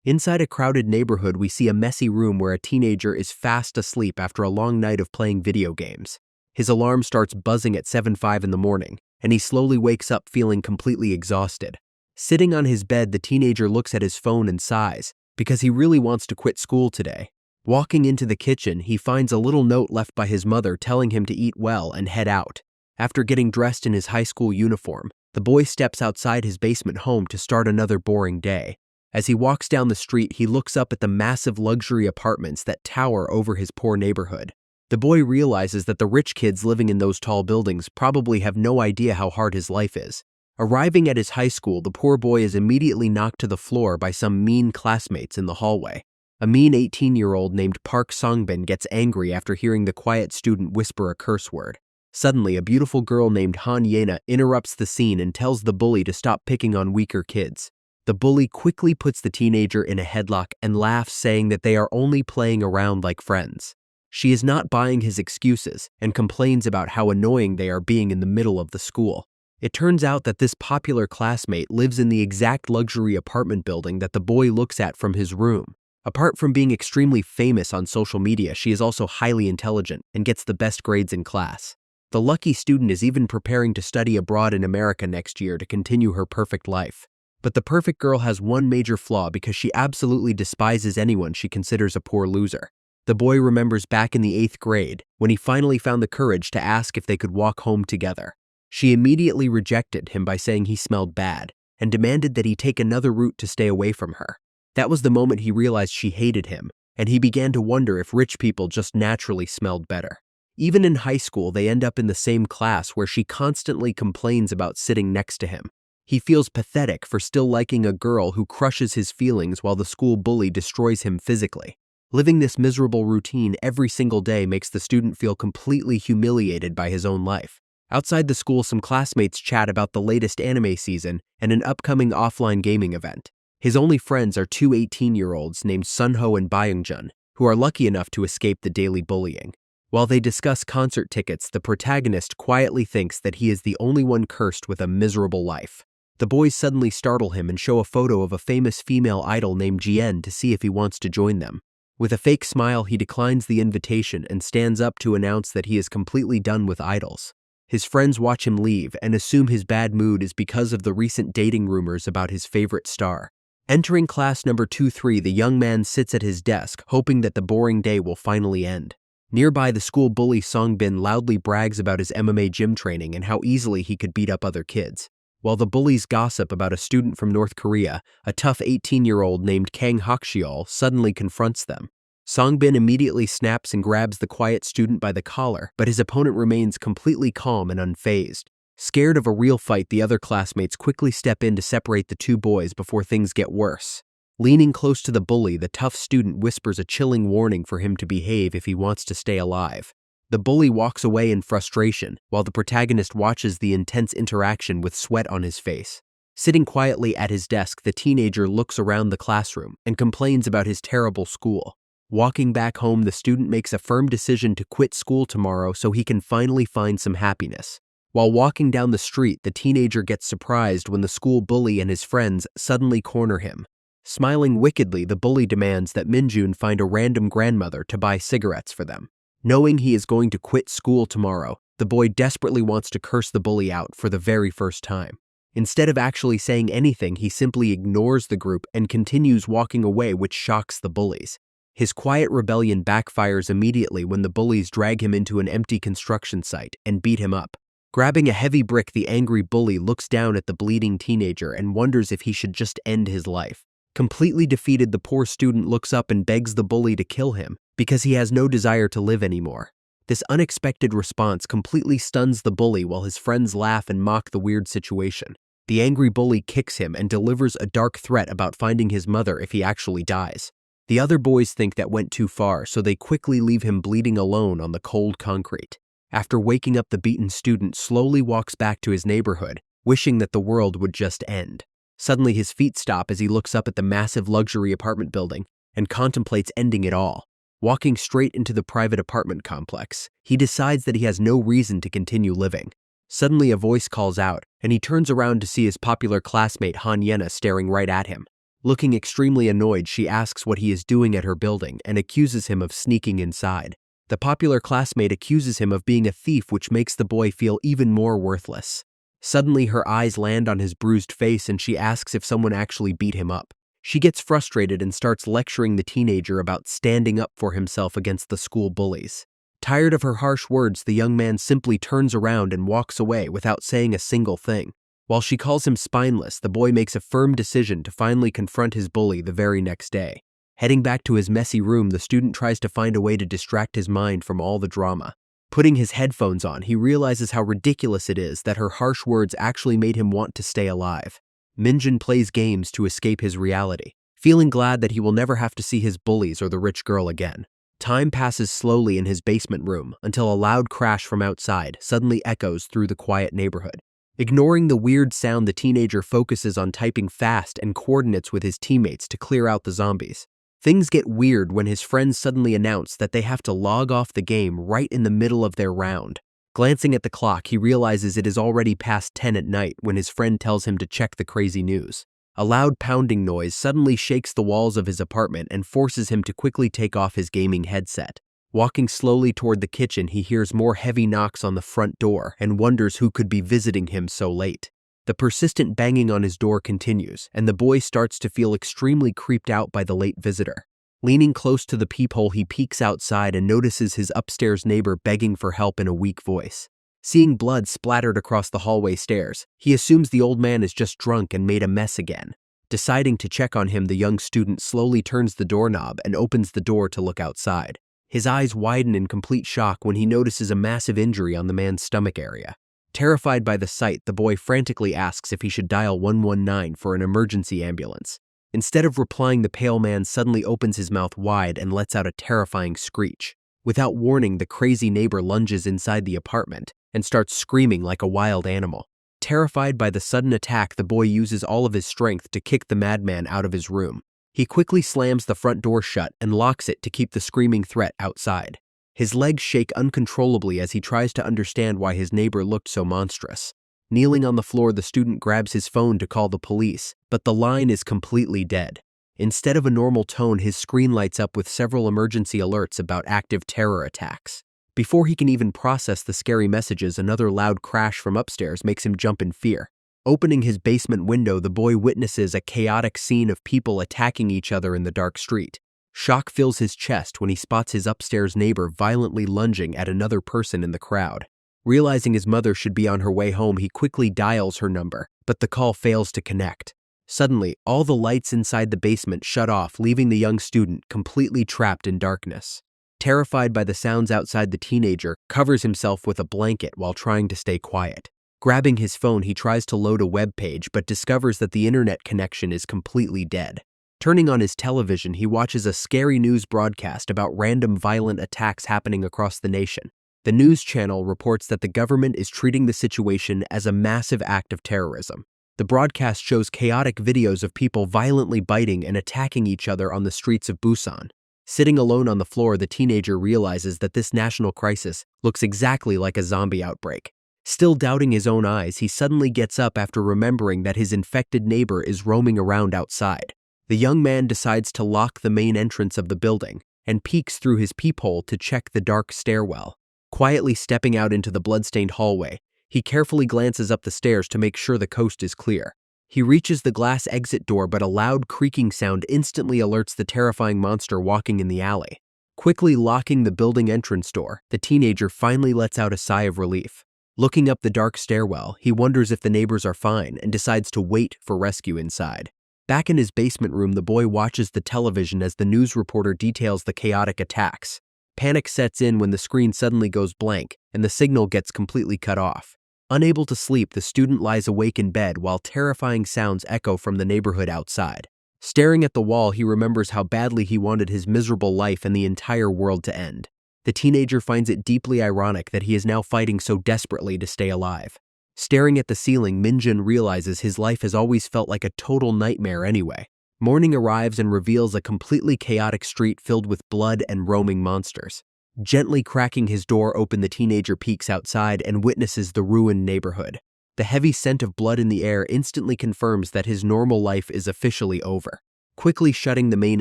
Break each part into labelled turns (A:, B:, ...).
A: Inside a crowded neighborhood, we see a messy room where a teenager is fast asleep after a long night of playing video games. His alarm starts buzzing at 7:05 in the morning, and he slowly wakes up feeling completely exhausted. Sitting on his bed, the teenager looks at his phone and sighs, because he really wants to quit school today. Walking into the kitchen, he finds a little note left by his mother telling him to eat well and head out. After getting dressed in his high school uniform, the boy steps outside his basement home to start another boring day. As he walks down the street, he looks up at the massive luxury apartments that tower over his poor neighborhood. The boy realizes that the rich kids living in those tall buildings probably have no idea how hard his life is. Arriving at his high school, the poor boy is immediately knocked to the floor by some mean classmates in the hallway. A mean 18-year-old named Park Songbin gets angry after hearing the quiet student whisper a curse word. Suddenly, a beautiful girl named Han Yena interrupts the scene and tells the bully to stop picking on weaker kids. The bully quickly puts the teenager in a headlock and laughs, saying that they are only playing around like friends. She is not buying his excuses and complains about how annoying they are being in the middle of the school. It turns out that this popular classmate lives in the exact luxury apartment building that the boy looks at from his room. Apart from being extremely famous on social media, she is also highly intelligent and gets the best grades in class. The lucky student is even preparing to study abroad in America next year to continue her perfect life. But the perfect girl has one major flaw because she absolutely despises anyone she considers a poor loser. The boy remembers back in the 8th grade when he finally found the courage to ask if they could walk home together. She immediately rejected him by saying he smelled bad and demanded that he take another route to stay away from her. That was the moment he realized she hated him, and he began to wonder if rich people just naturally smelled better. Even in high school, they end up in the same class where she constantly complains about sitting next to him. He feels pathetic for still liking a girl who crushes his feelings while the school bully destroys him physically. Living this miserable routine every single day makes the student feel completely humiliated by his own life. Outside the school, some classmates chat about the latest anime season and an upcoming offline gaming event. His only friends are two 18-year-olds named Sunho and Byungjun, who are lucky enough to escape the daily bullying. While they discuss concert tickets, the protagonist quietly thinks that he is the only one cursed with a miserable life. The boys suddenly startle him and show a photo of a famous female idol named Jien to see if he wants to join them. With a fake smile, he declines the invitation and stands up to announce that he is completely done with idols. His friends watch him leave and assume his bad mood is because of the recent dating rumors about his favorite star. Entering class number 2-3, the young man sits at his desk, hoping that the boring day will finally end. Nearby, the school bully Songbin loudly brags about his MMA gym training and how easily he could beat up other kids. While the bullies gossip about a student from North Korea, a tough 18-year-old named Kang Hokshiol suddenly confronts them. Songbin immediately snaps and grabs the quiet student by the collar, but his opponent remains completely calm and unfazed. Scared of a real fight, the other classmates quickly step in to separate the two boys before things get worse. Leaning close to the bully, the tough student whispers a chilling warning for him to behave if he wants to stay alive. The bully walks away in frustration, while the protagonist watches the intense interaction with sweat on his face. Sitting quietly at his desk, the teenager looks around the classroom and complains about his terrible school. Walking back home, the student makes a firm decision to quit school tomorrow so he can finally find some happiness. While walking down the street, the teenager gets surprised when the school bully and his friends suddenly corner him. Smiling wickedly, the bully demands that Minjun find a random grandmother to buy cigarettes for them. Knowing he is going to quit school tomorrow, the boy desperately wants to curse the bully out for the very first time. Instead of actually saying anything, he simply ignores the group and continues walking away, which shocks the bullies. His quiet rebellion backfires immediately when the bullies drag him into an empty construction site and beat him up. Grabbing a heavy brick, the angry bully looks down at the bleeding teenager and wonders if he should just end his life. Completely defeated, the poor student looks up and begs the bully to kill him because he has no desire to live anymore. This unexpected response completely stuns the bully while his friends laugh and mock the weird situation. The angry bully kicks him and delivers a dark threat about finding his mother if he actually dies. The other boys think that went too far, so they quickly leave him bleeding alone on the cold concrete. After waking up, the beaten student slowly walks back to his neighborhood, wishing that the world would just end. Suddenly, his feet stop as he looks up at the massive luxury apartment building and contemplates ending it all. Walking straight into the private apartment complex, he decides that he has no reason to continue living. Suddenly, a voice calls out, and he turns around to see his popular classmate Han Yena staring right at him. Looking extremely annoyed, she asks what he is doing at her building and accuses him of sneaking inside. The popular classmate accuses him of being a thief, which makes the boy feel even more worthless. Suddenly, her eyes land on his bruised face and she asks if someone actually beat him up. She gets frustrated and starts lecturing the teenager about standing up for himself against the school bullies. Tired of her harsh words, the young man simply turns around and walks away without saying a single thing. While she calls him spineless, the boy makes a firm decision to finally confront his bully the very next day. Heading back to his messy room, the student tries to find a way to distract his mind from all the drama. Putting his headphones on, he realizes how ridiculous it is that her harsh words actually made him want to stay alive. Minjin plays games to escape his reality, feeling glad that he will never have to see his bullies or the rich girl again. Time passes slowly in his basement room until a loud crash from outside suddenly echoes through the quiet neighborhood. Ignoring the weird sound, the teenager focuses on typing fast and coordinates with his teammates to clear out the zombies. Things get weird when his friends suddenly announce that they have to log off the game right in the middle of their round. Glancing at the clock, he realizes it is already past 10 at night when his friend tells him to check the crazy news. A loud pounding noise suddenly shakes the walls of his apartment and forces him to quickly take off his gaming headset. Walking slowly toward the kitchen, he hears more heavy knocks on the front door and wonders who could be visiting him so late. The persistent banging on his door continues, and the boy starts to feel extremely creeped out by the late visitor. Leaning close to the peephole, he peeks outside and notices his upstairs neighbor begging for help in a weak voice. Seeing blood splattered across the hallway stairs, he assumes the old man is just drunk and made a mess again. Deciding to check on him, the young student slowly turns the doorknob and opens the door to look outside. His eyes widen in complete shock when he notices a massive injury on the man's stomach area. Terrified by the sight, the boy frantically asks if he should dial 119 for an emergency ambulance. Instead of replying, the pale man suddenly opens his mouth wide and lets out a terrifying screech. Without warning, the crazy neighbor lunges inside the apartment and starts screaming like a wild animal. Terrified by the sudden attack, the boy uses all of his strength to kick the madman out of his room. He quickly slams the front door shut and locks it to keep the screaming threat outside. His legs shake uncontrollably as he tries to understand why his neighbor looked so monstrous. Kneeling on the floor, the student grabs his phone to call the police, but the line is completely dead. Instead of a normal tone, his screen lights up with several emergency alerts about active terror attacks. Before he can even process the scary messages, another loud crash from upstairs makes him jump in fear. Opening his basement window, the boy witnesses a chaotic scene of people attacking each other in the dark street. Shock fills his chest when he spots his upstairs neighbor violently lunging at another person in the crowd. Realizing his mother should be on her way home, he quickly dials her number, but the call fails to connect. Suddenly, all the lights inside the basement shut off, leaving the young student completely trapped in darkness. Terrified by the sounds outside, the teenager covers himself with a blanket while trying to stay quiet. Grabbing his phone, he tries to load a web page but discovers that the internet connection is completely dead. Turning on his television, he watches a scary news broadcast about random violent attacks happening across the nation. The news channel reports that the government is treating the situation as a massive act of terrorism. The broadcast shows chaotic videos of people violently biting and attacking each other on the streets of Busan. Sitting alone on the floor, the teenager realizes that this national crisis looks exactly like a zombie outbreak. Still doubting his own eyes, he suddenly gets up after remembering that his infected neighbor is roaming around outside. The young man decides to lock the main entrance of the building and peeks through his peephole to check the dark stairwell. Quietly stepping out into the bloodstained hallway, he carefully glances up the stairs to make sure the coast is clear. He reaches the glass exit door, but a loud creaking sound instantly alerts the terrifying monster walking in the alley. Quickly locking the building entrance door, the teenager finally lets out a sigh of relief. Looking up the dark stairwell, he wonders if the neighbors are fine and decides to wait for rescue inside. Back in his basement room, the boy watches the television as the news reporter details the chaotic attacks. Panic sets in when the screen suddenly goes blank and the signal gets completely cut off. Unable to sleep, the student lies awake in bed while terrifying sounds echo from the neighborhood outside. Staring at the wall, he remembers how badly he wanted his miserable life and the entire world to end. The teenager finds it deeply ironic that he is now fighting so desperately to stay alive. Staring at the ceiling, Minjin realizes his life has always felt like a total nightmare anyway. Morning arrives and reveals a completely chaotic street filled with blood and roaming monsters. Gently cracking his door open, the teenager peeks outside and witnesses the ruined neighborhood. The heavy scent of blood in the air instantly confirms that his normal life is officially over. Quickly shutting the main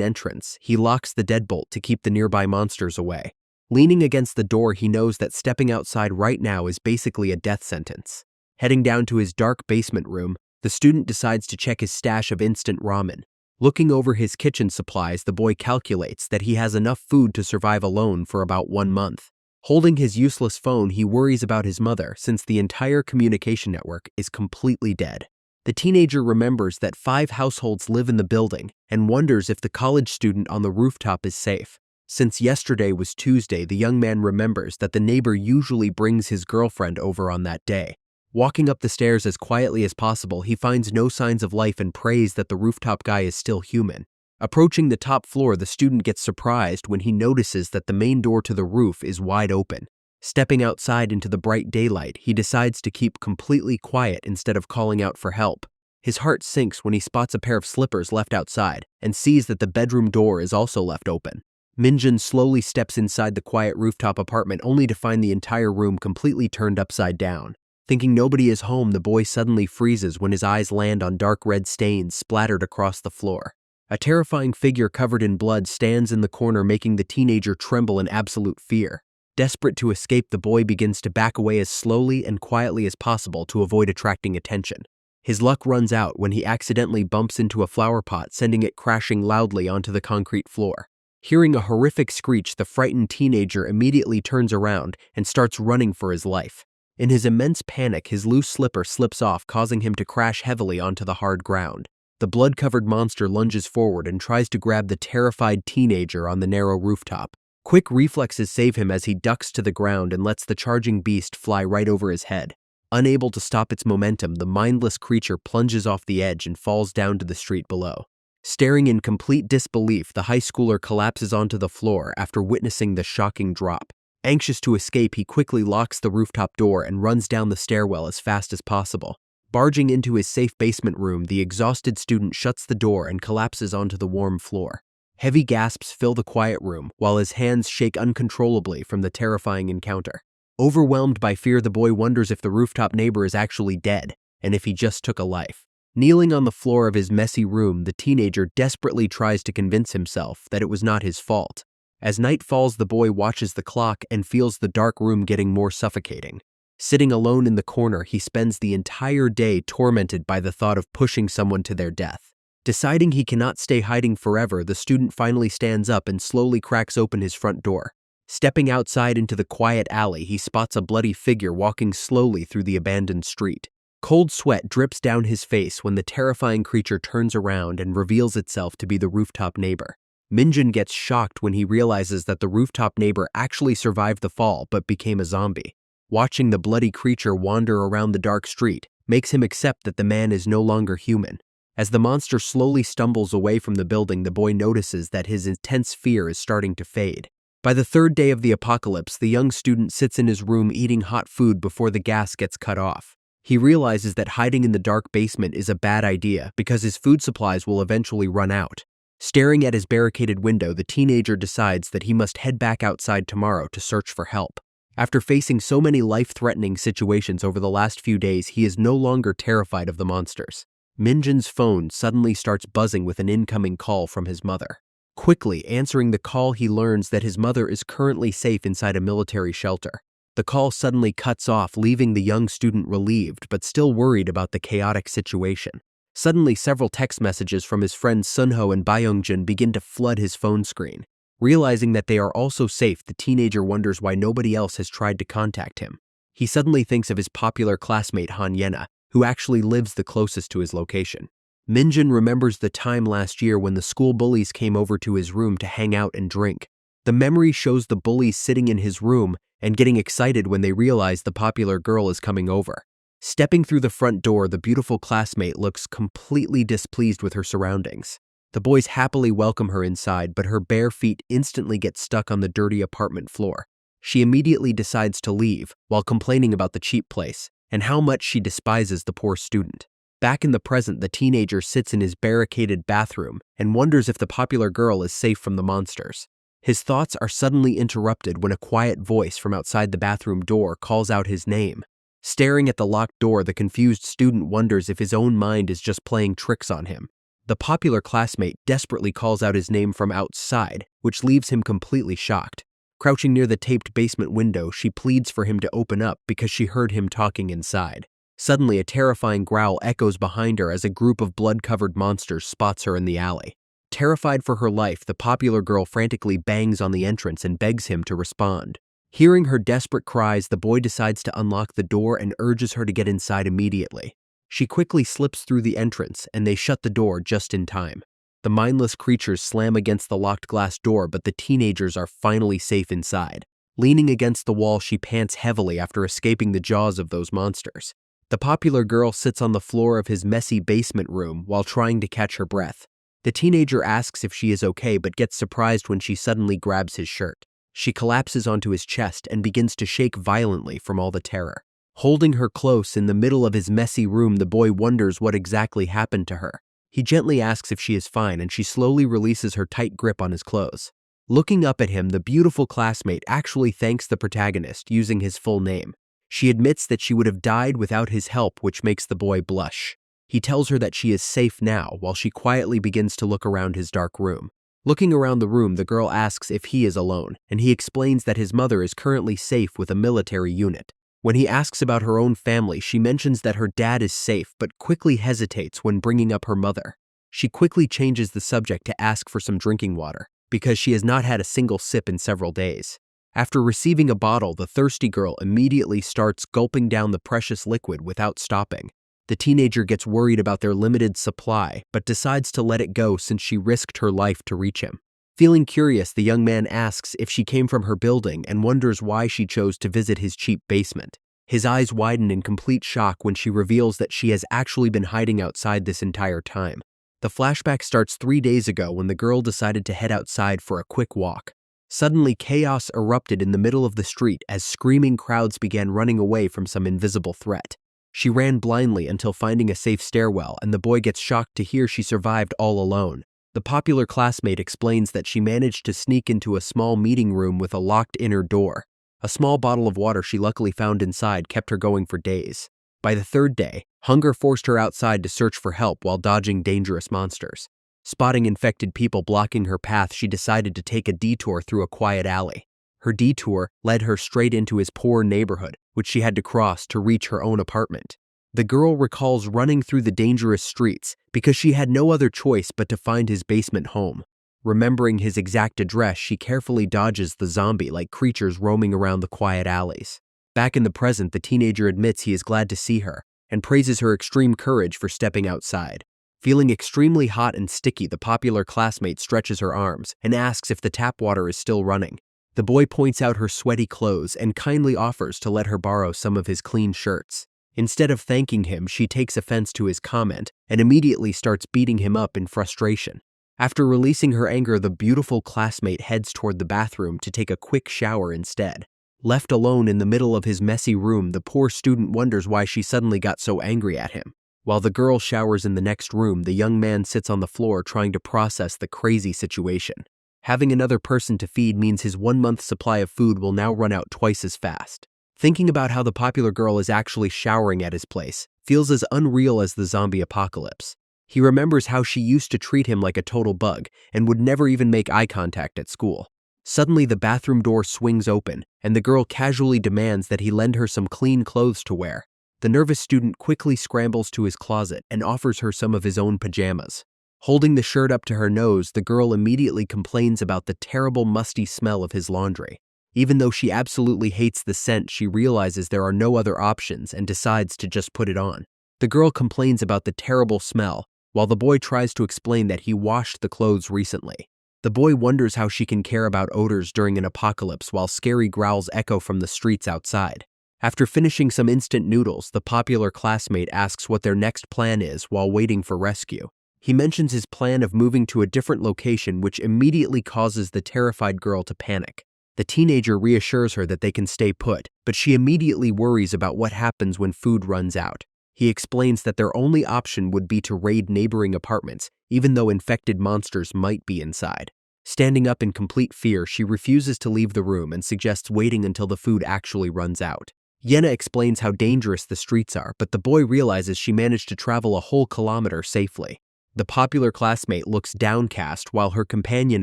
A: entrance, he locks the deadbolt to keep the nearby monsters away. Leaning against the door, he knows that stepping outside right now is basically a death sentence. Heading down to his dark basement room, the student decides to check his stash of instant ramen. Looking over his kitchen supplies, the boy calculates that he has enough food to survive alone for about 1 month. Holding his useless phone, he worries about his mother since the entire communication network is completely dead. The teenager remembers that 5 households live in the building and wonders if the college student on the rooftop is safe. Since yesterday was Tuesday, the young man remembers that the neighbor usually brings his girlfriend over on that day. Walking up the stairs as quietly as possible, he finds no signs of life and prays that the rooftop guy is still human. Approaching the top floor, the student gets surprised when he notices that the main door to the roof is wide open. Stepping outside into the bright daylight, he decides to keep completely quiet instead of calling out for help. His heart sinks when he spots a pair of slippers left outside and sees that the bedroom door is also left open. Minjun slowly steps inside the quiet rooftop apartment only to find the entire room completely turned upside down. Thinking nobody is home, the boy suddenly freezes when his eyes land on dark red stains splattered across the floor. A terrifying figure covered in blood stands in the corner, making the teenager tremble in absolute fear. Desperate to escape, the boy begins to back away as slowly and quietly as possible to avoid attracting attention. His luck runs out when he accidentally bumps into a flower pot, sending it crashing loudly onto the concrete floor. Hearing a horrific screech, the frightened teenager immediately turns around and starts running for his life. In his immense panic, his loose slipper slips off, causing him to crash heavily onto the hard ground. The blood-covered monster lunges forward and tries to grab the terrified teenager on the narrow rooftop. Quick reflexes save him as he ducks to the ground and lets the charging beast fly right over his head. Unable to stop its momentum, the mindless creature plunges off the edge and falls down to the street below. Staring in complete disbelief, the high schooler collapses onto the floor after witnessing the shocking drop. Anxious to escape, he quickly locks the rooftop door and runs down the stairwell as fast as possible. Barging into his safe basement room, the exhausted student shuts the door and collapses onto the warm floor. Heavy gasps fill the quiet room, while his hands shake uncontrollably from the terrifying encounter. Overwhelmed by fear, the boy wonders if the rooftop neighbor is actually dead, and if he just took a life. Kneeling on the floor of his messy room, the teenager desperately tries to convince himself that it was not his fault. As night falls, the boy watches the clock and feels the dark room getting more suffocating. Sitting alone in the corner, he spends the entire day tormented by the thought of pushing someone to their death. Deciding he cannot stay hiding forever, the student finally stands up and slowly cracks open his front door. Stepping outside into the quiet alley, he spots a bloody figure walking slowly through the abandoned street. Cold sweat drips down his face when the terrifying creature turns around and reveals itself to be the rooftop neighbor. Minjun gets shocked when he realizes that the rooftop neighbor actually survived the fall but became a zombie. Watching the bloody creature wander around the dark street makes him accept that the man is no longer human. As the monster slowly stumbles away from the building, the boy notices that his intense fear is starting to fade. By the 3rd day of the apocalypse, the young student sits in his room eating hot food before the gas gets cut off. He realizes that hiding in the dark basement is a bad idea because his food supplies will eventually run out. Staring at his barricaded window, the teenager decides that he must head back outside tomorrow to search for help. After facing so many life-threatening situations over the last few days, he is no longer terrified of the monsters. Minjun's phone suddenly starts buzzing with an incoming call from his mother. Quickly answering the call, he learns that his mother is currently safe inside a military shelter. The call suddenly cuts off, leaving the young student relieved but still worried about the chaotic situation. Suddenly, several text messages from his friends Sunho and Byungjun begin to flood his phone screen. Realizing that they are also safe, the teenager wonders why nobody else has tried to contact him. He suddenly thinks of his popular classmate Han Yena, who actually lives the closest to his location. Minjun remembers the time last year when the school bullies came over to his room to hang out and drink. The memory shows the bullies sitting in his room and getting excited when they realize the popular girl is coming over. Stepping through the front door, the beautiful classmate looks completely displeased with her surroundings. The boys happily welcome her inside, but her bare feet instantly get stuck on the dirty apartment floor. She immediately decides to leave, while complaining about the cheap place and how much she despises the poor student. Back in the present, the teenager sits in his barricaded bathroom and wonders if the popular girl is safe from the monsters. His thoughts are suddenly interrupted when a quiet voice from outside the bathroom door calls out his name. Staring at the locked door, the confused student wonders if his own mind is just playing tricks on him. The popular classmate desperately calls out his name from outside, which leaves him completely shocked. Crouching near the taped basement window, she pleads for him to open up because she heard him talking inside. Suddenly, a terrifying growl echoes behind her as a group of blood-covered monsters spots her in the alley. Terrified for her life, the popular girl frantically bangs on the entrance and begs him to respond. Hearing her desperate cries, the boy decides to unlock the door and urges her to get inside immediately. She quickly slips through the entrance, and they shut the door just in time. The mindless creatures slam against the locked glass door, but the teenagers are finally safe inside. Leaning against the wall, she pants heavily after escaping the jaws of those monsters. The popular girl sits on the floor of his messy basement room while trying to catch her breath. The teenager asks if she is okay but gets surprised when she suddenly grabs his shirt. She collapses onto his chest and begins to shake violently from all the terror. Holding her close in the middle of his messy room, the boy wonders what exactly happened to her. He gently asks if she is fine, and she slowly releases her tight grip on his clothes. Looking up at him, the beautiful classmate actually thanks the protagonist using his full name. She admits that she would have died without his help, which makes the boy blush. He tells her that she is safe now, while she quietly begins to look around his dark room. Looking around the room, the girl asks if he is alone, and he explains that his mother is currently safe with a military unit. When he asks about her own family, she mentions that her dad is safe, but quickly hesitates when bringing up her mother. She quickly changes the subject to ask for some drinking water, because she has not had a single sip in several days. After receiving a bottle, the thirsty girl immediately starts gulping down the precious liquid without stopping. The teenager gets worried about their limited supply, but decides to let it go since she risked her life to reach him. Feeling curious, the young man asks if she came from her building and wonders why she chose to visit his cheap basement. His eyes widen in complete shock when she reveals that she has actually been hiding outside this entire time. The flashback starts 3 days ago when the girl decided to head outside for a quick walk. Suddenly, chaos erupted in the middle of the street as screaming crowds began running away from some invisible threat. She ran blindly until finding a safe stairwell, and the boy gets shocked to hear she survived all alone. The popular classmate explains that she managed to sneak into a small meeting room with a locked inner door. A small bottle of water she luckily found inside kept her going for days. By the 3rd day, hunger forced her outside to search for help while dodging dangerous monsters. Spotting infected people blocking her path, she decided to take a detour through a quiet alley. Her detour led her straight into his poor neighborhood, which she had to cross to reach her own apartment. The girl recalls running through the dangerous streets because she had no other choice but to find his basement home. Remembering his exact address, she carefully dodges the zombie-like creatures roaming around the quiet alleys. Back in the present, the teenager admits he is glad to see her and praises her extreme courage for stepping outside. Feeling extremely hot and sticky, the popular classmate stretches her arms and asks if the tap water is still running. The boy points out her sweaty clothes and kindly offers to let her borrow some of his clean shirts. Instead of thanking him, she takes offense to his comment and immediately starts beating him up in frustration. After releasing her anger, the beautiful classmate heads toward the bathroom to take a quick shower instead. Left alone in the middle of his messy room, the poor student wonders why she suddenly got so angry at him. While the girl showers in the next room, the young man sits on the floor trying to process the crazy situation. Having another person to feed means his 1-month supply of food will now run out twice as fast. Thinking about how the popular girl is actually showering at his place feels as unreal as the zombie apocalypse. He remembers how she used to treat him like a total bug and would never even make eye contact at school. Suddenly, the bathroom door swings open, and the girl casually demands that he lend her some clean clothes to wear. The nervous student quickly scrambles to his closet and offers her some of his own pajamas. Holding the shirt up to her nose, the girl immediately complains about the terrible musty smell of his laundry. Even though she absolutely hates the scent, she realizes there are no other options and decides to just put it on. The girl complains about the terrible smell, while the boy tries to explain that he washed the clothes recently. The boy wonders how she can care about odors during an apocalypse while scary growls echo from the streets outside. After finishing some instant noodles, the popular classmate asks what their next plan is while waiting for rescue. He mentions his plan of moving to a different location, which immediately causes the terrified girl to panic. The teenager reassures her that they can stay put, but she immediately worries about what happens when food runs out. He explains that their only option would be to raid neighboring apartments, even though infected monsters might be inside. Standing up in complete fear, she refuses to leave the room and suggests waiting until the food actually runs out. Yenna explains how dangerous the streets are, but the boy realizes she managed to travel a whole kilometer safely. The popular classmate looks downcast while her companion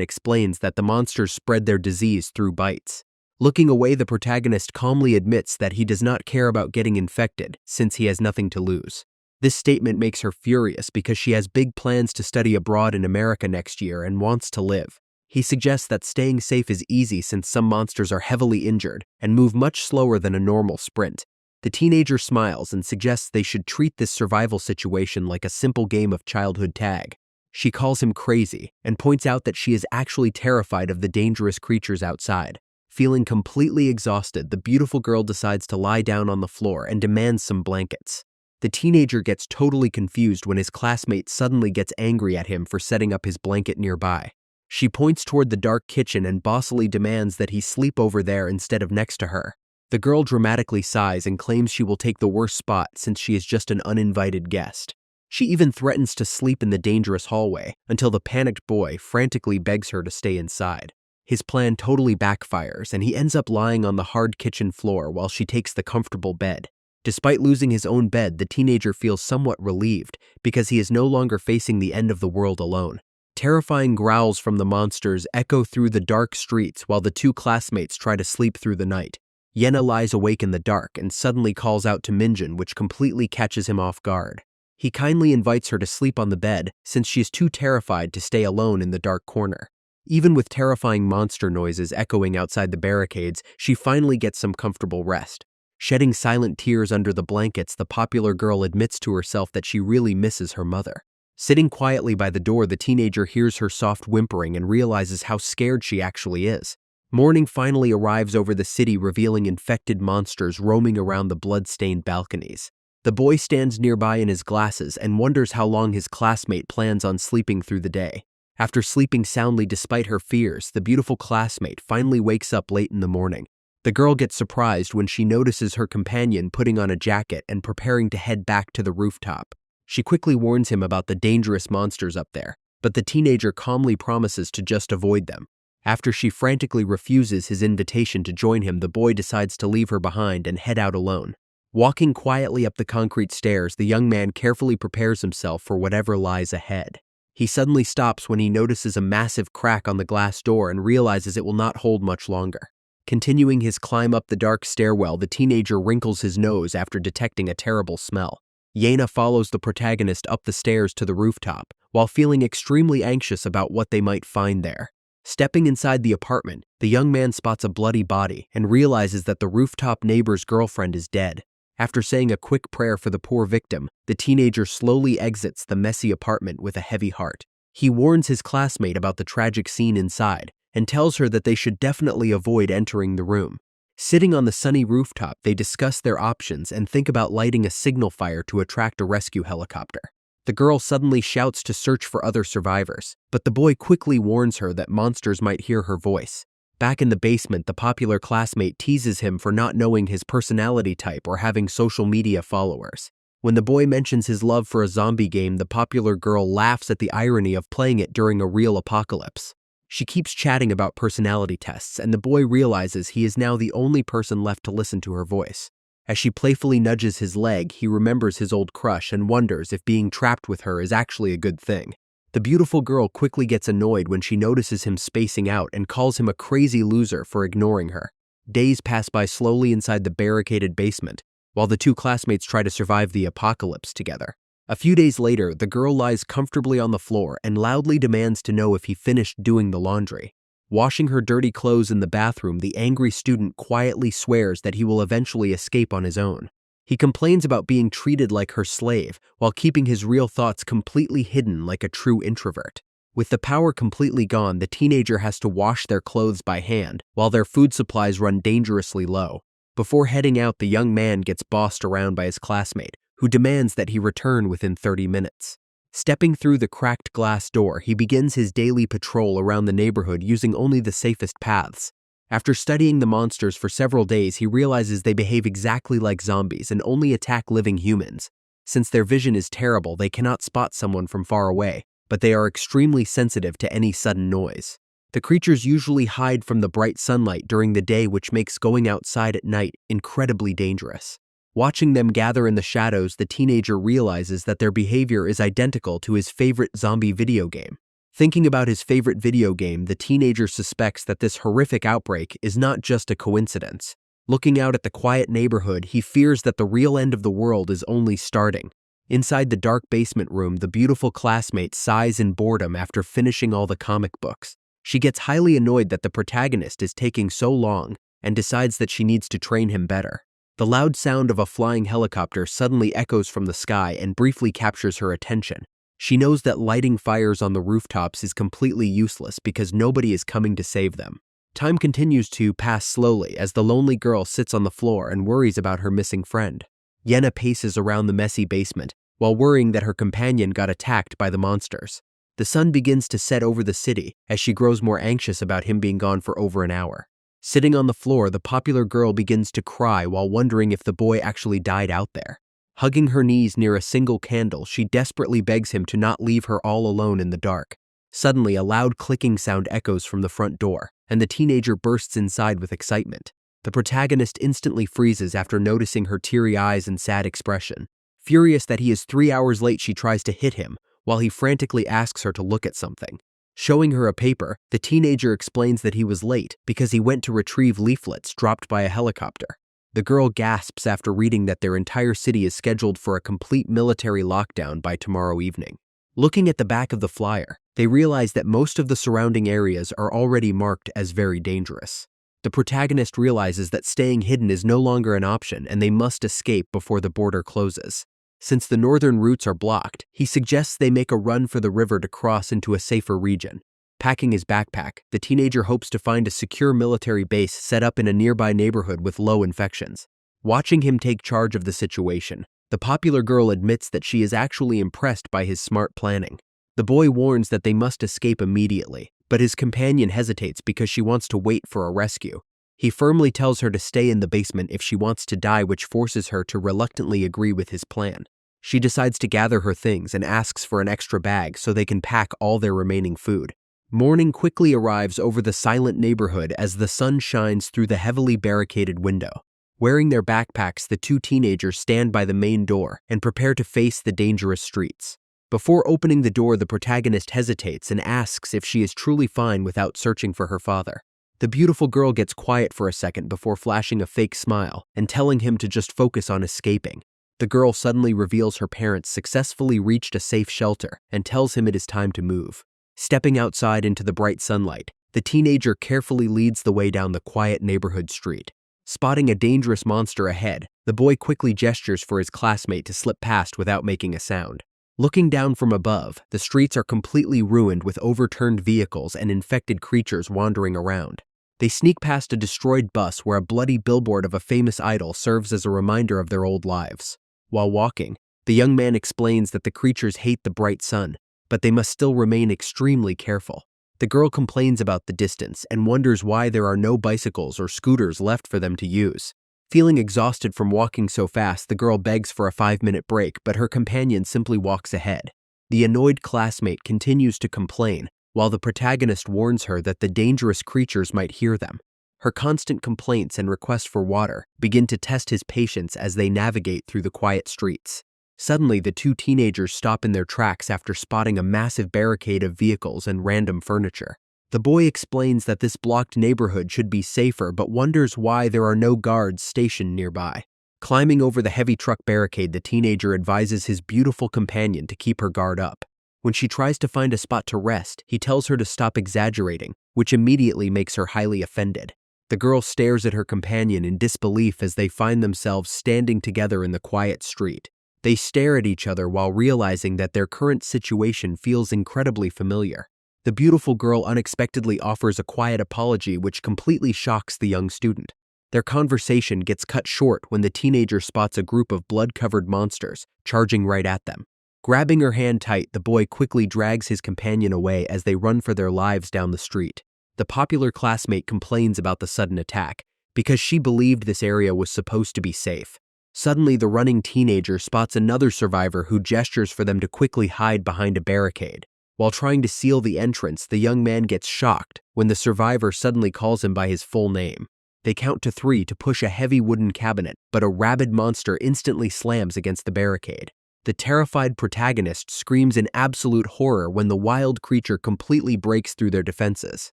A: explains that the monsters spread their disease through bites. Looking away, the protagonist calmly admits that he does not care about getting infected since he has nothing to lose. This statement makes her furious because she has big plans to study abroad in America next year and wants to live. He suggests that staying safe is easy since some monsters are heavily injured and move much slower than a normal sprint. The teenager smiles and suggests they should treat this survival situation like a simple game of childhood tag. She calls him crazy and points out that she is actually terrified of the dangerous creatures outside. Feeling completely exhausted, the beautiful girl decides to lie down on the floor and demands some blankets. The teenager gets totally confused when his classmate suddenly gets angry at him for setting up his blanket nearby. She points toward the dark kitchen and bossily demands that he sleep over there instead of next to her. The girl dramatically sighs and claims she will take the worst spot since she is just an uninvited guest. She even threatens to sleep in the dangerous hallway until the panicked boy frantically begs her to stay inside. His plan totally backfires and he ends up lying on the hard kitchen floor while she takes the comfortable bed. Despite losing his own bed, the teenager feels somewhat relieved because he is no longer facing the end of the world alone. Terrifying growls from the monsters echo through the dark streets while the two classmates try to sleep through the night. Yena lies awake in the dark and suddenly calls out to Minjin, which completely catches him off guard. He kindly invites her to sleep on the bed since she is too terrified to stay alone in the dark corner. Even with terrifying monster noises echoing outside the barricades, she finally gets some comfortable rest. Shedding silent tears under the blankets, the popular girl admits to herself that she really misses her mother. Sitting quietly by the door, the teenager hears her soft whimpering and realizes how scared she actually is. Morning finally arrives over the city, revealing infected monsters roaming around the blood-stained balconies. The boy stands nearby in his glasses and wonders how long his classmate plans on sleeping through the day. After sleeping soundly despite her fears, the beautiful classmate finally wakes up late in the morning. The girl gets surprised when she notices her companion putting on a jacket and preparing to head back to the rooftop. She quickly warns him about the dangerous monsters up there, but the teenager calmly promises to just avoid them. After she frantically refuses his invitation to join him, the boy decides to leave her behind and head out alone. Walking quietly up the concrete stairs, the young man carefully prepares himself for whatever lies ahead. He suddenly stops when he notices a massive crack on the glass door and realizes it will not hold much longer. Continuing his climb up the dark stairwell, the teenager wrinkles his nose after detecting a terrible smell. Yena follows the protagonist up the stairs to the rooftop, while feeling extremely anxious about what they might find there. Stepping inside the apartment, the young man spots a bloody body and realizes that the rooftop neighbor's girlfriend is dead. After saying a quick prayer for the poor victim, the teenager slowly exits the messy apartment with a heavy heart. He warns his classmate about the tragic scene inside and tells her that they should definitely avoid entering the room. Sitting on the sunny rooftop, they discuss their options and think about lighting a signal fire to attract a rescue helicopter. The girl suddenly shouts to search for other survivors, but the boy quickly warns her that monsters might hear her voice. Back in the basement, the popular classmate teases him for not knowing his personality type or having social media followers. When the boy mentions his love for a zombie game, the popular girl laughs at the irony of playing it during a real apocalypse. She keeps chatting about personality tests, and the boy realizes he is now the only person left to listen to her voice. As she playfully nudges his leg, he remembers his old crush and wonders if being trapped with her is actually a good thing. The beautiful girl quickly gets annoyed when she notices him spacing out and calls him a crazy loser for ignoring her. Days pass by slowly inside the barricaded basement, while the two classmates try to survive the apocalypse together. A few days later, the girl lies comfortably on the floor and loudly demands to know if he finished doing the laundry. Washing her dirty clothes in the bathroom, the angry student quietly swears that he will eventually escape on his own. He complains about being treated like her slave, while keeping his real thoughts completely hidden like a true introvert. With the power completely gone, the teenager has to wash their clothes by hand, while their food supplies run dangerously low. Before heading out, the young man gets bossed around by his classmate, who demands that he return within 30 minutes. Stepping through the cracked glass door, he begins his daily patrol around the neighborhood using only the safest paths. After studying the monsters for several days, he realizes they behave exactly like zombies and only attack living humans. Since their vision is terrible, they cannot spot someone from far away, but they are extremely sensitive to any sudden noise. The creatures usually hide from the bright sunlight during the day, which makes going outside at night incredibly dangerous. Watching them gather in the shadows, the teenager realizes that their behavior is identical to his favorite zombie video game. Thinking about his favorite video game, the teenager suspects that this horrific outbreak is not just a coincidence. Looking out at the quiet neighborhood, he fears that the real end of the world is only starting. Inside the dark basement room, the beautiful classmate sighs in boredom after finishing all the comic books. She gets highly annoyed that the protagonist is taking so long and decides that she needs to train him better. The loud sound of a flying helicopter suddenly echoes from the sky and briefly captures her attention. She knows that lighting fires on the rooftops is completely useless because nobody is coming to save them. Time continues to pass slowly as the lonely girl sits on the floor and worries about her missing friend. Yenna paces around the messy basement while worrying that her companion got attacked by the monsters. The sun begins to set over the city as she grows more anxious about him being gone for over an hour. Sitting on the floor, the popular girl begins to cry while wondering if the boy actually died out there. Hugging her knees near a single candle, she desperately begs him to not leave her all alone in the dark. Suddenly, a loud clicking sound echoes from the front door, and the teenager bursts inside with excitement. The protagonist instantly freezes after noticing her teary eyes and sad expression. Furious that he is 3 hours late, she tries to hit him, while he frantically asks her to look at something. Showing her a paper, the teenager explains that he was late because he went to retrieve leaflets dropped by a helicopter. The girl gasps after reading that their entire city is scheduled for a complete military lockdown by tomorrow evening. Looking at the back of the flyer, they realize that most of the surrounding areas are already marked as very dangerous. The protagonist realizes that staying hidden is no longer an option and they must escape before the border closes. Since the northern routes are blocked, he suggests they make a run for the river to cross into a safer region. Packing his backpack, the teenager hopes to find a secure military base set up in a nearby neighborhood with low infections. Watching him take charge of the situation, the popular girl admits that she is actually impressed by his smart planning. The boy warns that they must escape immediately, but his companion hesitates because she wants to wait for a rescue. He firmly tells her to stay in the basement if she wants to die, which forces her to reluctantly agree with his plan. She decides to gather her things and asks for an extra bag so they can pack all their remaining food. Morning quickly arrives over the silent neighborhood as the sun shines through the heavily barricaded window. Wearing their backpacks, the two teenagers stand by the main door and prepare to face the dangerous streets. Before opening the door, the protagonist hesitates and asks if she is truly fine without searching for her father. The beautiful girl gets quiet for a second before flashing a fake smile and telling him to just focus on escaping. The girl suddenly reveals her parents successfully reached a safe shelter and tells him it is time to move. Stepping outside into the bright sunlight, the teenager carefully leads the way down the quiet neighborhood street. Spotting a dangerous monster ahead, the boy quickly gestures for his classmate to slip past without making a sound. Looking down from above, the streets are completely ruined with overturned vehicles and infected creatures wandering around. They sneak past a destroyed bus where a bloody billboard of a famous idol serves as a reminder of their old lives. While walking, the young man explains that the creatures hate the bright sun, but they must still remain extremely careful. The girl complains about the distance and wonders why there are no bicycles or scooters left for them to use. Feeling exhausted from walking so fast, the girl begs for a 5-minute break, but her companion simply walks ahead. The annoyed classmate continues to complain, while the protagonist warns her that the dangerous creatures might hear them. Her constant complaints and requests for water begin to test his patience as they navigate through the quiet streets. Suddenly, the two teenagers stop in their tracks after spotting a massive barricade of vehicles and random furniture. The boy explains that this blocked neighborhood should be safer, but wonders why there are no guards stationed nearby. Climbing over the heavy truck barricade, the teenager advises his beautiful companion to keep her guard up. When she tries to find a spot to rest, he tells her to stop exaggerating, which immediately makes her highly offended. The girl stares at her companion in disbelief as they find themselves standing together in the quiet street. They stare at each other while realizing that their current situation feels incredibly familiar. The beautiful girl unexpectedly offers a quiet apology which completely shocks the young student. Their conversation gets cut short when the teenager spots a group of blood-covered monsters charging right at them. Grabbing her hand tight, the boy quickly drags his companion away as they run for their lives down the street. The popular classmate complains about the sudden attack because she believed this area was supposed to be safe. Suddenly, the running teenager spots another survivor who gestures for them to quickly hide behind a barricade. While trying to seal the entrance, the young man gets shocked when the survivor suddenly calls him by his full name. They count to 3 to push a heavy wooden cabinet, but a rabid monster instantly slams against the barricade. The terrified protagonist screams in absolute horror when the wild creature completely breaks through their defenses.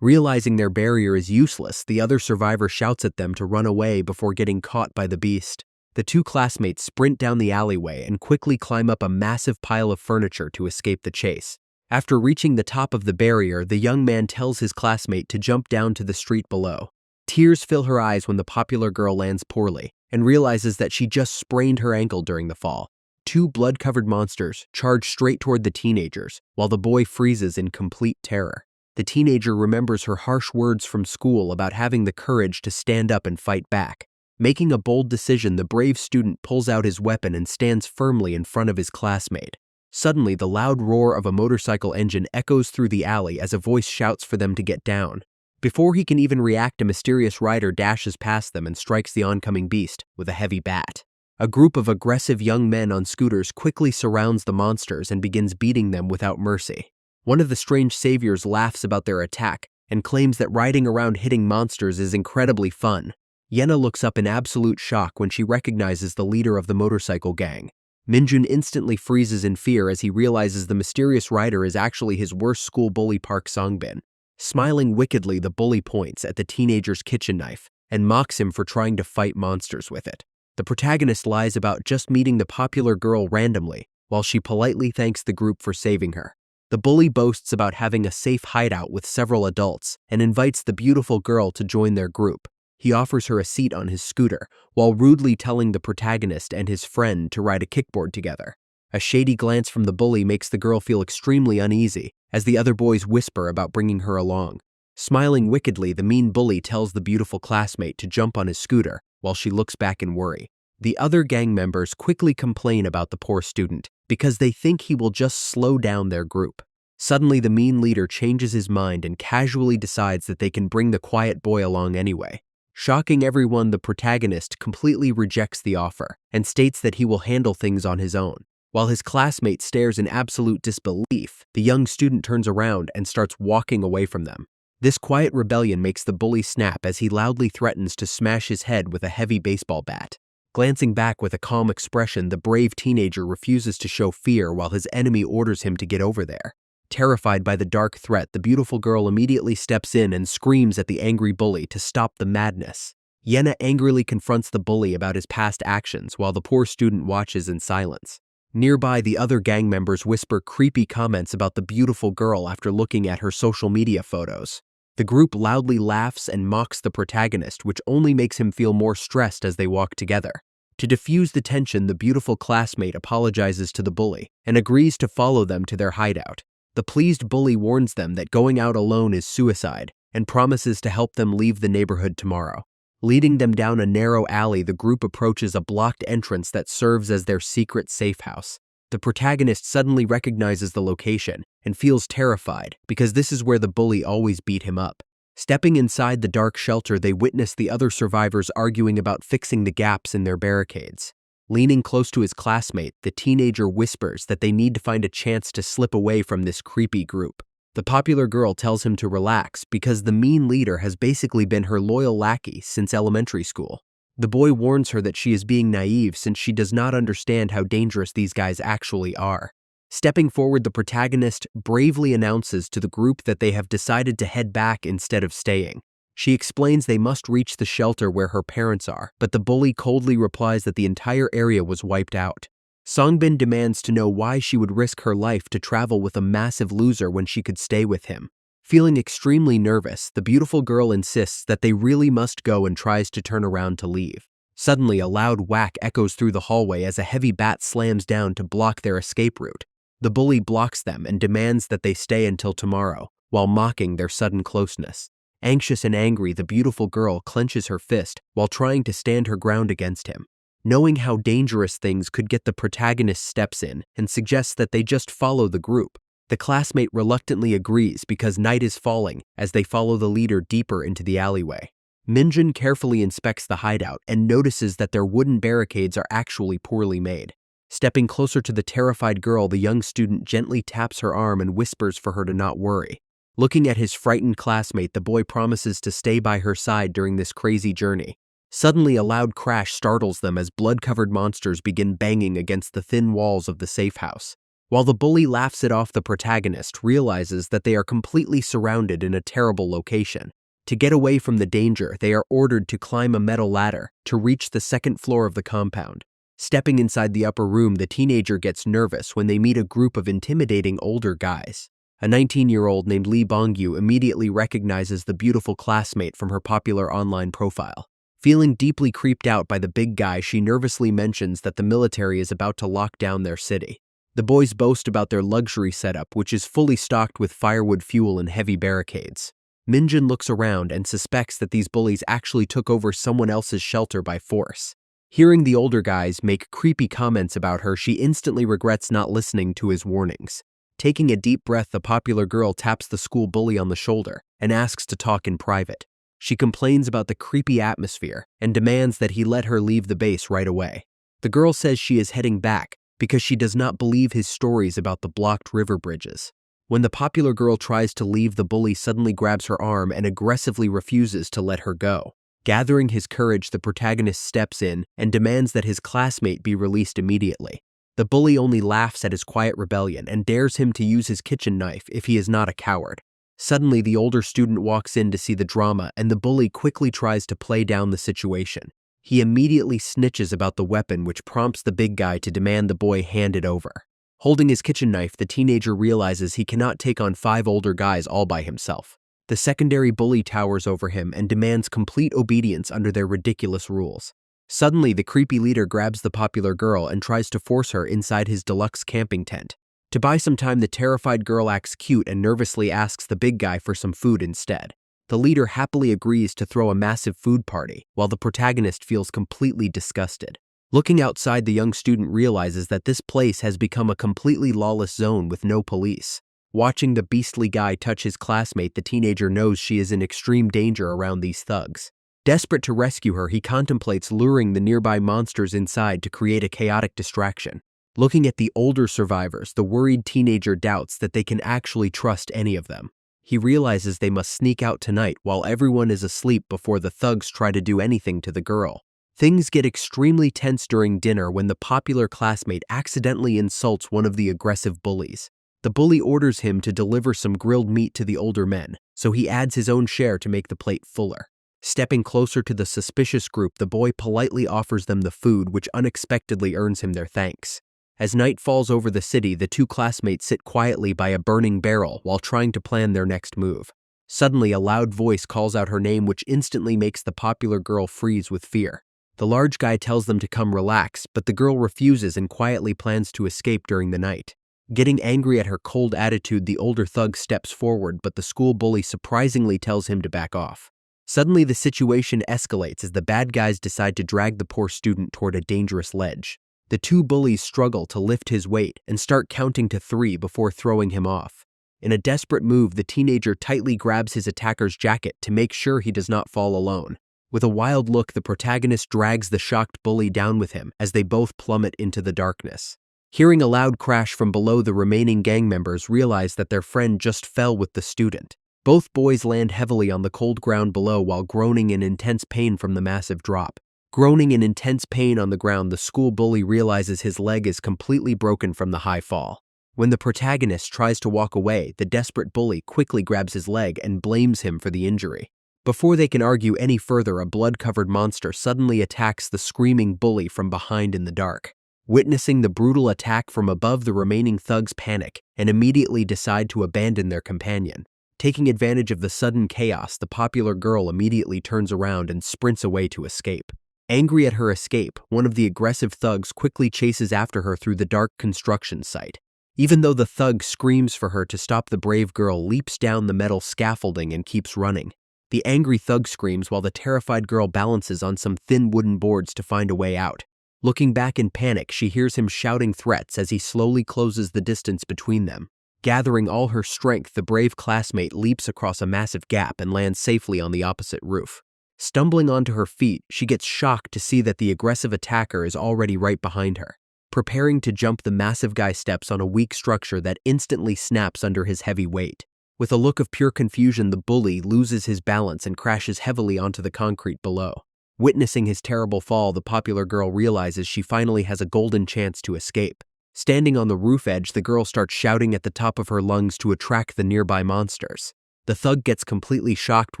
A: Realizing their barrier is useless, the other survivor shouts at them to run away before getting caught by the beast. The two classmates sprint down the alleyway and quickly climb up a massive pile of furniture to escape the chase. After reaching the top of the barrier, the young man tells his classmate to jump down to the street below. Tears fill her eyes when the popular girl lands poorly and realizes that she just sprained her ankle during the fall. Two blood-covered monsters charge straight toward the teenagers, while the boy freezes in complete terror. The teenager remembers her harsh words from school about having the courage to stand up and fight back. Making a bold decision, the brave student pulls out his weapon and stands firmly in front of his classmate. Suddenly, the loud roar of a motorcycle engine echoes through the alley as a voice shouts for them to get down. Before he can even react, a mysterious rider dashes past them and strikes the oncoming beast with a heavy bat. A group of aggressive young men on scooters quickly surrounds the monsters and begins beating them without mercy. One of the strange saviors laughs about their attack and claims that riding around hitting monsters is incredibly fun. Yena looks up in absolute shock when she recognizes the leader of the motorcycle gang. Minjun instantly freezes in fear as he realizes the mysterious rider is actually his worst school bully Park Songbin. Smiling wickedly, the bully points at the teenager's kitchen knife and mocks him for trying to fight monsters with it. The protagonist lies about just meeting the popular girl randomly, while she politely thanks the group for saving her. The bully boasts about having a safe hideout with several adults and invites the beautiful girl to join their group. He offers her a seat on his scooter, while rudely telling the protagonist and his friend to ride a kickboard together. A shady glance from the bully makes the girl feel extremely uneasy, as the other boys whisper about bringing her along. Smiling wickedly, the mean bully tells the beautiful classmate to jump on his scooter, while she looks back in worry. The other gang members quickly complain about the poor student, because they think he will just slow down their group. Suddenly, the mean leader changes his mind and casually decides that they can bring the quiet boy along anyway. Shocking everyone, the protagonist completely rejects the offer and states that he will handle things on his own. While his classmate stares in absolute disbelief, the young student turns around and starts walking away from them. This quiet rebellion makes the bully snap as he loudly threatens to smash his head with a heavy baseball bat. Glancing back with a calm expression, the brave teenager refuses to show fear while his enemy orders him to get over there. Terrified by the dark threat, the beautiful girl immediately steps in and screams at the angry bully to stop the madness. Yena angrily confronts the bully about his past actions while the poor student watches in silence. Nearby, the other gang members whisper creepy comments about the beautiful girl after looking at her social media photos. The group loudly laughs and mocks the protagonist, which only makes him feel more stressed as they walk together. To diffuse the tension, the beautiful classmate apologizes to the bully and agrees to follow them to their hideout. The pleased bully warns them that going out alone is suicide and promises to help them leave the neighborhood tomorrow. Leading them down a narrow alley, the group approaches a blocked entrance that serves as their secret safe house. The protagonist suddenly recognizes the location and feels terrified because this is where the bully always beat him up. Stepping inside the dark shelter, they witness the other survivors arguing about fixing the gaps in their barricades. Leaning close to his classmate, the teenager whispers that they need to find a chance to slip away from this creepy group. The popular girl tells him to relax because the mean leader has basically been her loyal lackey since elementary school. The boy warns her that she is being naive since she does not understand how dangerous these guys actually are. Stepping forward, the protagonist bravely announces to the group that they have decided to head back instead of staying. She explains they must reach the shelter where her parents are, but the bully coldly replies that the entire area was wiped out. Songbin demands to know why she would risk her life to travel with a massive loser when she could stay with him. Feeling extremely nervous, the beautiful girl insists that they really must go and tries to turn around to leave. Suddenly, a loud whack echoes through the hallway as a heavy bat slams down to block their escape route. The bully blocks them and demands that they stay until tomorrow, while mocking their sudden closeness. Anxious and angry, the beautiful girl clenches her fist while trying to stand her ground against him. Knowing how dangerous things could get, the protagonist steps in and suggests that they just follow the group. The classmate reluctantly agrees because night is falling as they follow the leader deeper into the alleyway. Minjun carefully inspects the hideout and notices that their wooden barricades are actually poorly made. Stepping closer to the terrified girl, the young student gently taps her arm and whispers for her to not worry. Looking at his frightened classmate, the boy promises to stay by her side during this crazy journey. Suddenly, a loud crash startles them as blood-covered monsters begin banging against the thin walls of the safe house. While the bully laughs it off, the protagonist realizes that they are completely surrounded in a terrible location. To get away from the danger, they are ordered to climb a metal ladder to reach the second floor of the compound. Stepping inside the upper room, the teenager gets nervous when they meet a group of intimidating older guys. A 19-year-old named Lee Bongyu immediately recognizes the beautiful classmate from her popular online profile. Feeling deeply creeped out by the big guy, she nervously mentions that the military is about to lock down their city. The boys boast about their luxury setup, which is fully stocked with firewood fuel and heavy barricades. Minjin looks around and suspects that these bullies actually took over someone else's shelter by force. Hearing the older guys make creepy comments about her, she instantly regrets not listening to his warnings. Taking a deep breath, the popular girl taps the school bully on the shoulder and asks to talk in private. She complains about the creepy atmosphere and demands that he let her leave the base right away. The girl says she is heading back because she does not believe his stories about the blocked river bridges. When the popular girl tries to leave, the bully suddenly grabs her arm and aggressively refuses to let her go. Gathering his courage, the protagonist steps in and demands that his classmate be released immediately. The bully only laughs at his quiet rebellion and dares him to use his kitchen knife if he is not a coward. Suddenly, the older student walks in to see the drama, and the bully quickly tries to play down the situation. He immediately snitches about the weapon, which prompts the big guy to demand the boy hand it over. Holding his kitchen knife, the teenager realizes he cannot take on 5 older guys all by himself. The secondary bully towers over him and demands complete obedience under their ridiculous rules. Suddenly, the creepy leader grabs the popular girl and tries to force her inside his deluxe camping tent. To buy some time, the terrified girl acts cute and nervously asks the big guy for some food instead. The leader happily agrees to throw a massive food party, while the protagonist feels completely disgusted. Looking outside, the young student realizes that this place has become a completely lawless zone with no police. Watching the beastly guy touch his classmate, the teenager knows she is in extreme danger around these thugs. Desperate to rescue her, he contemplates luring the nearby monsters inside to create a chaotic distraction. Looking at the older survivors, the worried teenager doubts that they can actually trust any of them. He realizes they must sneak out tonight while everyone is asleep before the thugs try to do anything to the girl. Things get extremely tense during dinner when the popular classmate accidentally insults one of the aggressive bullies. The bully orders him to deliver some grilled meat to the older men, so he adds his own share to make the plate fuller. Stepping closer to the suspicious group, the boy politely offers them the food, which unexpectedly earns him their thanks. As night falls over the city, the 2 classmates sit quietly by a burning barrel while trying to plan their next move. Suddenly, a loud voice calls out her name, which instantly makes the popular girl freeze with fear. The large guy tells them to come relax, but the girl refuses and quietly plans to escape during the night. Getting angry at her cold attitude, the older thug steps forward, but the school bully surprisingly tells him to back off. Suddenly, the situation escalates as the bad guys decide to drag the poor student toward a dangerous ledge. The 2 bullies struggle to lift his weight and start counting to 3 before throwing him off. In a desperate move, the teenager tightly grabs his attacker's jacket to make sure he does not fall alone. With a wild look, the protagonist drags the shocked bully down with him as they both plummet into the darkness. Hearing a loud crash from below, the remaining gang members realize that their friend just fell with the student. Both boys land heavily on the cold ground below while groaning in intense pain from the massive drop. Groaning in intense pain on the ground, the school bully realizes his leg is completely broken from the high fall. When the protagonist tries to walk away, the desperate bully quickly grabs his leg and blames him for the injury. Before they can argue any further, a blood-covered monster suddenly attacks the screaming bully from behind in the dark. Witnessing the brutal attack from above, the remaining thugs panic and immediately decide to abandon their companion. Taking advantage of the sudden chaos, the popular girl immediately turns around and sprints away to escape. Angry at her escape, one of the aggressive thugs quickly chases after her through the dark construction site. Even though the thug screams for her to stop, the brave girl leaps down the metal scaffolding and keeps running. The angry thug screams while the terrified girl balances on some thin wooden boards to find a way out. Looking back in panic, she hears him shouting threats as he slowly closes the distance between them. Gathering all her strength, the brave classmate leaps across a massive gap and lands safely on the opposite roof. Stumbling onto her feet, she gets shocked to see that the aggressive attacker is already right behind her. Preparing to jump, the massive guy steps on a weak structure that instantly snaps under his heavy weight. With a look of pure confusion, the bully loses his balance and crashes heavily onto the concrete below. Witnessing his terrible fall, the popular girl realizes she finally has a golden chance to escape. Standing on the roof edge, the girl starts shouting at the top of her lungs to attract the nearby monsters. The thug gets completely shocked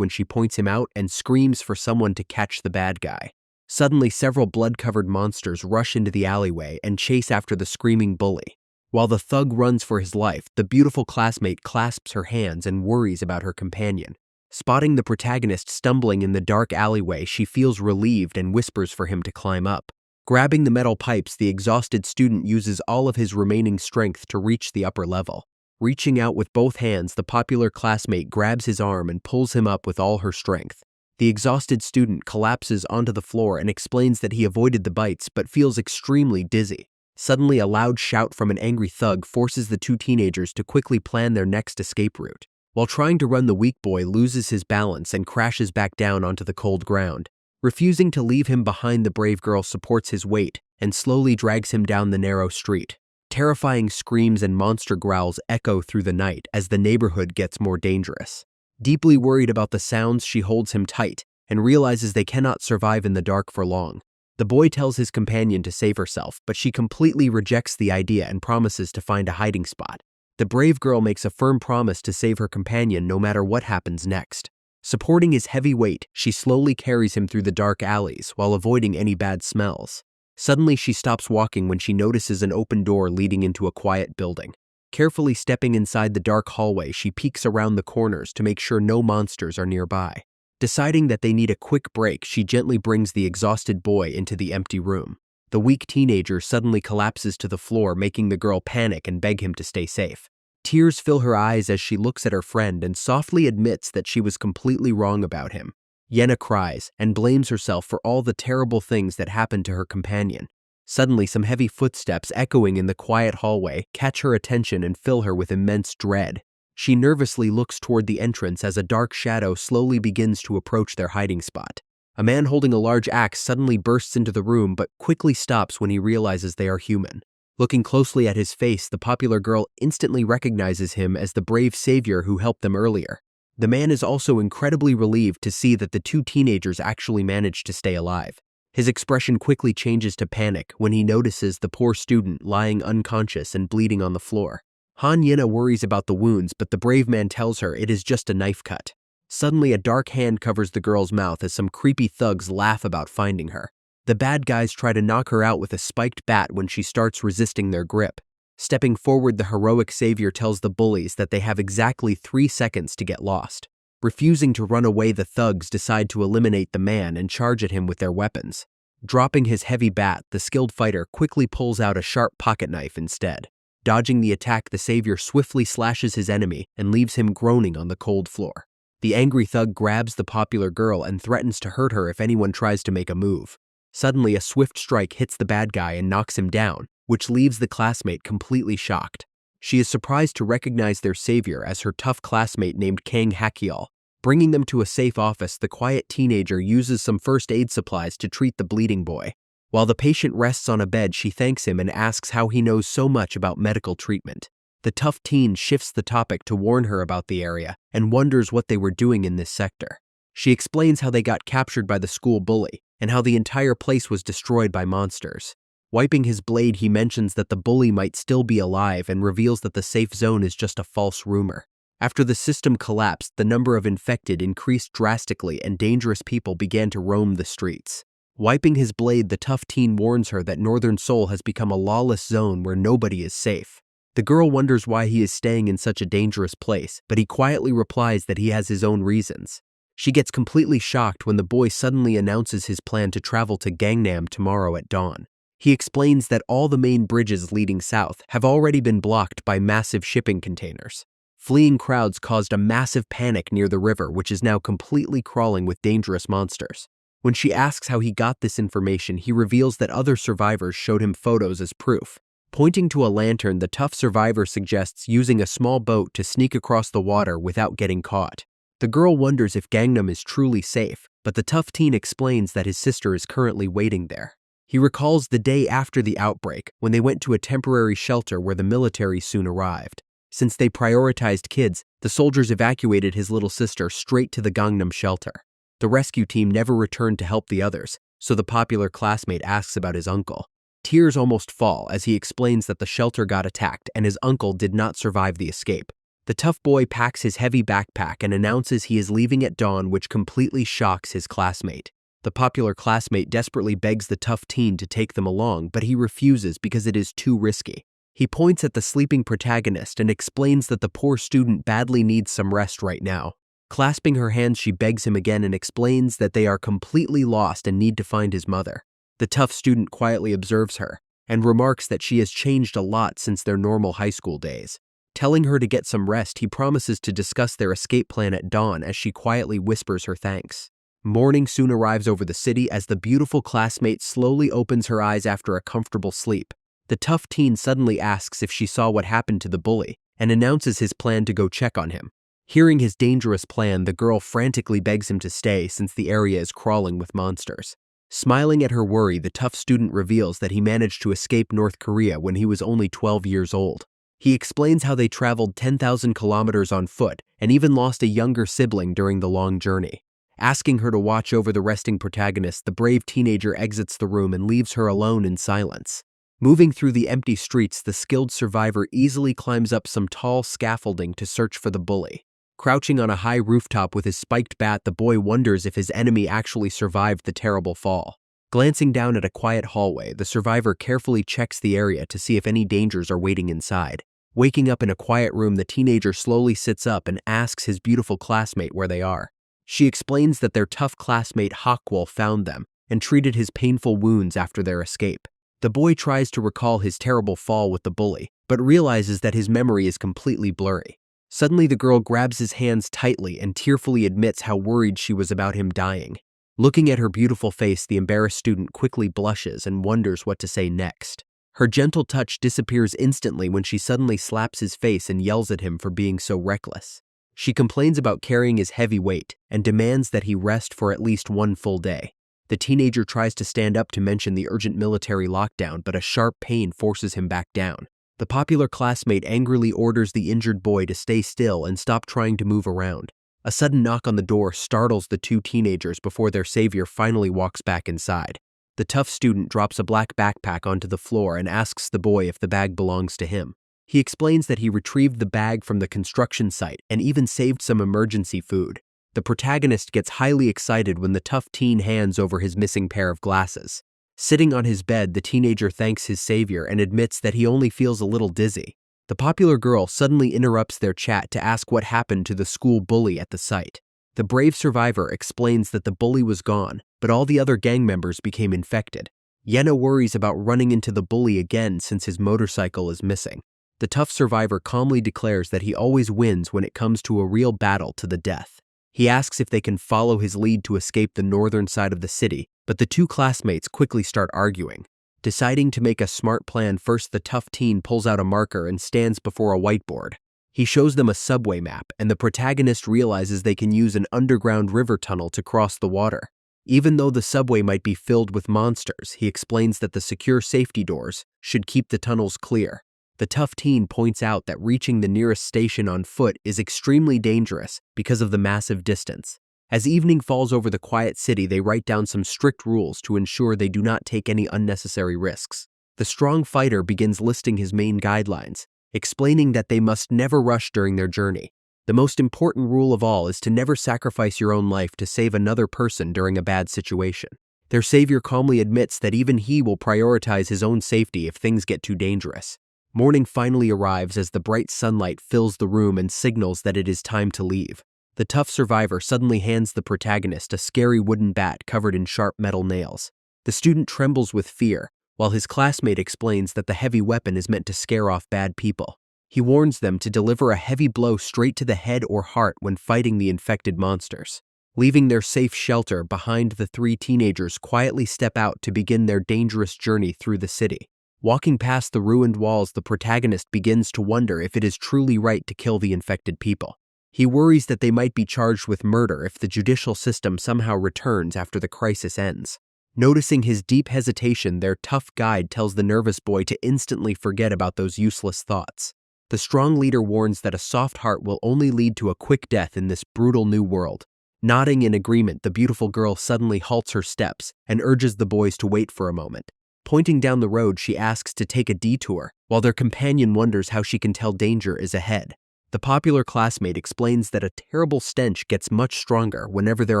A: when she points him out and screams for someone to catch the bad guy. Suddenly, several blood-covered monsters rush into the alleyway and chase after the screaming bully. While the thug runs for his life, the beautiful classmate clasps her hands and worries about her companion. Spotting the protagonist stumbling in the dark alleyway, she feels relieved and whispers for him to climb up. Grabbing the metal pipes, the exhausted student uses all of his remaining strength to reach the upper level. Reaching out with both hands, the popular classmate grabs his arm and pulls him up with all her strength. The exhausted student collapses onto the floor and explains that he avoided the bites but feels extremely dizzy. Suddenly, a loud shout from an angry thug forces the two teenagers to quickly plan their next escape route. While trying to run, the weak boy loses his balance and crashes back down onto the cold ground. Refusing to leave him behind, the brave girl supports his weight and slowly drags him down the narrow street. Terrifying screams and monster growls echo through the night as the neighborhood gets more dangerous. Deeply worried about the sounds, she holds him tight and realizes they cannot survive in the dark for long. The boy tells his companion to save herself, but she completely rejects the idea and promises to find a hiding spot. The brave girl makes a firm promise to save her companion no matter what happens next. Supporting his heavy weight, she slowly carries him through the dark alleys while avoiding any bad smells. Suddenly, she stops walking when she notices an open door leading into a quiet building. Carefully stepping inside the dark hallway, she peeks around the corners to make sure no monsters are nearby. Deciding that they need a quick break, she gently brings the exhausted boy into the empty room. The weak teenager suddenly collapses to the floor, making the girl panic and beg him to stay safe. Tears fill her eyes as she looks at her friend and softly admits that she was completely wrong about him. Yena cries and blames herself for all the terrible things that happened to her companion. Suddenly, some heavy footsteps echoing in the quiet hallway catch her attention and fill her with immense dread. She nervously looks toward the entrance as a dark shadow slowly begins to approach their hiding spot. A man holding a large axe suddenly bursts into the room but quickly stops when he realizes they are human. Looking closely at his face, the popular girl instantly recognizes him as the brave savior who helped them earlier. The man is also incredibly relieved to see that the two teenagers actually managed to stay alive. His expression quickly changes to panic when he notices the poor student lying unconscious and bleeding on the floor. Yena worries about the wounds, but the brave man tells her it is just a knife cut. Suddenly, a dark hand covers the girl's mouth as some creepy thugs laugh about finding her. The bad guys try to knock her out with a spiked bat when she starts resisting their grip. Stepping forward, the heroic savior tells the bullies that they have exactly 3 seconds to get lost. Refusing to run away, the thugs decide to eliminate the man and charge at him with their weapons. Dropping his heavy bat, the skilled fighter quickly pulls out a sharp pocket knife instead. Dodging the attack, the savior swiftly slashes his enemy and leaves him groaning on the cold floor. The angry thug grabs the popular girl and threatens to hurt her if anyone tries to make a move. Suddenly, a swift strike hits the bad guy and knocks him down, which leaves the classmate completely shocked. She is surprised to recognize their savior as her tough classmate named Kang Hakyol. Bringing them to a safe office, the quiet teenager uses some first aid supplies to treat the bleeding boy. While the patient rests on a bed, she thanks him and asks how he knows so much about medical treatment. The tough teen shifts the topic to warn her about the area and wonders what they were doing in this sector. She explains how they got captured by the school bully and how the entire place was destroyed by monsters. Wiping his blade, he mentions that the bully might still be alive and reveals that the safe zone is just a false rumor. After the system collapsed, the number of infected increased drastically and dangerous people began to roam the streets. Wiping his blade, the tough teen warns her that Northern Seoul has become a lawless zone where nobody is safe. The girl wonders why he is staying in such a dangerous place, but he quietly replies that he has his own reasons. She gets completely shocked when the boy suddenly announces his plan to travel to Gangnam tomorrow at dawn. He explains that all the main bridges leading south have already been blocked by massive shipping containers. Fleeing crowds caused a massive panic near the river, which is now completely crawling with dangerous monsters. When she asks how he got this information, he reveals that other survivors showed him photos as proof. Pointing to a lantern, the tough survivor suggests using a small boat to sneak across the water without getting caught. The girl wonders if Gangnam is truly safe, but the tough teen explains that his sister is currently waiting there. He recalls the day after the outbreak, when they went to a temporary shelter where the military soon arrived. Since they prioritized kids, the soldiers evacuated his little sister straight to the Gangnam shelter. The rescue team never returned to help the others, so the popular classmate asks about his uncle. Tears almost fall as he explains that the shelter got attacked and his uncle did not survive the escape. The tough boy packs his heavy backpack and announces he is leaving at dawn, which completely shocks his classmate. The popular classmate desperately begs the tough teen to take them along, but he refuses because it is too risky. He points at the sleeping protagonist and explains that the poor student badly needs some rest right now. Clasping her hands, she begs him again and explains that they are completely lost and need to find his mother. The tough student quietly observes her and remarks that she has changed a lot since their normal high school days. Telling her to get some rest, he promises to discuss their escape plan at dawn as she quietly whispers her thanks. Morning soon arrives over the city as the beautiful classmate slowly opens her eyes after a comfortable sleep. The tough teen suddenly asks if she saw what happened to the bully and announces his plan to go check on him. Hearing his dangerous plan, the girl frantically begs him to stay since the area is crawling with monsters. Smiling at her worry, the tough student reveals that he managed to escape North Korea when he was only 12 years old. He explains how they traveled 10,000 kilometers on foot and even lost a younger sibling during the long journey. Asking her to watch over the resting protagonist, the brave teenager exits the room and leaves her alone in silence. Moving through the empty streets, the skilled survivor easily climbs up some tall scaffolding to search for the bully. Crouching on a high rooftop with his spiked bat, the boy wonders if his enemy actually survived the terrible fall. Glancing down at a quiet hallway, the survivor carefully checks the area to see if any dangers are waiting inside. Waking up in a quiet room, the teenager slowly sits up and asks his beautiful classmate where they are. She explains that their tough classmate Hawkwolf found them and treated his painful wounds after their escape. The boy tries to recall his terrible fall with the bully, but realizes that his memory is completely blurry. Suddenly, the girl grabs his hands tightly and tearfully admits how worried she was about him dying. Looking at her beautiful face, the embarrassed student quickly blushes and wonders what to say next. Her gentle touch disappears instantly when she suddenly slaps his face and yells at him for being so reckless. She complains about carrying his heavy weight and demands that he rest for at least one full day. The teenager tries to stand up to mention the urgent military lockdown, but a sharp pain forces him back down. The popular classmate angrily orders the injured boy to stay still and stop trying to move around. A sudden knock on the door startles the two teenagers before their savior finally walks back inside. The tough student drops a black backpack onto the floor and asks the boy if the bag belongs to him. He explains that he retrieved the bag from the construction site and even saved some emergency food. The protagonist gets highly excited when the tough teen hands over his missing pair of glasses. Sitting on his bed, the teenager thanks his savior and admits that he only feels a little dizzy. The popular girl suddenly interrupts their chat to ask what happened to the school bully at the site. The brave survivor explains that the bully was gone, but all the other gang members became infected. Yena worries about running into the bully again since his motorcycle is missing. The tough survivor calmly declares that he always wins when it comes to a real battle to the death. He asks if they can follow his lead to escape the northern side of the city, but the two classmates quickly start arguing. Deciding to make a smart plan, first the tough teen pulls out a marker and stands before a whiteboard. He shows them a subway map, and the protagonist realizes they can use an underground river tunnel to cross the water. Even though the subway might be filled with monsters, he explains that the secure safety doors should keep the tunnels clear. The tough teen points out that reaching the nearest station on foot is extremely dangerous because of the massive distance. As evening falls over the quiet city, they write down some strict rules to ensure they do not take any unnecessary risks. The strong fighter begins listing his main guidelines, explaining that they must never rush during their journey. The most important rule of all is to never sacrifice your own life to save another person during a bad situation. Their savior calmly admits that even he will prioritize his own safety if things get too dangerous. Morning finally arrives as the bright sunlight fills the room and signals that it is time to leave. The tough survivor suddenly hands the protagonist a scary wooden bat covered in sharp metal nails. The student trembles with fear, while his classmate explains that the heavy weapon is meant to scare off bad people. He warns them to deliver a heavy blow straight to the head or heart when fighting the infected monsters. Leaving their safe shelter behind, the three teenagers quietly step out to begin their dangerous journey through the city. Walking past the ruined walls, the protagonist begins to wonder if it is truly right to kill the infected people. He worries that they might be charged with murder if the judicial system somehow returns after the crisis ends. Noticing his deep hesitation, their tough guide tells the nervous boy to instantly forget about those useless thoughts. The strong leader warns that a soft heart will only lead to a quick death in this brutal new world. Nodding in agreement, the beautiful girl suddenly halts her steps and urges the boys to wait for a moment. Pointing down the road, she asks to take a detour, while their companion wonders how she can tell danger is ahead. The popular classmate explains that a terrible stench gets much stronger whenever there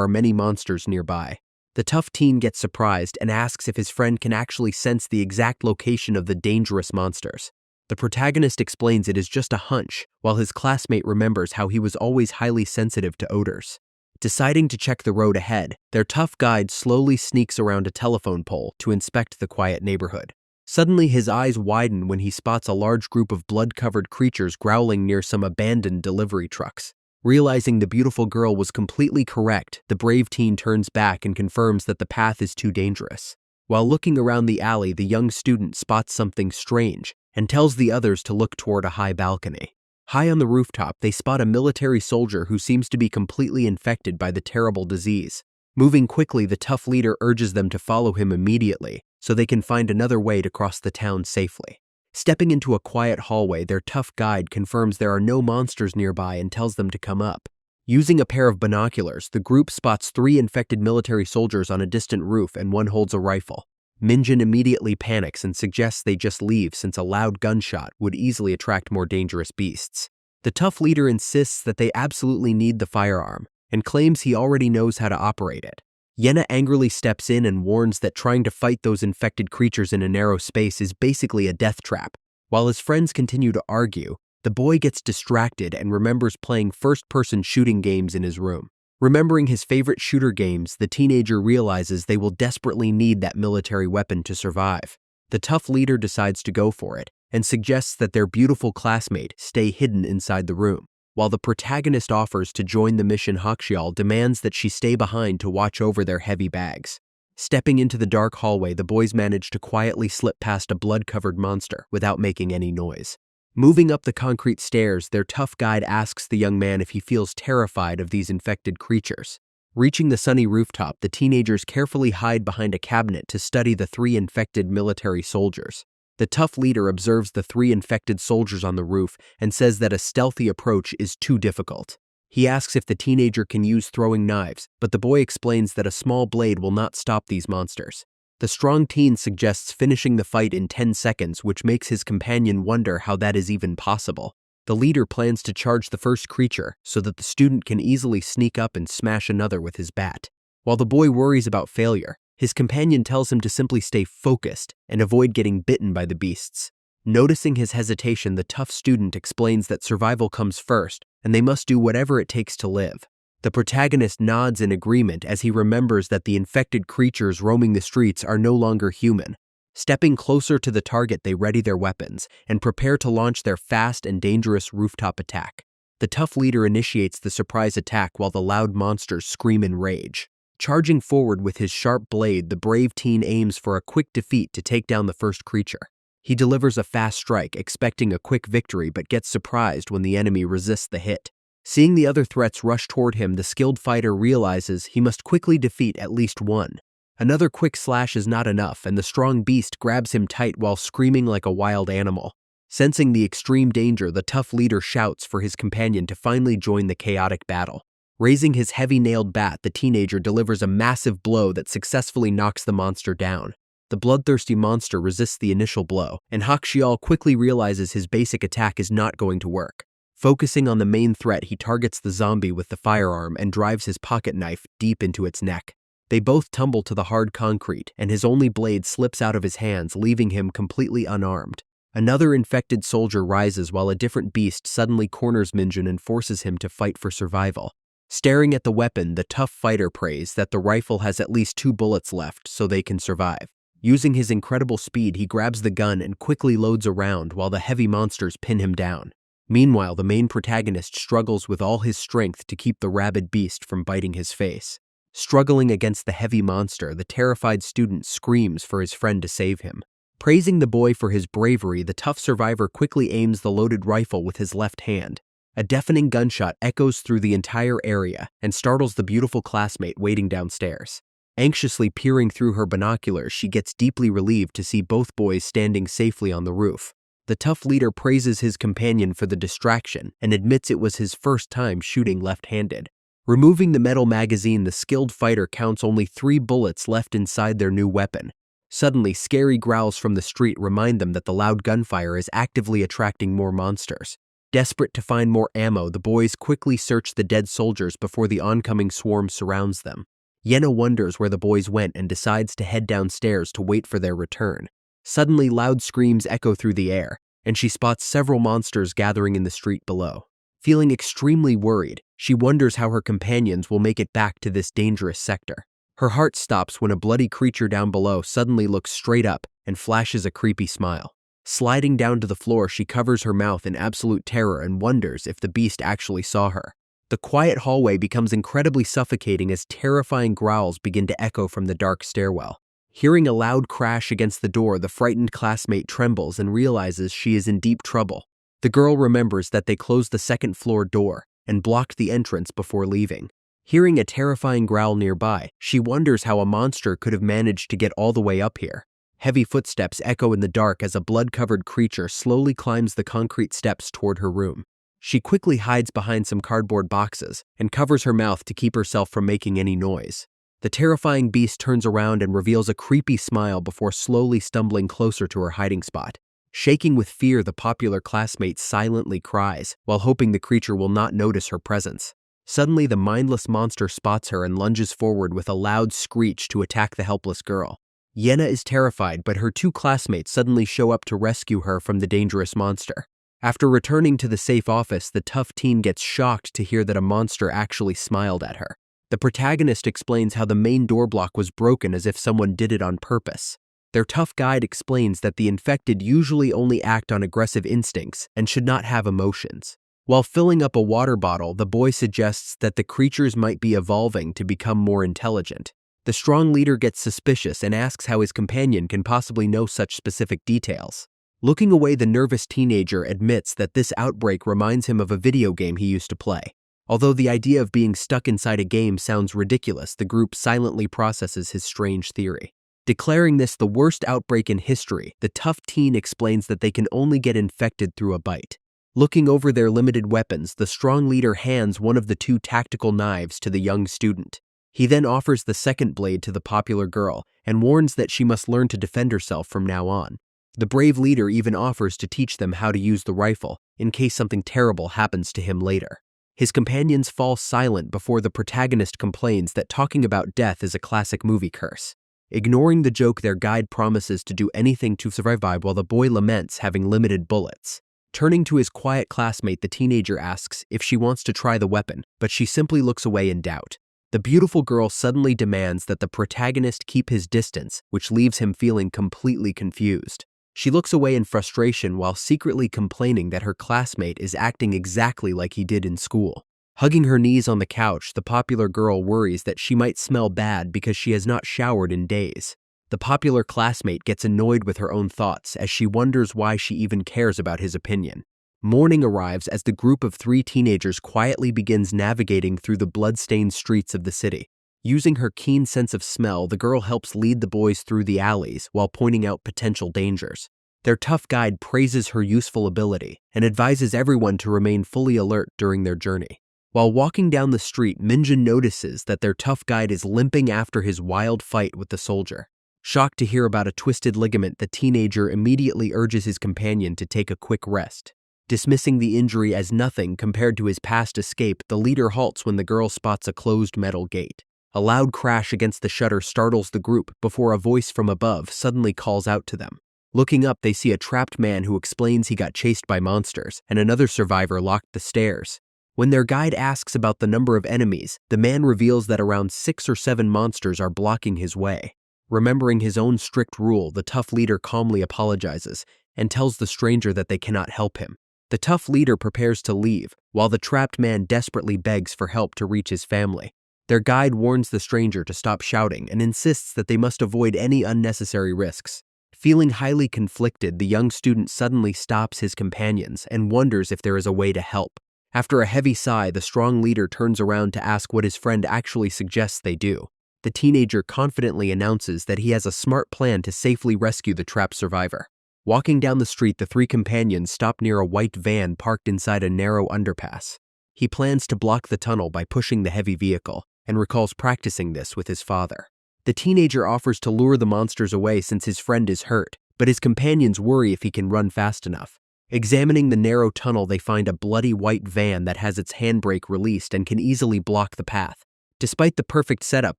A: are many monsters nearby. The tough teen gets surprised and asks if his friend can actually sense the exact location of the dangerous monsters. The protagonist explains it is just a hunch, while his classmate remembers how he was always highly sensitive to odors. Deciding to check the road ahead, their tough guide slowly sneaks around a telephone pole to inspect the quiet neighborhood. Suddenly, his eyes widen when he spots a large group of blood-covered creatures growling near some abandoned delivery trucks. Realizing the beautiful girl was completely correct, the brave teen turns back and confirms that the path is too dangerous. While looking around the alley, the young student spots something strange and tells the others to look toward a high balcony. High on the rooftop, they spot a military soldier who seems to be completely infected by the terrible disease. Moving quickly, the tough leader urges them to follow him immediately so they can find another way to cross the town safely. Stepping into a quiet hallway, their tough guide confirms there are no monsters nearby and tells them to come up. Using a pair of binoculars, the group spots 3 infected military soldiers on a distant roof and one holds a rifle. Minjin immediately panics and suggests they just leave since a loud gunshot would easily attract more dangerous beasts. The tough leader insists that they absolutely need the firearm and claims he already knows how to operate it. Yena angrily steps in and warns that trying to fight those infected creatures in a narrow space is basically a death trap. While his friends continue to argue, the boy gets distracted and remembers playing first-person shooting games in his room. Remembering his favorite shooter games, the teenager realizes they will desperately need that military weapon to survive. The tough leader decides to go for it and suggests that their beautiful classmate stay hidden inside the room. While the protagonist offers to join the mission, Hakshial demands that she stay behind to watch over their heavy bags. Stepping into the dark hallway, the boys manage to quietly slip past a blood-covered monster without making any noise. Moving up the concrete stairs, their tough guide asks the young man if he feels terrified of these infected creatures. Reaching the sunny rooftop, the teenagers carefully hide behind a cabinet to study the 3 infected military soldiers. The tough leader observes the 3 infected soldiers on the roof and says that a stealthy approach is too difficult. He asks if the teenager can use throwing knives, but the boy explains that a small blade will not stop these monsters. The strong teen suggests finishing the fight in 10 seconds, which makes his companion wonder how that is even possible. The leader plans to charge the first creature so that the student can easily sneak up and smash another with his bat. While the boy worries about failure, his companion tells him to simply stay focused and avoid getting bitten by the beasts. Noticing his hesitation, the tough student explains that survival comes first and they must do whatever it takes to live. The protagonist nods in agreement as he remembers that the infected creatures roaming the streets are no longer human. Stepping closer to the target, they ready their weapons and prepare to launch their fast and dangerous rooftop attack. The tough leader initiates the surprise attack while the loud monsters scream in rage. Charging forward with his sharp blade, the brave teen aims for a quick defeat to take down the first creature. He delivers a fast strike, expecting a quick victory, but gets surprised when the enemy resists the hit. Seeing the other threats rush toward him, the skilled fighter realizes he must quickly defeat at least one. Another quick slash is not enough, and the strong beast grabs him tight while screaming like a wild animal. Sensing the extreme danger, the tough leader shouts for his companion to finally join the chaotic battle. Raising his heavy-nailed bat, the teenager delivers a massive blow that successfully knocks the monster down. The bloodthirsty monster resists the initial blow, and Hakshial quickly realizes his basic attack is not going to work. Focusing on the main threat, he targets the zombie with the firearm and drives his pocket knife deep into its neck. They both tumble to the hard concrete, and his only blade slips out of his hands, leaving him completely unarmed. Another infected soldier rises while a different beast suddenly corners Minjin and forces him to fight for survival. Staring at the weapon, the tough fighter prays that the rifle has at least 2 bullets left so they can survive. Using his incredible speed, he grabs the gun and quickly loads a round while the heavy monsters pin him down. Meanwhile, the main protagonist struggles with all his strength to keep the rabid beast from biting his face. Struggling against the heavy monster, the terrified student screams for his friend to save him. Praising the boy for his bravery, the tough survivor quickly aims the loaded rifle with his left hand. A deafening gunshot echoes through the entire area and startles the beautiful classmate waiting downstairs. Anxiously peering through her binoculars, she gets deeply relieved to see both boys standing safely on the roof. The tough leader praises his companion for the distraction and admits it was his first time shooting left-handed. Removing the metal magazine, the skilled fighter counts only 3 bullets left inside their new weapon. Suddenly, scary growls from the street remind them that the loud gunfire is actively attracting more monsters. Desperate to find more ammo, the boys quickly search the dead soldiers before the oncoming swarm surrounds them. Yena wonders where the boys went and decides to head downstairs to wait for their return. Suddenly, loud screams echo through the air, and she spots several monsters gathering in the street below. Feeling extremely worried, she wonders how her companions will make it back to this dangerous sector. Her heart stops when a bloody creature down below suddenly looks straight up and flashes a creepy smile. Sliding down to the floor, she covers her mouth in absolute terror and wonders if the beast actually saw her. The quiet hallway becomes incredibly suffocating as terrifying growls begin to echo from the dark stairwell. Hearing a loud crash against the door, the frightened classmate trembles and realizes she is in deep trouble. The girl remembers that they closed the second-floor door and blocked the entrance before leaving. Hearing a terrifying growl nearby, she wonders how a monster could have managed to get all the way up here. Heavy footsteps echo in the dark as a blood-covered creature slowly climbs the concrete steps toward her room. She quickly hides behind some cardboard boxes and covers her mouth to keep herself from making any noise. The terrifying beast turns around and reveals a creepy smile before slowly stumbling closer to her hiding spot. Shaking with fear, the popular classmate silently cries, while hoping the creature will not notice her presence. Suddenly, the mindless monster spots her and lunges forward with a loud screech to attack the helpless girl. Yena is terrified, but her 2 classmates suddenly show up to rescue her from the dangerous monster. After returning to the safe office, the tough teen gets shocked to hear that a monster actually smiled at her. The protagonist explains how the main door block was broken as if someone did it on purpose. Their tough guide explains that the infected usually only act on aggressive instincts and should not have emotions. While filling up a water bottle, the boy suggests that the creatures might be evolving to become more intelligent. The strong leader gets suspicious and asks how his companion can possibly know such specific details. Looking away, the nervous teenager admits that this outbreak reminds him of a video game he used to play. Although the idea of being stuck inside a game sounds ridiculous, the group silently processes his strange theory. Declaring this the worst outbreak in history, the tough teen explains that they can only get infected through a bite. Looking over their limited weapons, the strong leader hands one of the 2 tactical knives to the young student. He then offers the second blade to the popular girl and warns that she must learn to defend herself from now on. The brave leader even offers to teach them how to use the rifle in case something terrible happens to him later. His companions fall silent before the protagonist complains that talking about death is a classic movie curse. Ignoring the joke, their guide promises to do anything to survive while the boy laments having limited bullets. Turning to his quiet classmate, the teenager asks if she wants to try the weapon, but she simply looks away in doubt. The beautiful girl suddenly demands that the protagonist keep his distance, which leaves him feeling completely confused. She looks away in frustration while secretly complaining that her classmate is acting exactly like he did in school. Hugging her knees on the couch, the popular girl worries that she might smell bad because she has not showered in days. The popular classmate gets annoyed with her own thoughts as she wonders why she even cares about his opinion. Morning arrives as the group of 3 teenagers quietly begins navigating through the blood-stained streets of the city. Using her keen sense of smell, the girl helps lead the boys through the alleys while pointing out potential dangers. Their tough guide praises her useful ability and advises everyone to remain fully alert during their journey. While walking down the street, Minjin notices that their tough guide is limping after his wild fight with the soldier. Shocked to hear about a twisted ligament, the teenager immediately urges his companion to take a quick rest. Dismissing the injury as nothing compared to his past escape, the leader halts when the girl spots a closed metal gate. A loud crash against the shutter startles the group before a voice from above suddenly calls out to them. Looking up, they see a trapped man who explains he got chased by monsters, and another survivor locked the stairs. When their guide asks about the number of enemies, the man reveals that around 6 or 7 monsters are blocking his way. Remembering his own strict rule, the tough leader calmly apologizes and tells the stranger that they cannot help him. The tough leader prepares to leave, while the trapped man desperately begs for help to reach his family. Their guide warns the stranger to stop shouting and insists that they must avoid any unnecessary risks. Feeling highly conflicted, the young student suddenly stops his companions and wonders if there is a way to help. After a heavy sigh, the strong leader turns around to ask what his friend actually suggests they do. The teenager confidently announces that he has a smart plan to safely rescue the trapped survivor. Walking down the street, the three companions stop near a white van parked inside a narrow underpass. He plans to block the tunnel by pushing the heavy vehicle, and recalls practicing this with his father. The teenager offers to lure the monsters away since his friend is hurt, but his companions worry if he can run fast enough. Examining the narrow tunnel, they find a bloody white van that has its handbrake released and can easily block the path. Despite the perfect setup,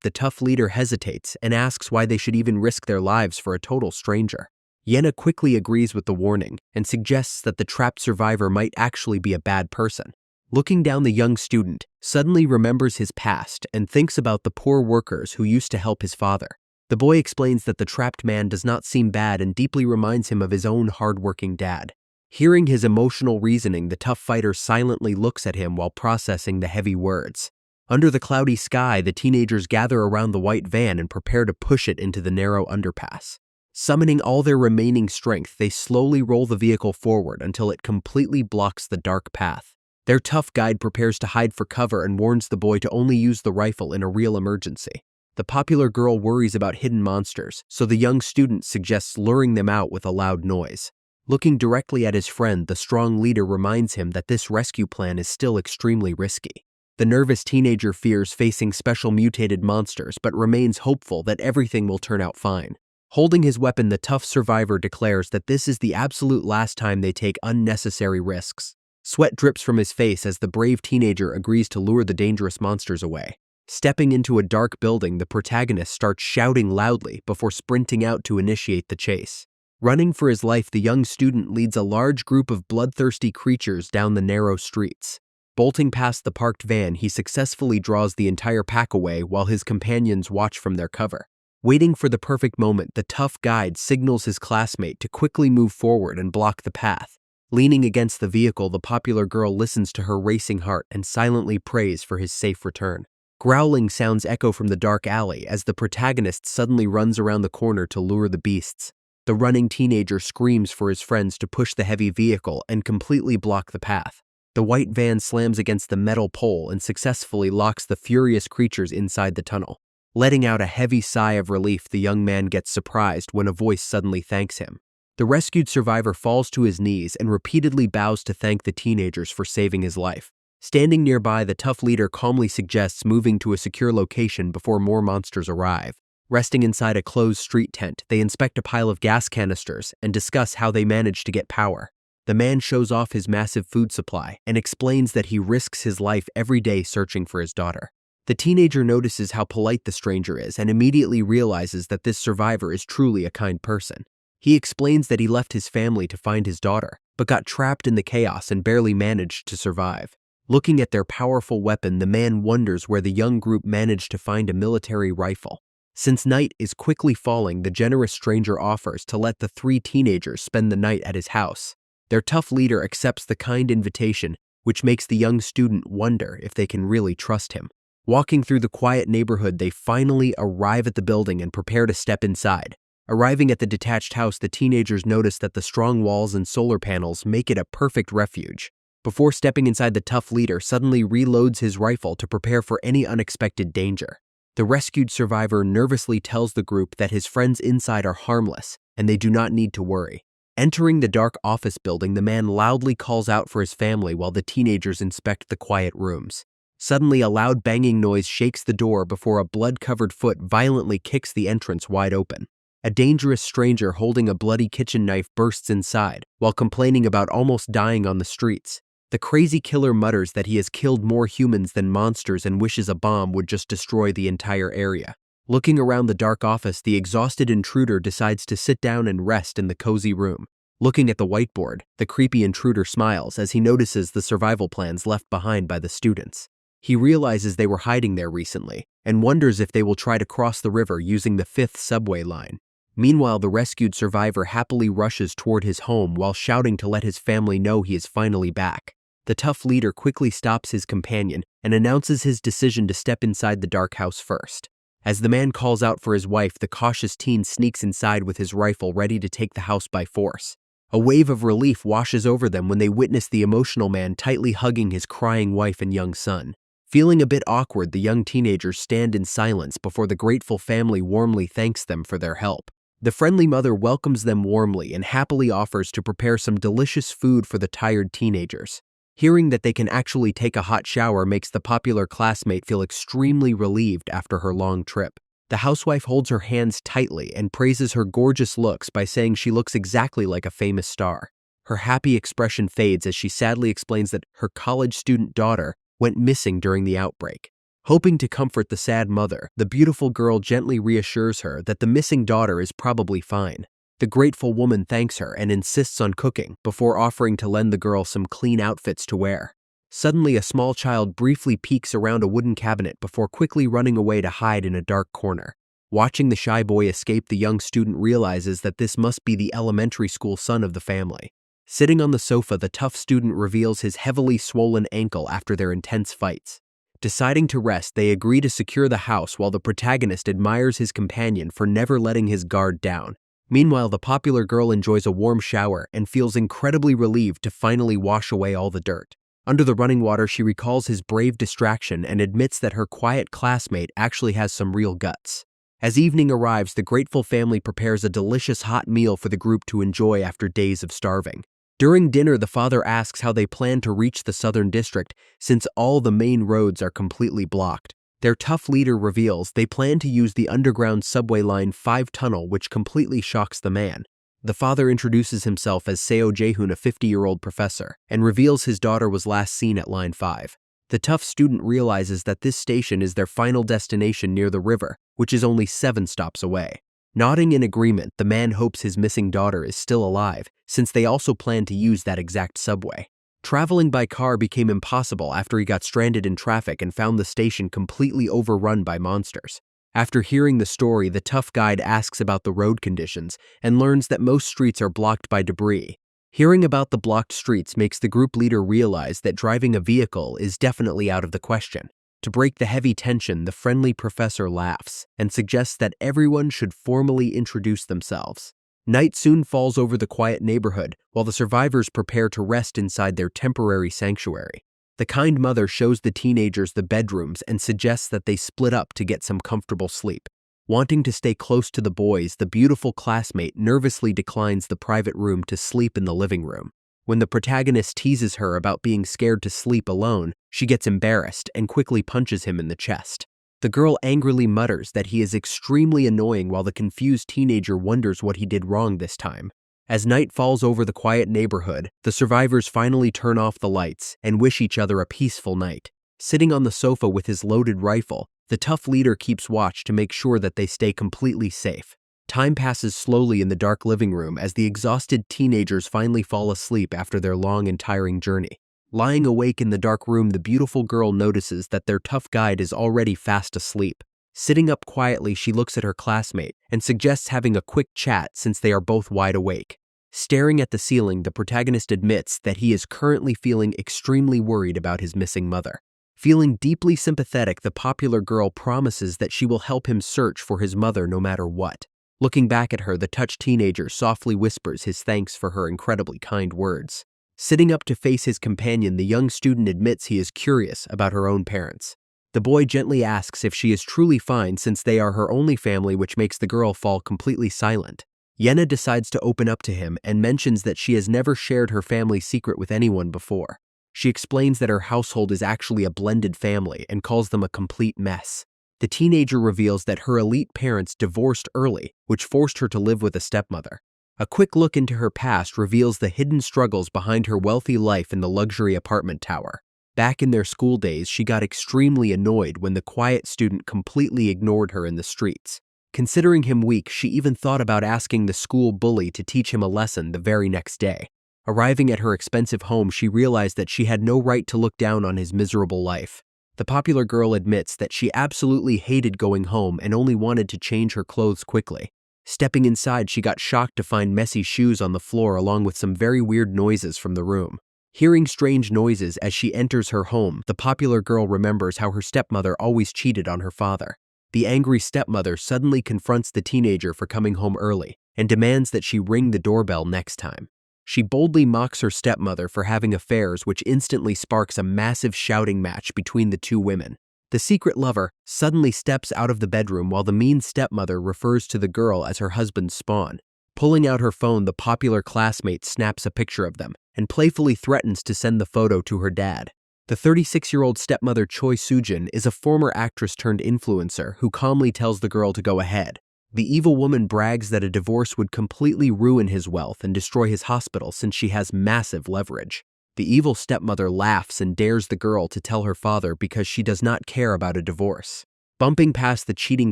A: the tough leader hesitates and asks why they should even risk their lives for a total stranger. Yena quickly agrees with the warning and suggests that the trapped survivor might actually be a bad person. Looking down, the young student suddenly remembers his past and thinks about the poor workers who used to help his father. The boy explains that the trapped man does not seem bad and deeply reminds him of his own hardworking dad. Hearing his emotional reasoning, the tough fighter silently looks at him while processing the heavy words. Under the cloudy sky, the teenagers gather around the white van and prepare to push it into the narrow underpass. Summoning all their remaining strength, they slowly roll the vehicle forward until it completely blocks the dark path. Their tough guide prepares to hide for cover and warns the boy to only use the rifle in a real emergency. The popular girl worries about hidden monsters, so the young student suggests luring them out with a loud noise. Looking directly at his friend, the strong leader reminds him that this rescue plan is still extremely risky. The nervous teenager fears facing special mutated monsters but remains hopeful that everything will turn out fine. Holding his weapon, the tough survivor declares that this is the absolute last time they take unnecessary risks. Sweat drips from his face as the brave teenager agrees to lure the dangerous monsters away. Stepping into a dark building, the protagonist starts shouting loudly before sprinting out to initiate the chase. Running for his life, the young student leads a large group of bloodthirsty creatures down the narrow streets. Bolting past the parked van, he successfully draws the entire pack away while his companions watch from their cover. Waiting for the perfect moment, the tough guide signals his classmate to quickly move forward and block the path. Leaning against the vehicle, the popular girl listens to her racing heart and silently prays for his safe return. Growling sounds echo from the dark alley as the protagonist suddenly runs around the corner to lure the beasts. The running teenager screams for his friends to push the heavy vehicle and completely block the path. The white van slams against the metal pole and successfully locks the furious creatures inside the tunnel. Letting out a heavy sigh of relief, the young man gets surprised when a voice suddenly thanks him. The rescued survivor falls to his knees and repeatedly bows to thank the teenagers for saving his life. Standing nearby, the tough leader calmly suggests moving to a secure location before more monsters arrive. Resting inside a closed street tent, they inspect a pile of gas canisters and discuss how they managed to get power. The man shows off his massive food supply and explains that he risks his life every day searching for his daughter. The teenager notices how polite the stranger is and immediately realizes that this survivor is truly a kind person. He explains that he left his family to find his daughter, but got trapped in the chaos and barely managed to survive. Looking at their powerful weapon, the man wonders where the young group managed to find a military rifle. Since night is quickly falling, the generous stranger offers to let the three teenagers spend the night at his house. Their tough leader accepts the kind invitation, which makes the young student wonder if they can really trust him. Walking through the quiet neighborhood, they finally arrive at the building and prepare to step inside. Arriving at the detached house, the teenagers notice that the strong walls and solar panels make it a perfect refuge. Before stepping inside, the tough leader suddenly reloads his rifle to prepare for any unexpected danger. The rescued survivor nervously tells the group that his friends inside are harmless and they do not need to worry. Entering the dark office building, the man loudly calls out for his family while the teenagers inspect the quiet rooms. Suddenly, a loud banging noise shakes the door before a blood-covered foot violently kicks the entrance wide open. A dangerous stranger holding a bloody kitchen knife bursts inside while complaining about almost dying on the streets. The crazy killer mutters that he has killed more humans than monsters and wishes a bomb would just destroy the entire area. Looking around the dark office, the exhausted intruder decides to sit down and rest in the cozy room. Looking at the whiteboard, the creepy intruder smiles as he notices the survival plans left behind by the students. He realizes they were hiding there recently and wonders if they will try to cross the river using the 5th subway line. Meanwhile, the rescued survivor happily rushes toward his home while shouting to let his family know he is finally back. The tough leader quickly stops his companion and announces his decision to step inside the dark house first. As the man calls out for his wife, the cautious teen sneaks inside with his rifle ready to take the house by force. A wave of relief washes over them when they witness the emotional man tightly hugging his crying wife and young son. Feeling a bit awkward, the young teenagers stand in silence before the grateful family warmly thanks them for their help. The friendly mother welcomes them warmly and happily offers to prepare some delicious food for the tired teenagers. Hearing that they can actually take a hot shower makes the popular classmate feel extremely relieved after her long trip. The housewife holds her hands tightly and praises her gorgeous looks by saying she looks exactly like a famous star. Her happy expression fades as she sadly explains that her college student daughter went missing during the outbreak. Hoping to comfort the sad mother, the beautiful girl gently reassures her that the missing daughter is probably fine. The grateful woman thanks her and insists on cooking before offering to lend the girl some clean outfits to wear. Suddenly, a small child briefly peeks around a wooden cabinet before quickly running away to hide in a dark corner. Watching the shy boy escape, the young student realizes that this must be the elementary school son of the family. Sitting on the sofa, the tough student reveals his heavily swollen ankle after their intense fights. Deciding to rest, they agree to secure the house while the protagonist admires his companion for never letting his guard down. Meanwhile, the popular girl enjoys a warm shower and feels incredibly relieved to finally wash away all the dirt. Under the running water, she recalls his brave distraction and admits that her quiet classmate actually has some real guts. As evening arrives, the grateful family prepares a delicious hot meal for the group to enjoy after days of starving. During dinner, the father asks how they plan to reach the southern district since all the main roads are completely blocked. Their tough leader reveals they plan to use the underground subway line 5 tunnel, which completely shocks the man. The father introduces himself as Seo Jae-hoon, a 50-year-old professor, and reveals his daughter was last seen at line 5. The tough student realizes that this station is their final destination near the river, which is only 7 stops away. Nodding in agreement, the man hopes his missing daughter is still alive, since they also plan to use that exact subway. Traveling by car became impossible after he got stranded in traffic and found the station completely overrun by monsters. After hearing the story, the tough guide asks about the road conditions and learns that most streets are blocked by debris. Hearing about the blocked streets makes the group leader realize that driving a vehicle is definitely out of the question. To break the heavy tension, the friendly professor laughs and suggests that everyone should formally introduce themselves. Night soon falls over the quiet neighborhood while the survivors prepare to rest inside their temporary sanctuary. The kind mother shows the teenagers the bedrooms and suggests that they split up to get some comfortable sleep. Wanting to stay close to the boys, the beautiful classmate nervously declines the private room to sleep in the living room. When the protagonist teases her about being scared to sleep alone, she gets embarrassed and quickly punches him in the chest. The girl angrily mutters that he is extremely annoying while the confused teenager wonders what he did wrong this time. As night falls over the quiet neighborhood, the survivors finally turn off the lights and wish each other a peaceful night. Sitting on the sofa with his loaded rifle, the tough leader keeps watch to make sure that they stay completely safe. Time passes slowly in the dark living room as the exhausted teenagers finally fall asleep after their long and tiring journey. Lying awake in the dark room, the beautiful girl notices that their tough guide is already fast asleep. Sitting up quietly, she looks at her classmate and suggests having a quick chat since they are both wide awake. Staring at the ceiling, the protagonist admits that he is currently feeling extremely worried about his missing mother. Feeling deeply sympathetic, the popular girl promises that she will help him search for his mother no matter what. Looking back at her, the touched teenager softly whispers his thanks for her incredibly kind words. Sitting up to face his companion, the young student admits he is curious about her own parents. The boy gently asks if she is truly fine since they are her only family, which makes the girl fall completely silent. Yena decides to open up to him and mentions that she has never shared her family secret with anyone before. She explains that her household is actually a blended family and calls them a complete mess. The teenager reveals that her elite parents divorced early, which forced her to live with a stepmother. A quick look into her past reveals the hidden struggles behind her wealthy life in the luxury apartment tower. Back in their school days, she got extremely annoyed when the quiet student completely ignored her in the streets. Considering him weak, she even thought about asking the school bully to teach him a lesson the very next day. Arriving at her expensive home, she realized that she had no right to look down on his miserable life. The popular girl admits that she absolutely hated going home and only wanted to change her clothes quickly. Stepping inside, she got shocked to find messy shoes on the floor along with some very weird noises from the room. Hearing strange noises as she enters her home, the popular girl remembers how her stepmother always cheated on her father. The angry stepmother suddenly confronts the teenager for coming home early and demands that she ring the doorbell next time. She boldly mocks her stepmother for having affairs, which instantly sparks a massive shouting match between the two women. The secret lover suddenly steps out of the bedroom while the mean stepmother refers to the girl as her husband's spawn. Pulling out her phone, the popular classmate snaps a picture of them and playfully threatens to send the photo to her dad. The 36-year-old stepmother Choi Soo-jin is a former actress turned influencer who calmly tells the girl to go ahead. The evil woman brags that a divorce would completely ruin his wealth and destroy his hospital since she has massive leverage. The evil stepmother laughs and dares the girl to tell her father because she does not care about a divorce. Bumping past the cheating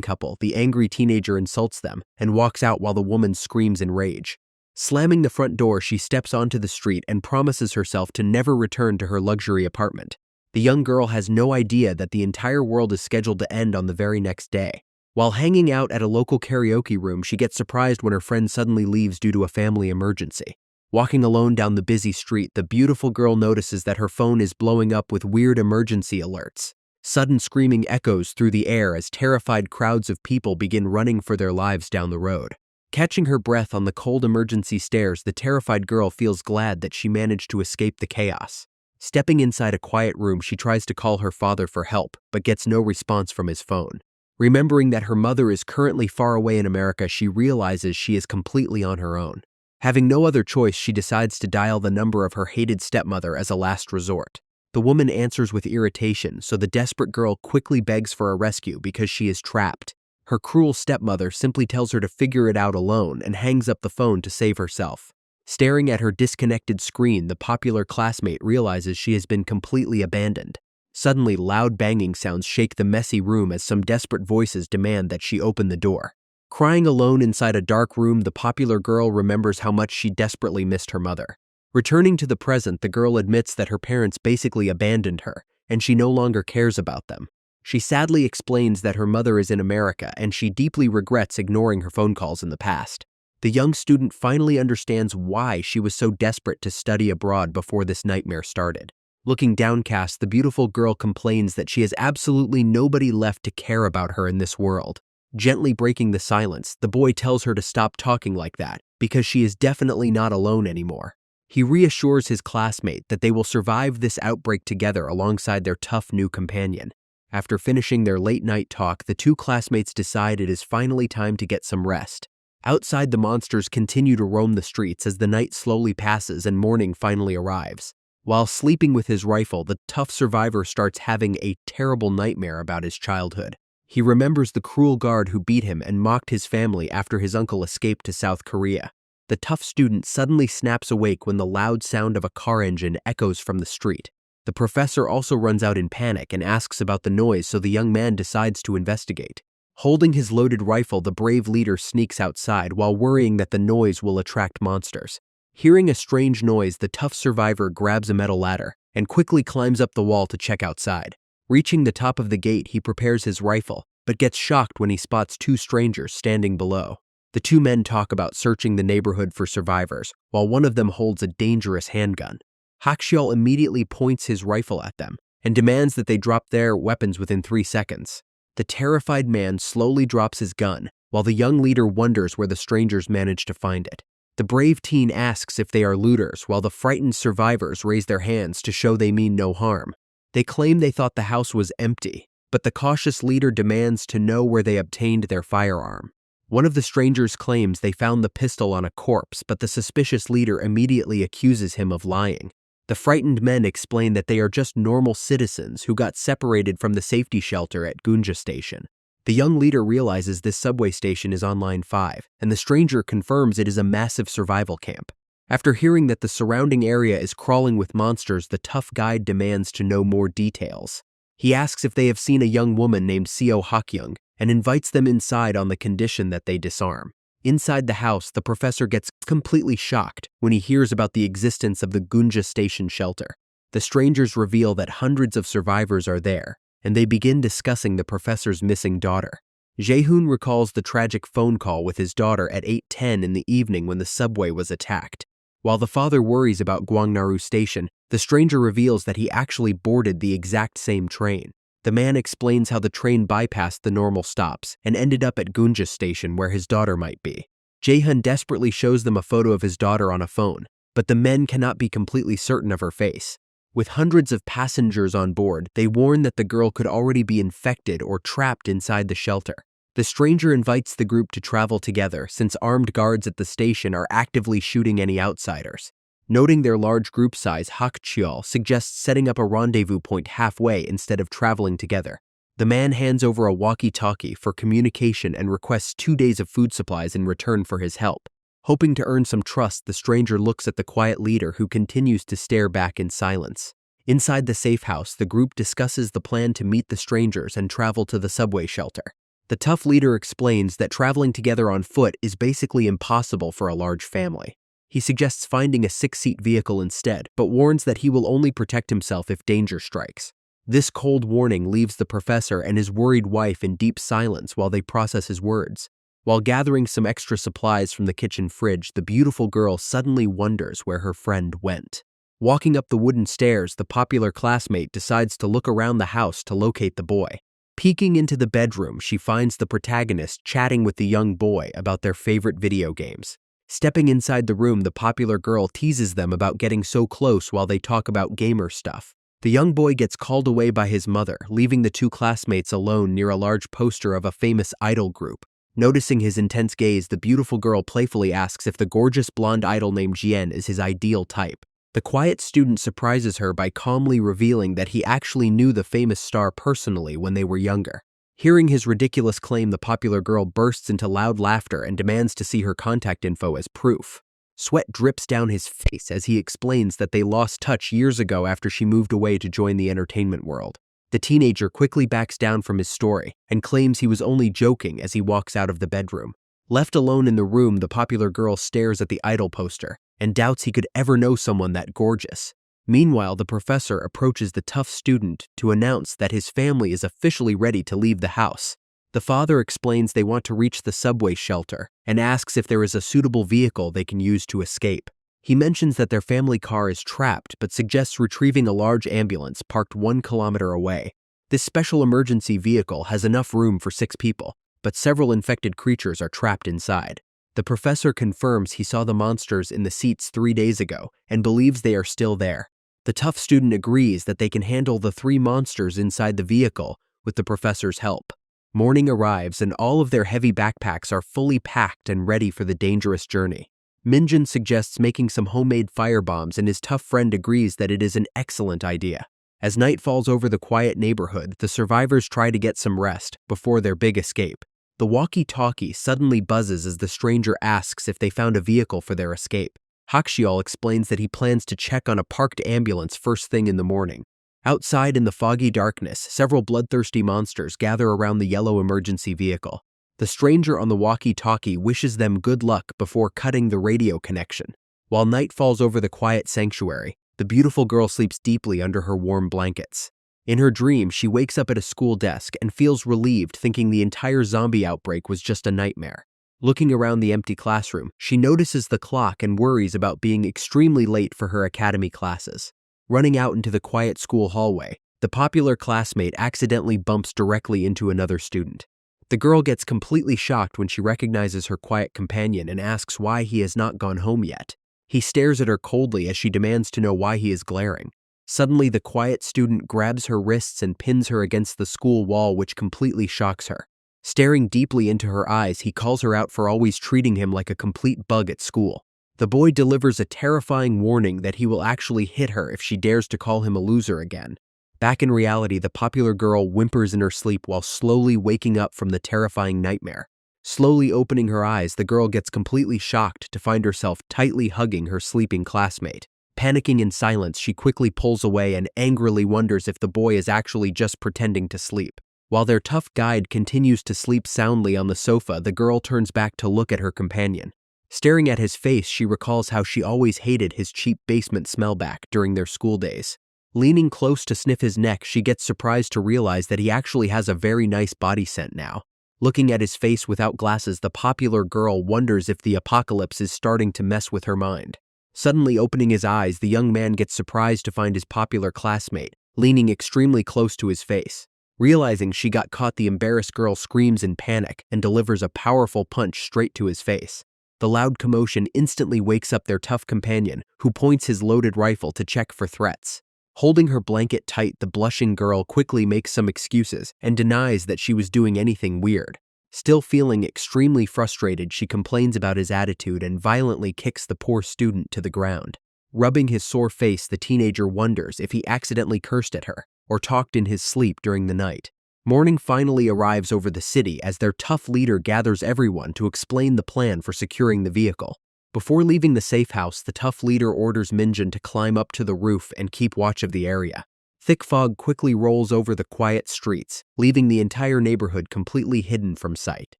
A: couple, the angry teenager insults them and walks out while the woman screams in rage. Slamming the front door, she steps onto the street and promises herself to never return to her luxury apartment. The young girl has no idea that the entire world is scheduled to end on the very next day. While hanging out at a local karaoke room, she gets surprised when her friend suddenly leaves due to a family emergency. Walking alone down the busy street, the beautiful girl notices that her phone is blowing up with weird emergency alerts. Sudden screaming echoes through the air as terrified crowds of people begin running for their lives down the road. Catching her breath on the cold emergency stairs, the terrified girl feels glad that she managed to escape the chaos. Stepping inside a quiet room, she tries to call her father for help, but gets no response from his phone. Remembering that her mother is currently far away in America, she realizes she is completely on her own. Having no other choice, she decides to dial the number of her hated stepmother as a last resort. The woman answers with irritation, so the desperate girl quickly begs for a rescue because she is trapped. Her cruel stepmother simply tells her to figure it out alone and hangs up the phone to save herself. Staring at her disconnected screen, the popular classmate realizes she has been completely abandoned. Suddenly, loud banging sounds shake the messy room as some desperate voices demand that she open the door. Crying alone inside a dark room, the popular girl remembers how much she desperately missed her mother. Returning to the present, the girl admits that her parents basically abandoned her, and she no longer cares about them. She sadly explains that her mother is in America and she deeply regrets ignoring her phone calls in the past. The young student finally understands why she was so desperate to study abroad before this nightmare started. Looking downcast, the beautiful girl complains that she has absolutely nobody left to care about her in this world. Gently breaking the silence, the boy tells her to stop talking like that because she is definitely not alone anymore. He reassures his classmate that they will survive this outbreak together alongside their tough new companion. After finishing their late-night talk, the two classmates decide it is finally time to get some rest. Outside, the monsters continue to roam the streets as the night slowly passes and morning finally arrives. While sleeping with his rifle, the tough survivor starts having a terrible nightmare about his childhood. He remembers the cruel guard who beat him and mocked his family after his uncle escaped to South Korea. The tough student suddenly snaps awake when the loud sound of a car engine echoes from the street. The professor also runs out in panic and asks about the noise, so the young man decides to investigate. Holding his loaded rifle, the brave leader sneaks outside while worrying that the noise will attract monsters. Hearing a strange noise, the tough survivor grabs a metal ladder and quickly climbs up the wall to check outside. Reaching the top of the gate, he prepares his rifle, but gets shocked when he spots two strangers standing below. The two men talk about searching the neighborhood for survivors, while one of them holds a dangerous handgun. Hakshiol immediately points his rifle at them and demands that they drop their weapons within 3 seconds. The terrified man slowly drops his gun, while the young leader wonders where the strangers managed to find it. The brave teen asks if they are looters, while the frightened survivors raise their hands to show they mean no harm. They claim they thought the house was empty, but the cautious leader demands to know where they obtained their firearm. One of the strangers claims they found the pistol on a corpse, but the suspicious leader immediately accuses him of lying. The frightened men explain that they are just normal citizens who got separated from the safety shelter at Gunja Station. The young leader realizes this subway station is on Line 5, and the stranger confirms it is a massive survival camp. After hearing that the surrounding area is crawling with monsters, the tough guide demands to know more details. He asks if they have seen a young woman named Seo Hakyoung and invites them inside on the condition that they disarm. Inside the house, the professor gets completely shocked when he hears about the existence of the Gunja Station shelter. The strangers reveal that hundreds of survivors are there, and they begin discussing the professor's missing daughter. Jaehoon recalls the tragic phone call with his daughter at 8:10 in the evening when the subway was attacked. While the father worries about Gwangnaru Station, the stranger reveals that he actually boarded the exact same train. The man explains how the train bypassed the normal stops and ended up at Gunja Station where his daughter might be. Jaehoon desperately shows them a photo of his daughter on a phone, but the men cannot be completely certain of her face. With hundreds of passengers on board, they warn that the girl could already be infected or trapped inside the shelter. The stranger invites the group to travel together since armed guards at the station are actively shooting any outsiders. Noting their large group size, Hakchiol suggests setting up a rendezvous point halfway instead of traveling together. The man hands over a walkie-talkie for communication and requests 2 days of food supplies in return for his help. Hoping to earn some trust, the stranger looks at the quiet leader who continues to stare back in silence. Inside the safe house, the group discusses the plan to meet the strangers and travel to the subway shelter. The tough leader explains that traveling together on foot is basically impossible for a large family. He suggests finding a 6-seat vehicle instead, but warns that he will only protect himself if danger strikes. This cold warning leaves the professor and his worried wife in deep silence while they process his words. While gathering some extra supplies from the kitchen fridge, the beautiful girl suddenly wonders where her friend went. Walking up the wooden stairs, the popular classmate decides to look around the house to locate the boy. Peeking into the bedroom, she finds the protagonist chatting with the young boy about their favorite video games. Stepping inside the room, the popular girl teases them about getting so close while they talk about gamer stuff. The young boy gets called away by his mother, leaving the two classmates alone near a large poster of a famous idol group. Noticing his intense gaze, the beautiful girl playfully asks if the gorgeous blonde idol named Jian is his ideal type. The quiet student surprises her by calmly revealing that he actually knew the famous star personally when they were younger. Hearing his ridiculous claim, the popular girl bursts into loud laughter and demands to see her contact info as proof. Sweat drips down his face as he explains that they lost touch years ago after she moved away to join the entertainment world. The teenager quickly backs down from his story and claims he was only joking as he walks out of the bedroom. Left alone in the room, the popular girl stares at the idol poster and doubts he could ever know someone that gorgeous. Meanwhile, the professor approaches the tough student to announce that his family is officially ready to leave the house. The father explains they want to reach the subway shelter and asks if there is a suitable vehicle they can use to escape. He mentions that their family car is trapped but suggests retrieving a large ambulance parked 1 kilometer away. This special emergency vehicle has enough room for 6 people, but several infected creatures are trapped inside. The professor confirms he saw the monsters in the seats 3 days ago and believes they are still there. The tough student agrees that they can handle the 3 monsters inside the vehicle with the professor's help. Morning arrives and all of their heavy backpacks are fully packed and ready for the dangerous journey. Minjin suggests making some homemade firebombs and his tough friend agrees that it is an excellent idea. As night falls over the quiet neighborhood, the survivors try to get some rest before their big escape. The walkie-talkie suddenly buzzes as the stranger asks if they found a vehicle for their escape. Hakchiol explains that he plans to check on a parked ambulance first thing in the morning. Outside in the foggy darkness, several bloodthirsty monsters gather around the yellow emergency vehicle. The stranger on the walkie-talkie wishes them good luck before cutting the radio connection. While night falls over the quiet sanctuary, the beautiful girl sleeps deeply under her warm blankets. In her dream, she wakes up at a school desk and feels relieved, thinking the entire zombie outbreak was just a nightmare. Looking around the empty classroom, she notices the clock and worries about being extremely late for her academy classes. Running out into the quiet school hallway, the popular classmate accidentally bumps directly into another student. The girl gets completely shocked when she recognizes her quiet companion and asks why he has not gone home yet. He stares at her coldly as she demands to know why he is glaring. Suddenly, the quiet student grabs her wrists and pins her against the school wall, which completely shocks her. Staring deeply into her eyes, he calls her out for always treating him like a complete bug at school. The boy delivers a terrifying warning that he will actually hit her if she dares to call him a loser again. Back in reality, the popular girl whimpers in her sleep while slowly waking up from the terrifying nightmare. Slowly opening her eyes, the girl gets completely shocked to find herself tightly hugging her sleeping classmate. Panicking in silence, she quickly pulls away and angrily wonders if the boy is actually just pretending to sleep. While their tough guide continues to sleep soundly on the sofa, the girl turns back to look at her companion. Staring at his face, she recalls how she always hated his cheap basement smell back during their school days. Leaning close to sniff his neck, she gets surprised to realize that he actually has a very nice body scent now. Looking at his face without glasses, the popular girl wonders if the apocalypse is starting to mess with her mind. Suddenly opening his eyes, the young man gets surprised to find his popular classmate leaning extremely close to his face. Realizing she got caught, the embarrassed girl screams in panic and delivers a powerful punch straight to his face. The loud commotion instantly wakes up their tough companion, who points his loaded rifle to check for threats. Holding her blanket tight, the blushing girl quickly makes some excuses and denies that she was doing anything weird. Still feeling extremely frustrated, she complains about his attitude and violently kicks the poor student to the ground. Rubbing his sore face, the teenager wonders if he accidentally cursed at her or talked in his sleep during the night. Morning finally arrives over the city as their tough leader gathers everyone to explain the plan for securing the vehicle. Before leaving the safe house, the tough leader orders Minjin to climb up to the roof and keep watch of the area. Thick fog quickly rolls over the quiet streets, leaving the entire neighborhood completely hidden from sight.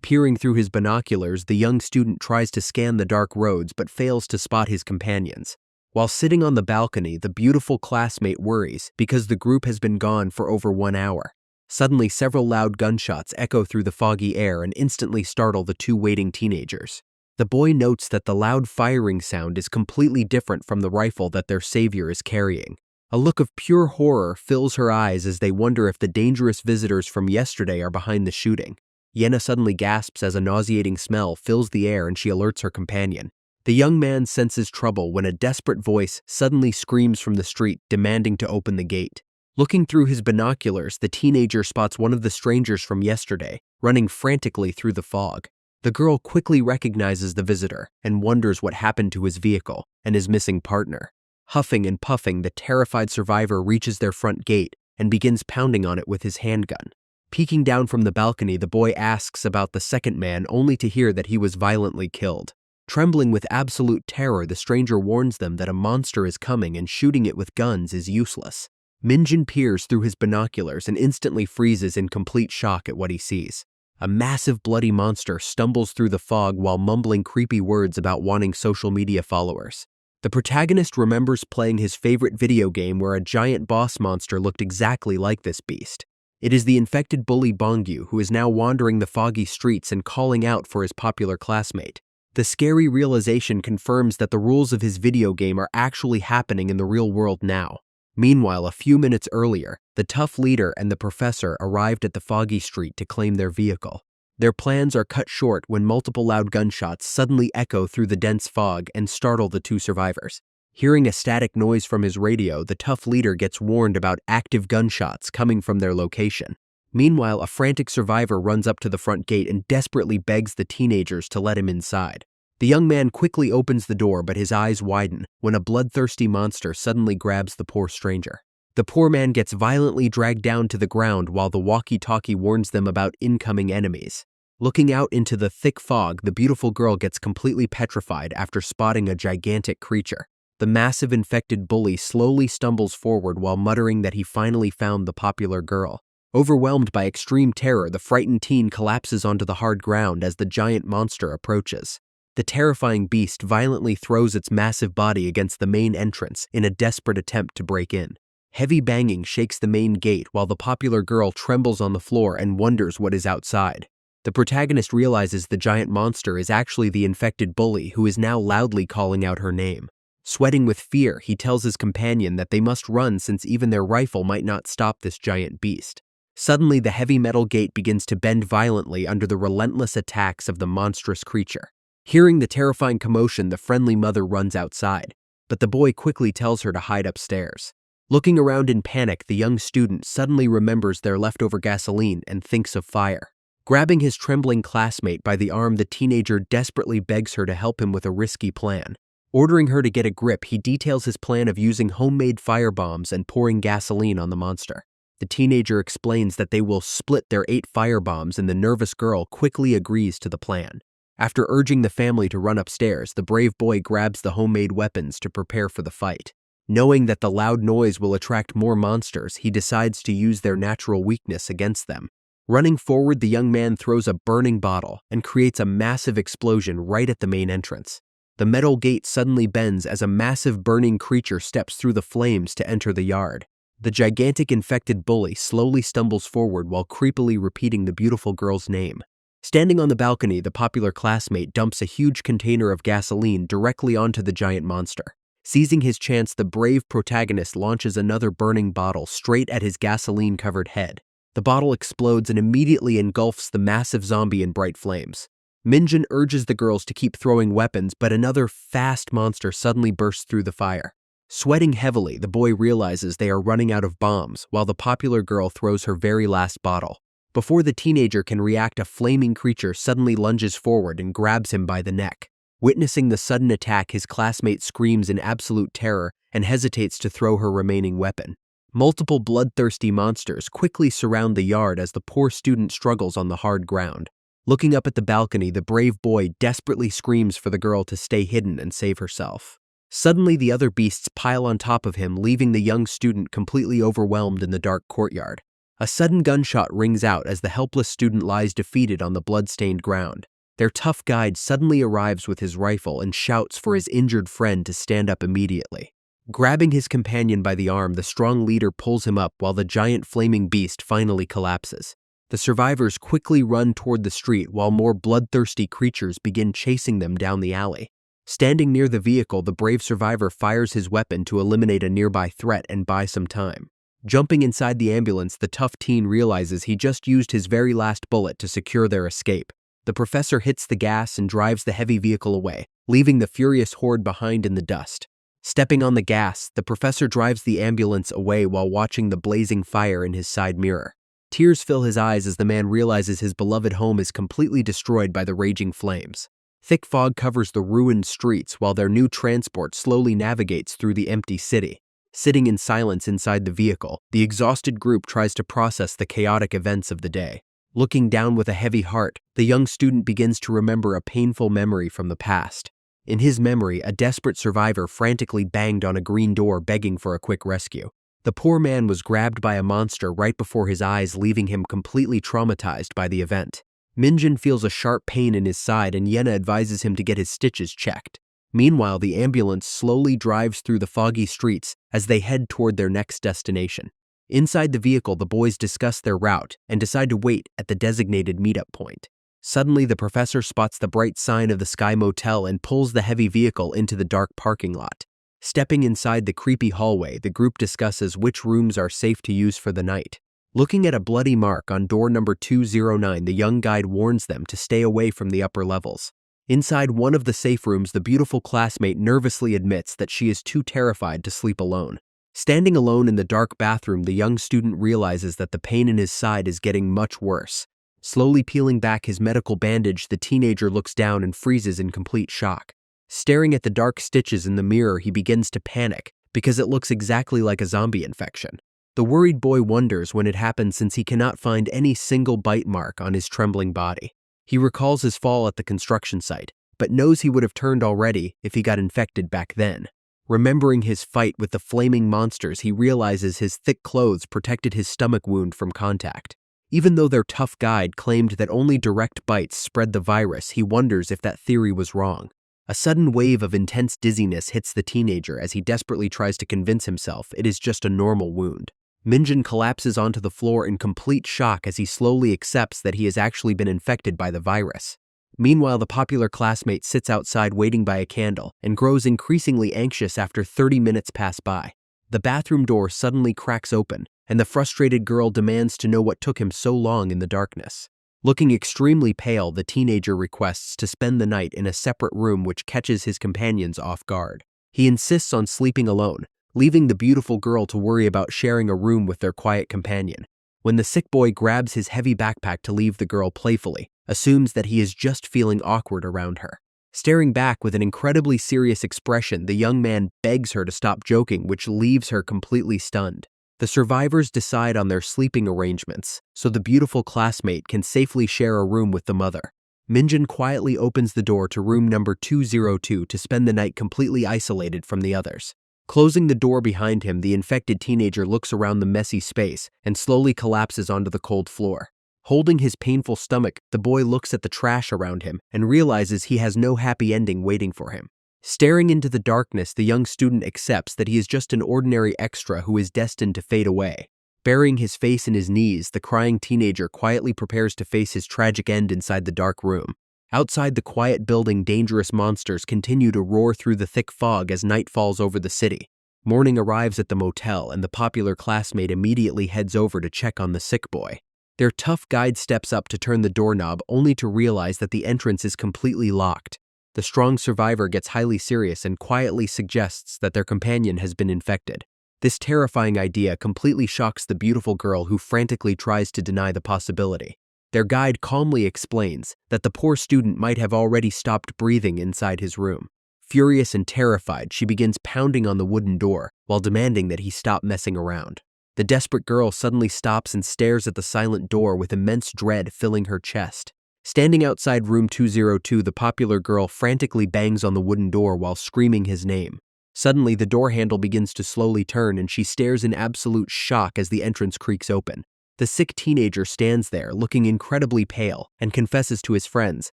A: Peering through his binoculars, the young student tries to scan the dark roads but fails to spot his companions. While sitting on the balcony, the beautiful classmate worries because the group has been gone for over 1 hour. Suddenly, several loud gunshots echo through the foggy air and instantly startle the two waiting teenagers. The boy notes that the loud firing sound is completely different from the rifle that their savior is carrying. A look of pure horror fills her eyes as they wonder if the dangerous visitors from yesterday are behind the shooting. Yenna suddenly gasps as a nauseating smell fills the air and she alerts her companion. The young man senses trouble when a desperate voice suddenly screams from the street, demanding to open the gate. Looking through his binoculars, the teenager spots one of the strangers from yesterday, running frantically through the fog. The girl quickly recognizes the visitor and wonders what happened to his vehicle and his missing partner. Huffing and puffing, the terrified survivor reaches their front gate and begins pounding on it with his handgun. Peeking down from the balcony, the boy asks about the second man, only to hear that he was violently killed. Trembling with absolute terror, the stranger warns them that a monster is coming and shooting it with guns is useless. Minjin peers through his binoculars and instantly freezes in complete shock at what he sees. A massive bloody monster stumbles through the fog while mumbling creepy words about wanting social media followers. The protagonist remembers playing his favorite video game where a giant boss monster looked exactly like this beast. It is the infected bully Bongyu who is now wandering the foggy streets and calling out for his popular classmate. The scary realization confirms that the rules of his video game are actually happening in the real world now. Meanwhile, a few minutes earlier, the tough leader and the professor arrived at the foggy street to claim their vehicle. Their plans are cut short when multiple loud gunshots suddenly echo through the dense fog and startle the two survivors. Hearing a static noise from his radio, the tough leader gets warned about active gunshots coming from their location. Meanwhile, a frantic survivor runs up to the front gate and desperately begs the teenagers to let him inside. The young man quickly opens the door, but his eyes widen when a bloodthirsty monster suddenly grabs the poor stranger. The poor man gets violently dragged down to the ground while the walkie-talkie warns them about incoming enemies. Looking out into the thick fog, the beautiful girl gets completely petrified after spotting a gigantic creature. The massive infected bully slowly stumbles forward while muttering that he finally found the popular girl. Overwhelmed by extreme terror, the frightened teen collapses onto the hard ground as the giant monster approaches. The terrifying beast violently throws its massive body against the main entrance in a desperate attempt to break in. Heavy banging shakes the main gate while the popular girl trembles on the floor and wonders what is outside. The protagonist realizes the giant monster is actually the infected bully who is now loudly calling out her name. Sweating with fear, he tells his companion that they must run since even their rifle might not stop this giant beast. Suddenly, the heavy metal gate begins to bend violently under the relentless attacks of the monstrous creature. Hearing the terrifying commotion, the friendly mother runs outside, but the boy quickly tells her to hide upstairs. Looking around in panic, the young student suddenly remembers their leftover gasoline and thinks of fire. Grabbing his trembling classmate by the arm, the teenager desperately begs her to help him with a risky plan. Ordering her to get a grip, he details his plan of using homemade firebombs and pouring gasoline on the monster. The teenager explains that they will split their 8 firebombs, and the nervous girl quickly agrees to the plan. After urging the family to run upstairs, the brave boy grabs the homemade weapons to prepare for the fight. Knowing that the loud noise will attract more monsters, he decides to use their natural weakness against them. Running forward, the young man throws a burning bottle and creates a massive explosion right at the main entrance. The metal gate suddenly bends as a massive burning creature steps through the flames to enter the yard. The gigantic infected bully slowly stumbles forward while creepily repeating the beautiful girl's name. Standing on the balcony, the popular classmate dumps a huge container of gasoline directly onto the giant monster. Seizing his chance, the brave protagonist launches another burning bottle straight at his gasoline-covered head. The bottle explodes and immediately engulfs the massive zombie in bright flames. Minjin urges the girls to keep throwing weapons, but another fast monster suddenly bursts through the fire. Sweating heavily, the boy realizes they are running out of bombs while the popular girl throws her very last bottle. Before the teenager can react, a flaming creature suddenly lunges forward and grabs him by the neck. Witnessing the sudden attack, his classmate screams in absolute terror and hesitates to throw her remaining weapon. Multiple bloodthirsty monsters quickly surround the yard as the poor student struggles on the hard ground. Looking up at the balcony, the brave boy desperately screams for the girl to stay hidden and save herself. Suddenly, the other beasts pile on top of him, leaving the young student completely overwhelmed in the dark courtyard. A sudden gunshot rings out as the helpless student lies defeated on the blood-stained ground. Their tough guide suddenly arrives with his rifle and shouts for his injured friend to stand up immediately. Grabbing his companion by the arm, the strong leader pulls him up while the giant flaming beast finally collapses. The survivors quickly run toward the street while more bloodthirsty creatures begin chasing them down the alley. Standing near the vehicle, the brave survivor fires his weapon to eliminate a nearby threat and buy some time. Jumping inside the ambulance, the tough teen realizes he just used his very last bullet to secure their escape. The professor hits the gas and drives the heavy vehicle away, leaving the furious horde behind in the dust. Stepping on the gas, the professor drives the ambulance away while watching the blazing fire in his side mirror. Tears fill his eyes as the man realizes his beloved home is completely destroyed by the raging flames. Thick fog covers the ruined streets while their new transport slowly navigates through the empty city. Sitting in silence inside the vehicle, the exhausted group tries to process the chaotic events of the day. Looking down with a heavy heart, the young student begins to remember a painful memory from the past. In his memory, a desperate survivor frantically banged on a green door begging for a quick rescue. The poor man was grabbed by a monster right before his eyes, leaving him completely traumatized by the event. Minjin feels a sharp pain in his side and Yena advises him to get his stitches checked. Meanwhile, the ambulance slowly drives through the foggy streets as they head toward their next destination. Inside the vehicle, the boys discuss their route and decide to wait at the designated meetup point. Suddenly, the professor spots the bright sign of the Sky Motel and pulls the heavy vehicle into the dark parking lot. Stepping inside the creepy hallway, the group discusses which rooms are safe to use for the night. Looking at a bloody mark on door number 209, the young guide warns them to stay away from the upper levels. Inside one of the safe rooms, the beautiful classmate nervously admits that she is too terrified to sleep alone. Standing alone in the dark bathroom, the young student realizes that the pain in his side is getting much worse. Slowly peeling back his medical bandage, the teenager looks down and freezes in complete shock. Staring at the dark stitches in the mirror, he begins to panic because it looks exactly like a zombie infection. The worried boy wonders when it happened since he cannot find any single bite mark on his trembling body. He recalls his fall at the construction site, but knows he would have turned already if he got infected back then. Remembering his fight with the flaming monsters, he realizes his thick clothes protected his stomach wound from contact. Even though their tough guide claimed that only direct bites spread the virus, he wonders if that theory was wrong. A sudden wave of intense dizziness hits the teenager as he desperately tries to convince himself it is just a normal wound. Minjin collapses onto the floor in complete shock as he slowly accepts that he has actually been infected by the virus. Meanwhile, the popular classmate sits outside waiting by a candle and grows increasingly anxious after 30 minutes pass by. The bathroom door suddenly cracks open, and the frustrated girl demands to know what took him so long in the darkness. Looking extremely pale, the teenager requests to spend the night in a separate room, which catches his companions off guard. He insists on sleeping alone, leaving the beautiful girl to worry about sharing a room with their quiet companion. When the sick boy grabs his heavy backpack to leave, the girl playfully assumes that he is just feeling awkward around her. Staring back with an incredibly serious expression, the young man begs her to stop joking, which leaves her completely stunned. The survivors decide on their sleeping arrangements, so the beautiful classmate can safely share a room with the mother. Minjin quietly opens the door to room number 202 to spend the night completely isolated from the others. Closing the door behind him, the infected teenager looks around the messy space and slowly collapses onto the cold floor. Holding his painful stomach, the boy looks at the trash around him and realizes he has no happy ending waiting for him. Staring into the darkness, the young student accepts that he is just an ordinary extra who is destined to fade away. Burying his face in his knees, the crying teenager quietly prepares to face his tragic end inside the dark room. Outside the quiet building, dangerous monsters continue to roar through the thick fog as night falls over the city. Morning arrives at the motel, and the popular classmate immediately heads over to check on the sick boy. Their tough guide steps up to turn the doorknob, only to realize that the entrance is completely locked. The strong survivor gets highly serious and quietly suggests that their companion has been infected. This terrifying idea completely shocks the beautiful girl who frantically tries to deny the possibility. Their guide calmly explains that the poor student might have already stopped breathing inside his room. Furious and terrified, she begins pounding on the wooden door while demanding that he stop messing around. The desperate girl suddenly stops and stares at the silent door with immense dread filling her chest. Standing outside room 202, the popular girl frantically bangs on the wooden door while screaming his name. Suddenly, the door handle begins to slowly turn and she stares in absolute shock as the entrance creaks open. The sick teenager stands there, looking incredibly pale, and confesses to his friends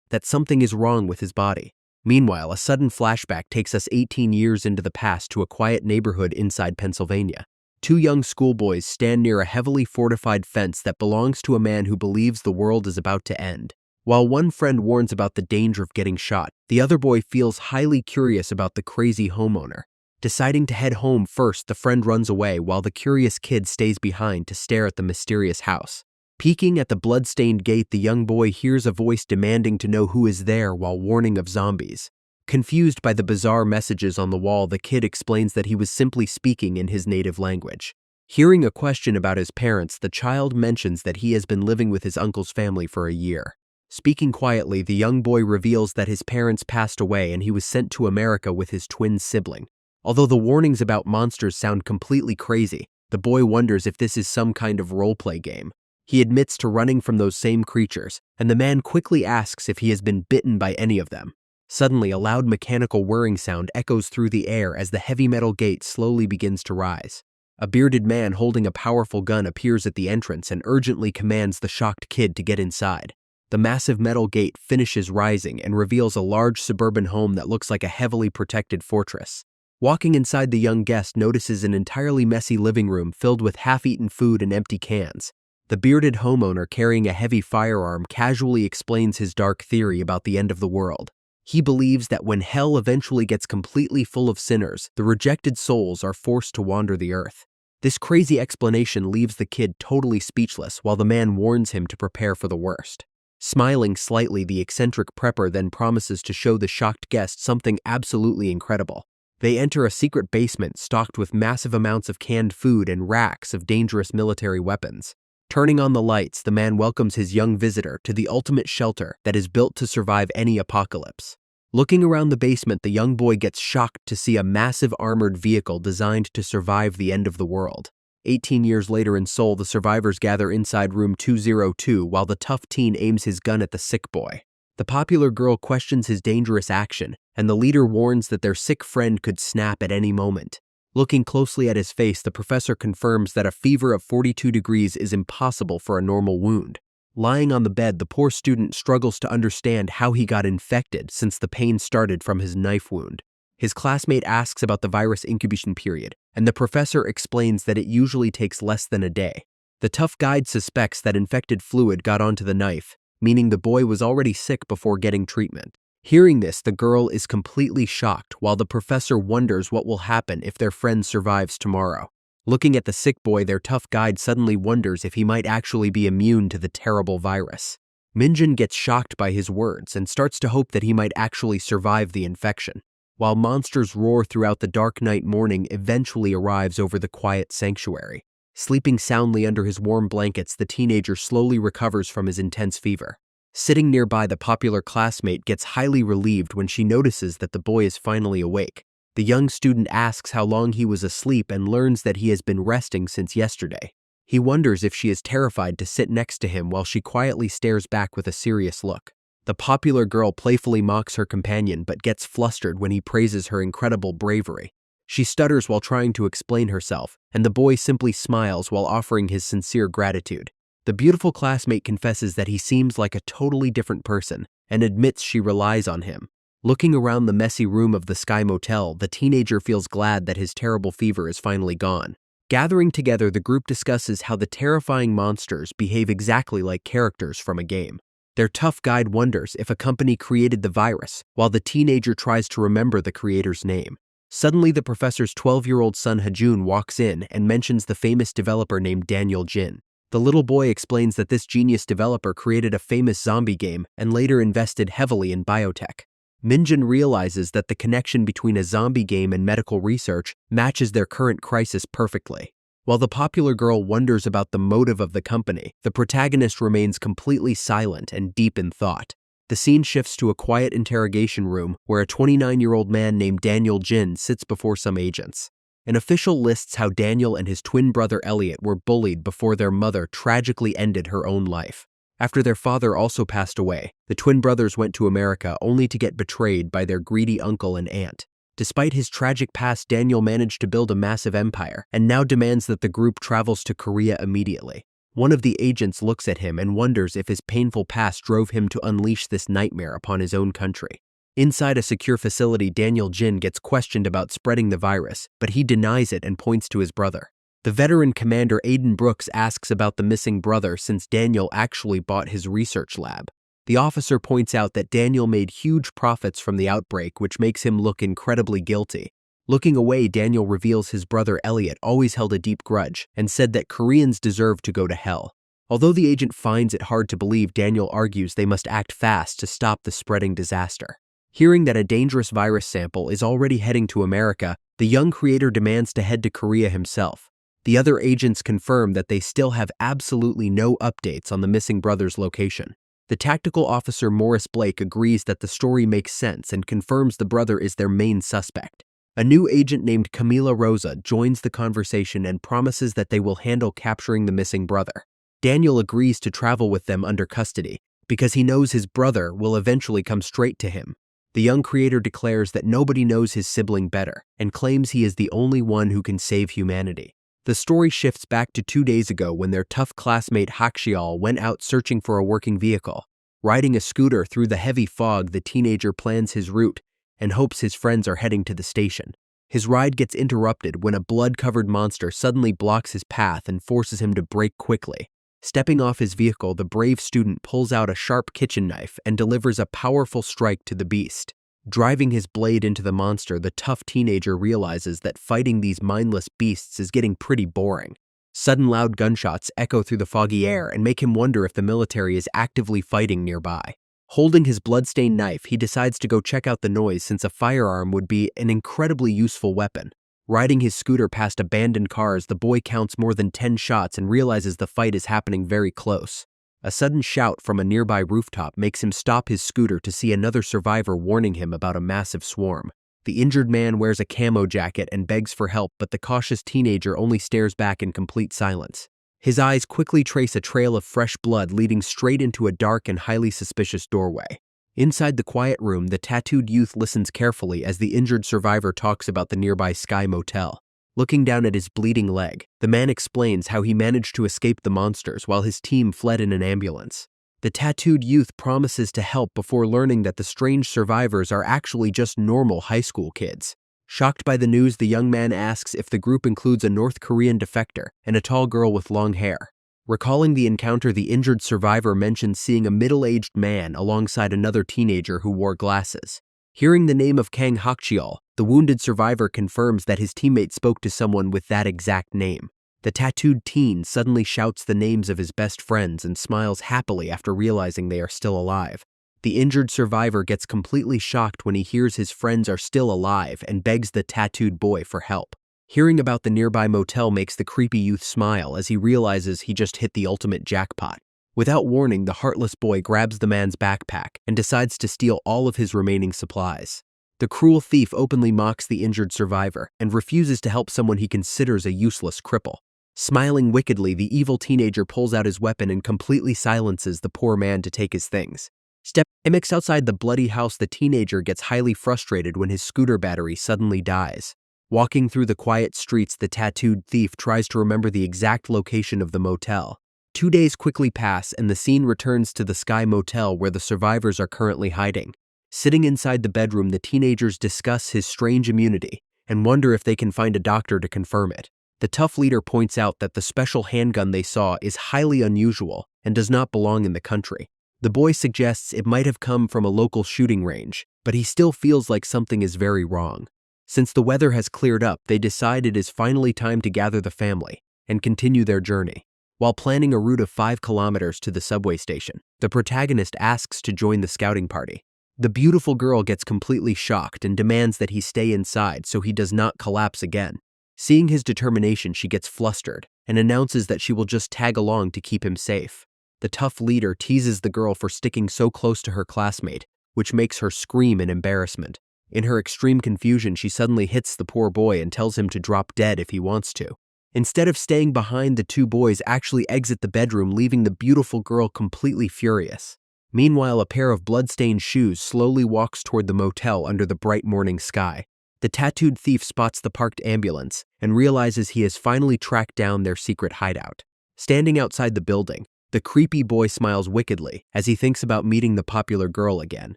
A: that something is wrong with his body. Meanwhile, a sudden flashback takes us 18 years into the past to a quiet neighborhood inside Pennsylvania. Two young schoolboys stand near a heavily fortified fence that belongs to a man who believes the world is about to end. While one friend warns about the danger of getting shot, the other boy feels highly curious about the crazy homeowner. Deciding to head home first, the friend runs away while the curious kid stays behind to stare at the mysterious house. Peeking at the blood-stained gate, the young boy hears a voice demanding to know who is there while warning of zombies. Confused by the bizarre messages on the wall, the kid explains that he was simply speaking in his native language. Hearing a question about his parents, the child mentions that he has been living with his uncle's family for a year. Speaking quietly, the young boy reveals that his parents passed away and he was sent to America with his twin sibling. Although the warnings about monsters sound completely crazy, the boy wonders if this is some kind of roleplay game. He admits to running from those same creatures, and the man quickly asks if he has been bitten by any of them. Suddenly, a loud mechanical whirring sound echoes through the air as the heavy metal gate slowly begins to rise. A bearded man holding a powerful gun appears at the entrance and urgently commands the shocked kid to get inside. The massive metal gate finishes rising and reveals a large suburban home that looks like a heavily protected fortress. Walking inside, the young guest notices an entirely messy living room filled with half-eaten food and empty cans. The bearded homeowner carrying a heavy firearm casually explains his dark theory about the end of the world. He believes that when hell eventually gets completely full of sinners, the rejected souls are forced to wander the earth. This crazy explanation leaves the kid totally speechless while the man warns him to prepare for the worst. Smiling slightly, the eccentric prepper then promises to show the shocked guest something absolutely incredible. They enter a secret basement stocked with massive amounts of canned food and racks of dangerous military weapons. Turning on the lights, the man welcomes his young visitor to the ultimate shelter that is built to survive any apocalypse. Looking around the basement, the young boy gets shocked to see a massive armored vehicle designed to survive the end of the world. 18 years later in Seoul, the survivors gather inside room 202 while the tough teen aims his gun at the sick boy. The popular girl questions his dangerous action, and the leader warns that their sick friend could snap at any moment. Looking closely at his face, the professor confirms that a fever of 42 degrees is impossible for a normal wound. Lying on the bed, the poor student struggles to understand how he got infected since the pain started from his knife wound. His classmate asks about the virus incubation period, and the professor explains that it usually takes less than a day. The tough guide suspects that infected fluid got onto the knife, meaning the boy was already sick before getting treatment. Hearing this, the girl is completely shocked, while the professor wonders what will happen if their friend survives tomorrow. Looking at the sick boy, their tough guide suddenly wonders if he might actually be immune to the terrible virus. Minjin gets shocked by his words and starts to hope that he might actually survive the infection. While monsters roar throughout the dark night, morning eventually arrives over the quiet sanctuary. Sleeping soundly under his warm blankets, the teenager slowly recovers from his intense fever. Sitting nearby, the popular classmate gets highly relieved when she notices that the boy is finally awake. The young student asks how long he was asleep and learns that he has been resting since yesterday. He wonders if she is terrified to sit next to him while she quietly stares back with a serious look. The popular girl playfully mocks her companion but gets flustered when he praises her incredible bravery. She stutters while trying to explain herself, and the boy simply smiles while offering his sincere gratitude. The beautiful classmate confesses that he seems like a totally different person and admits she relies on him. Looking around the messy room of the Sky Motel, the teenager feels glad that his terrible fever is finally gone. Gathering together, the group discusses how the terrifying monsters behave exactly like characters from a game. Their tough guide wonders if a company created the virus, while the teenager tries to remember the creator's name. Suddenly, the professor's 12-year-old son Hajun walks in and mentions the famous developer named Daniel Jin. The little boy explains that this genius developer created a famous zombie game and later invested heavily in biotech. Minjin realizes that the connection between a zombie game and medical research matches their current crisis perfectly. While the popular girl wonders about the motive of the company, the protagonist remains completely silent and deep in thought. The scene shifts to a quiet interrogation room where a 29-year-old man named Daniel Jin sits before some agents. An official lists how Daniel and his twin brother Elliot were bullied before their mother tragically ended her own life. After their father also passed away, the twin brothers went to America only to get betrayed by their greedy uncle and aunt. Despite his tragic past, Daniel managed to build a massive empire and now demands that the group travels to Korea immediately. One of the agents looks at him and wonders if his painful past drove him to unleash this nightmare upon his own country. Inside a secure facility, Daniel Jin gets questioned about spreading the virus, but he denies it and points to his brother. The veteran commander Aiden Brooks asks about the missing brother since Daniel actually bought his research lab. The officer points out that Daniel made huge profits from the outbreak, which makes him look incredibly guilty. Looking away, Daniel reveals his brother Elliot always held a deep grudge and said that Koreans deserve to go to hell. Although the agent finds it hard to believe, Daniel argues they must act fast to stop the spreading disaster. Hearing that a dangerous virus sample is already heading to America, the young creator demands to head to Korea himself. The other agents confirm that they still have absolutely no updates on the missing brother's location. The tactical officer Morris Blake agrees that the story makes sense and confirms the brother is their main suspect. A new agent named Camila Rosa joins the conversation and promises that they will handle capturing the missing brother. Daniel agrees to travel with them under custody because he knows his brother will eventually come straight to him. The young creator declares that nobody knows his sibling better and claims he is the only one who can save humanity. The story shifts back to 2 days ago when their tough classmate Hakshial went out searching for a working vehicle. Riding a scooter through the heavy fog, the teenager plans his route and hopes his friends are heading to the station. His ride gets interrupted when a blood-covered monster suddenly blocks his path and forces him to brake quickly. Stepping off his vehicle, the brave student pulls out a sharp kitchen knife and delivers a powerful strike to the beast. Driving his blade into the monster, the tough teenager realizes that fighting these mindless beasts is getting pretty boring. Sudden loud gunshots echo through the foggy air and make him wonder if the military is actively fighting nearby. Holding his bloodstained knife, he decides to go check out the noise since a firearm would be an incredibly useful weapon. Riding his scooter past abandoned cars, the boy counts more than 10 shots and realizes the fight is happening very close. A sudden shout from a nearby rooftop makes him stop his scooter to see another survivor warning him about a massive swarm. The injured man wears a camo jacket and begs for help, but the cautious teenager only stares back in complete silence. His eyes quickly trace a trail of fresh blood leading straight into a dark and highly suspicious doorway. Inside the quiet room, the tattooed youth listens carefully as the injured survivor talks about the nearby Sky Motel. Looking down at his bleeding leg, the man explains how he managed to escape the monsters while his team fled in an ambulance. The tattooed youth promises to help before learning that the strange survivors are actually just normal high school kids. Shocked by the news, the young man asks if the group includes a North Korean defector and a tall girl with long hair. Recalling the encounter, the injured survivor mentions seeing a middle-aged man alongside another teenager who wore glasses. Hearing the name of Kang Hakchiol, the wounded survivor confirms that his teammate spoke to someone with that exact name. The tattooed teen suddenly shouts the names of his best friends and smiles happily after realizing they are still alive. The injured survivor gets completely shocked when he hears his friends are still alive and begs the tattooed boy for help. Hearing about the nearby motel makes the creepy youth smile as he realizes he just hit the ultimate jackpot. Without warning, the heartless boy grabs the man's backpack and decides to steal all of his remaining supplies. The cruel thief openly mocks the injured survivor and refuses to help someone he considers a useless cripple. Smiling wickedly, the evil teenager pulls out his weapon and completely silences the poor man to take his things. Stepping outside the bloody house, the teenager gets highly frustrated when his scooter battery suddenly dies. Walking through the quiet streets, the tattooed thief tries to remember the exact location of the motel. 2 days quickly pass and the scene returns to the Sky Motel where the survivors are currently hiding. Sitting inside the bedroom, the teenagers discuss his strange immunity and wonder if they can find a doctor to confirm it. The tough leader points out that the special handgun they saw is highly unusual and does not belong in the country. The boy suggests it might have come from a local shooting range, but he still feels like something is very wrong. Since the weather has cleared up, they decide it is finally time to gather the family and continue their journey. While planning a route of 5 kilometers to the subway station, the protagonist asks to join the scouting party. The beautiful girl gets completely shocked and demands that he stay inside so he does not collapse again. Seeing his determination, she gets flustered and announces that she will just tag along to keep him safe. The tough leader teases the girl for sticking so close to her classmate, which makes her scream in embarrassment. In her extreme confusion, she suddenly hits the poor boy and tells him to drop dead if he wants to. Instead of staying behind, the two boys actually exit the bedroom, leaving the beautiful girl completely furious. Meanwhile, a pair of blood-stained shoes slowly walks toward the motel under the bright morning sky. The tattooed thief spots the parked ambulance and realizes he has finally tracked down their secret hideout. Standing outside the building, the creepy boy smiles wickedly as he thinks about meeting the popular girl again.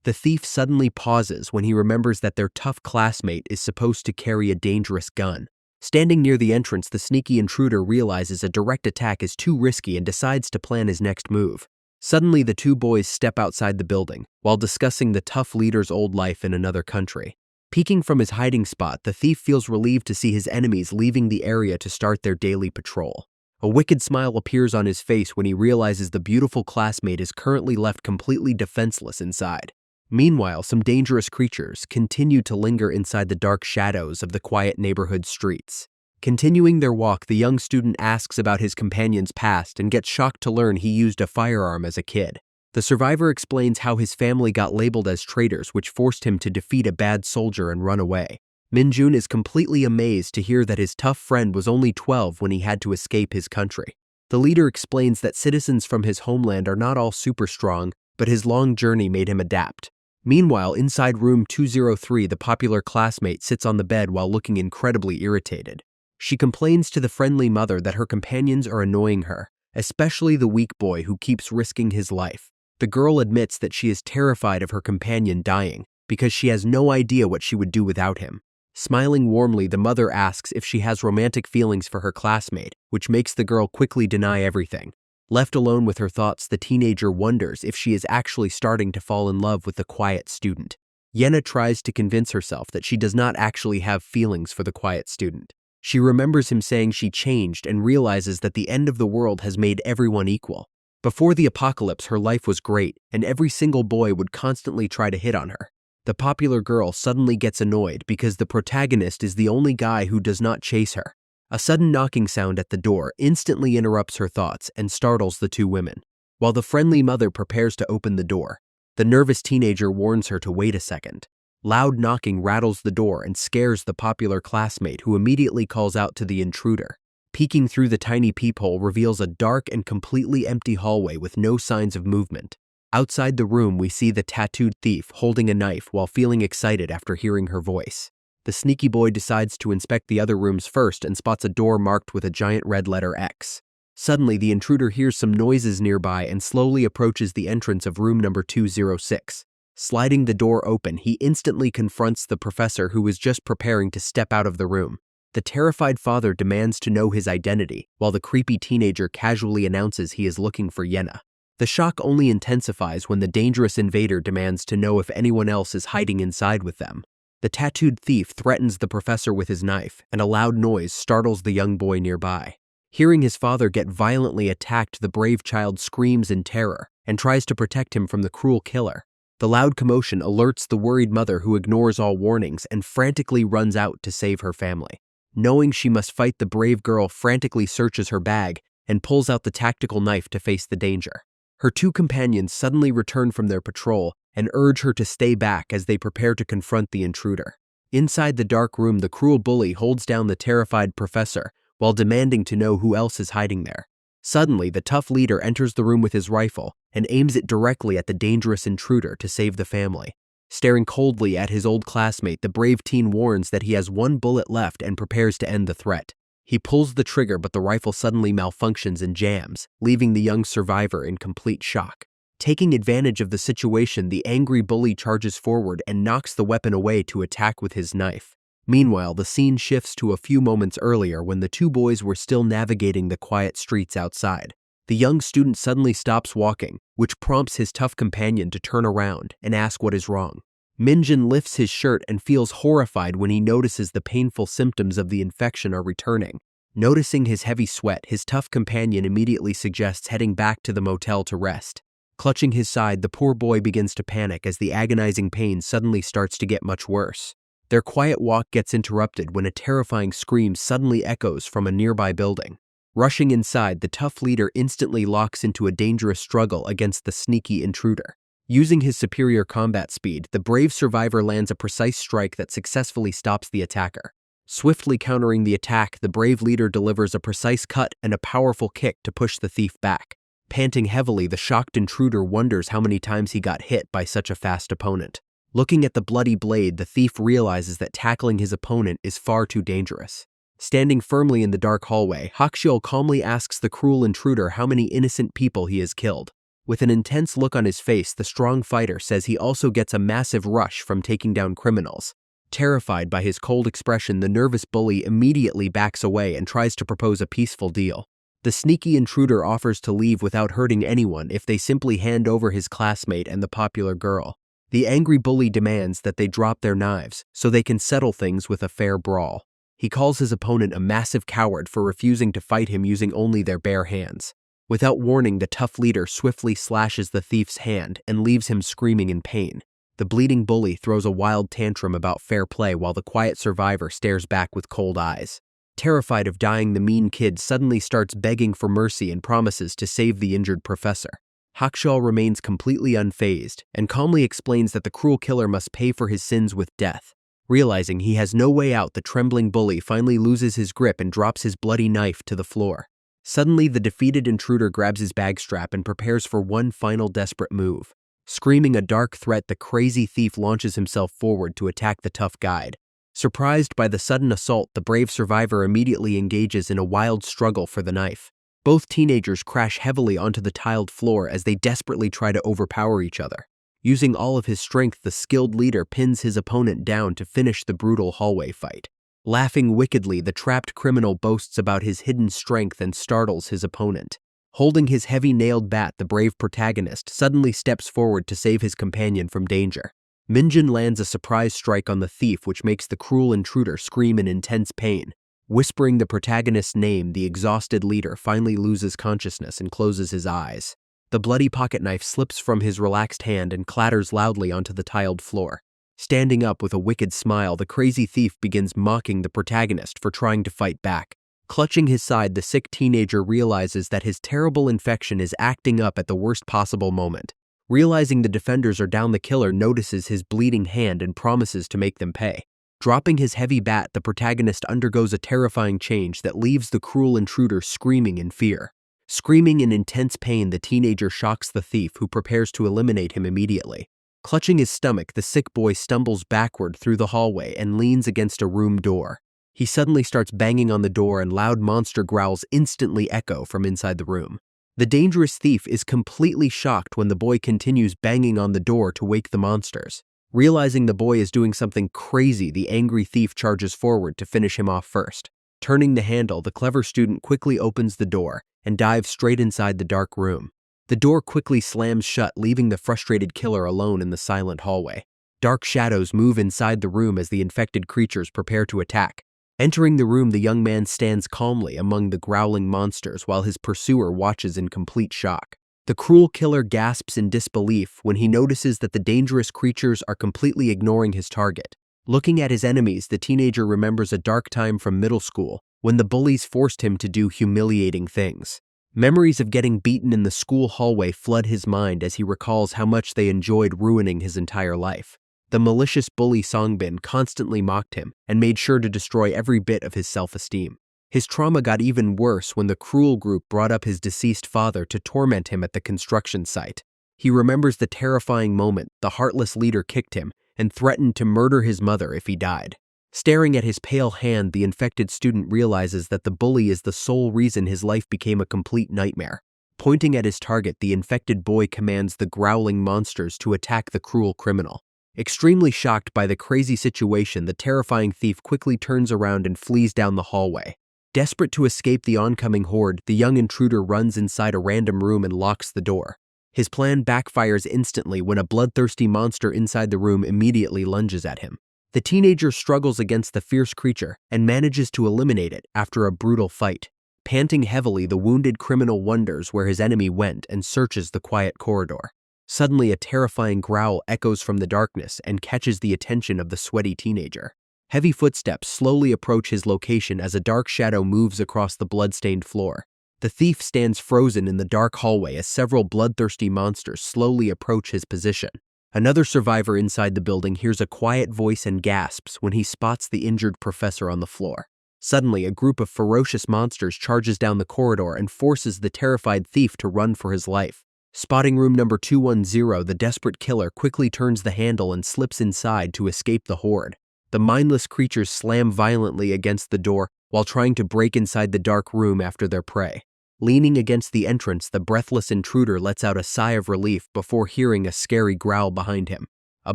A: The thief suddenly pauses when he remembers that their tough classmate is supposed to carry a dangerous gun. Standing near the entrance, the sneaky intruder realizes a direct attack is too risky and decides to plan his next move. Suddenly, the two boys step outside the building while discussing the tough leader's old life in another country. Peeking from his hiding spot, the thief feels relieved to see his enemies leaving the area to start their daily patrol. A wicked smile appears on his face when he realizes the beautiful classmate is currently left completely defenseless inside. Meanwhile, some dangerous creatures continue to linger inside the dark shadows of the quiet neighborhood streets. Continuing their walk, the young student asks about his companion's past and gets shocked to learn he used a firearm as a kid. The survivor explains how his family got labeled as traitors, which forced him to defeat a bad soldier and run away. Minjun is completely amazed to hear that his tough friend was only 12 when he had to escape his country. The leader explains that citizens from his homeland are not all super strong, but his long journey made him adapt. Meanwhile, inside room 203, the popular classmate sits on the bed while looking incredibly irritated. She complains to the friendly mother that her companions are annoying her, especially the weak boy who keeps risking his life. The girl admits that she is terrified of her companion dying because she has no idea what she would do without him. Smiling warmly, the mother asks if she has romantic feelings for her classmate, which makes the girl quickly deny everything. Left alone with her thoughts, the teenager wonders if she is actually starting to fall in love with the quiet student. Yenna tries to convince herself that she does not actually have feelings for the quiet student. She remembers him saying she changed and realizes that the end of the world has made everyone equal. Before the apocalypse, her life was great, and every single boy would constantly try to hit on her. The popular girl suddenly gets annoyed because the protagonist is the only guy who does not chase her. A sudden knocking sound at the door instantly interrupts her thoughts and startles the two women. While the friendly mother prepares to open the door, the nervous teenager warns her to wait a second. Loud knocking rattles the door and scares the popular classmate, who immediately calls out to the intruder. Peeking through the tiny peephole reveals a dark and completely empty hallway with no signs of movement. Outside the room, we see the tattooed thief holding a knife while feeling excited after hearing her voice. The sneaky boy decides to inspect the other rooms first and spots a door marked with a giant red letter X. Suddenly, the intruder hears some noises nearby and slowly approaches the entrance of room number 206. Sliding the door open, he instantly confronts the professor, who is just preparing to step out of the room. The terrified father demands to know his identity, while the creepy teenager casually announces he is looking for Yenna. The shock only intensifies when the dangerous invader demands to know if anyone else is hiding inside with them. The tattooed thief threatens the professor with his knife, and a loud noise startles the young boy nearby. Hearing his father get violently attacked, the brave child screams in terror and tries to protect him from the cruel killer. The loud commotion alerts the worried mother, who ignores all warnings and frantically runs out to save her family. Knowing she must fight, the brave girl frantically searches her bag and pulls out the tactical knife to face the danger. Her two companions suddenly return from their patrol and urge her to stay back as they prepare to confront the intruder. Inside the dark room, the cruel bully holds down the terrified professor while demanding to know who else is hiding there. Suddenly, the tough leader enters the room with his rifle and aims it directly at the dangerous intruder to save the family. Staring coldly at his old classmate, the brave teen warns that he has one bullet left and prepares to end the threat. He pulls the trigger, but the rifle suddenly malfunctions and jams, leaving the young survivor in complete shock. Taking advantage of the situation, the angry bully charges forward and knocks the weapon away to attack with his knife. Meanwhile, the scene shifts to a few moments earlier when the two boys were still navigating the quiet streets outside. The young student suddenly stops walking, which prompts his tough companion to turn around and ask what is wrong. Minjin lifts his shirt and feels horrified when he notices the painful symptoms of the infection are returning. Noticing his heavy sweat, his tough companion immediately suggests heading back to the motel to rest. Clutching his side, the poor boy begins to panic as the agonizing pain suddenly starts to get much worse. Their quiet walk gets interrupted when a terrifying scream suddenly echoes from a nearby building. Rushing inside, the tough leader instantly locks into a dangerous struggle against the sneaky intruder. Using his superior combat speed, the brave survivor lands a precise strike that successfully stops the attacker. Swiftly countering the attack, the brave leader delivers a precise cut and a powerful kick to push the thief back. Panting heavily, the shocked intruder wonders how many times he got hit by such a fast opponent. Looking at the bloody blade, the thief realizes that tackling his opponent is far too dangerous. Standing firmly in the dark hallway, Hakshiol calmly asks the cruel intruder how many innocent people he has killed. With an intense look on his face, the strong fighter says he also gets a massive rush from taking down criminals. Terrified by his cold expression, the nervous bully immediately backs away and tries to propose a peaceful deal. The sneaky intruder offers to leave without hurting anyone if they simply hand over his classmate and the popular girl. The angry bully demands that they drop their knives so they can settle things with a fair brawl. He calls his opponent a massive coward for refusing to fight him using only their bare hands. Without warning, the tough leader swiftly slashes the thief's hand and leaves him screaming in pain. The bleeding bully throws a wild tantrum about fair play while the quiet survivor stares back with cold eyes. Terrified of dying, the mean kid suddenly starts begging for mercy and promises to save the injured professor. Hakshiol remains completely unfazed and calmly explains that the cruel killer must pay for his sins with death. Realizing he has no way out, the trembling bully finally loses his grip and drops his bloody knife to the floor. Suddenly, the defeated intruder grabs his bag strap and prepares for one final desperate move. Screaming a dark threat, the crazy thief launches himself forward to attack the tough guide. Surprised by the sudden assault, the brave survivor immediately engages in a wild struggle for the knife. Both teenagers crash heavily onto the tiled floor as they desperately try to overpower each other. Using all of his strength, the skilled leader pins his opponent down to finish the brutal hallway fight. Laughing wickedly, the trapped criminal boasts about his hidden strength and startles his opponent. Holding his heavy nailed bat, the brave protagonist suddenly steps forward to save his companion from danger. Minjin lands a surprise strike on the thief, which makes the cruel intruder scream in intense pain. Whispering the protagonist's name, the exhausted leader finally loses consciousness and closes his eyes. The bloody pocket knife slips from his relaxed hand and clatters loudly onto the tiled floor. Standing up with a wicked smile, the crazy thief begins mocking the protagonist for trying to fight back. Clutching his side, the sick teenager realizes that his terrible infection is acting up at the worst possible moment. Realizing the defenders are down, the killer notices his bleeding hand and promises to make them pay. Dropping his heavy bat, the protagonist undergoes a terrifying change that leaves the cruel intruder screaming in fear. Screaming in intense pain, the teenager shocks the thief, who prepares to eliminate him immediately. Clutching his stomach, the sick boy stumbles backward through the hallway and leans against a room door. He suddenly starts banging on the door and loud monster growls instantly echo from inside the room. The dangerous thief is completely shocked when the boy continues banging on the door to wake the monsters. Realizing the boy is doing something crazy, the angry thief charges forward to finish him off first. Turning the handle, the clever student quickly opens the door and dives straight inside the dark room. The door quickly slams shut, leaving the frustrated killer alone in the silent hallway. Dark shadows move inside the room as the infected creatures prepare to attack. Entering the room, the young man stands calmly among the growling monsters while his pursuer watches in complete shock. The cruel killer gasps in disbelief when he notices that the dangerous creatures are completely ignoring his target. Looking at his enemies, the teenager remembers a dark time from middle school when the bullies forced him to do humiliating things. Memories of getting beaten in the school hallway flood his mind as he recalls how much they enjoyed ruining his entire life. The malicious bully Songbin constantly mocked him and made sure to destroy every bit of his self-esteem. His trauma got even worse when the cruel group brought up his deceased father to torment him at the construction site. He remembers the terrifying moment the heartless leader kicked him and threatened to murder his mother if he died. Staring at his pale hand, the infected student realizes that the bully is the sole reason his life became a complete nightmare. Pointing at his target, the infected boy commands the growling monsters to attack the cruel criminal. Extremely shocked by the crazy situation, the terrifying thief quickly turns around and flees down the hallway. Desperate to escape the oncoming horde, the young intruder runs inside a random room and locks the door. His plan backfires instantly when a bloodthirsty monster inside the room immediately lunges at him. The teenager struggles against the fierce creature and manages to eliminate it after a brutal fight. Panting heavily, the wounded criminal wonders where his enemy went and searches the quiet corridor. Suddenly, a terrifying growl echoes from the darkness and catches the attention of the sweaty teenager. Heavy footsteps slowly approach his location as a dark shadow moves across the blood-stained floor. The thief stands frozen in the dark hallway as several bloodthirsty monsters slowly approach his position. Another survivor inside the building hears a quiet voice and gasps when he spots the injured professor on the floor. Suddenly, a group of ferocious monsters charges down the corridor and forces the terrified thief to run for his life. Spotting room number 210, the desperate killer quickly turns the handle and slips inside to escape the horde. The mindless creatures slam violently against the door while trying to break inside the dark room after their prey. Leaning against the entrance, the breathless intruder lets out a sigh of relief before hearing a scary growl behind him. A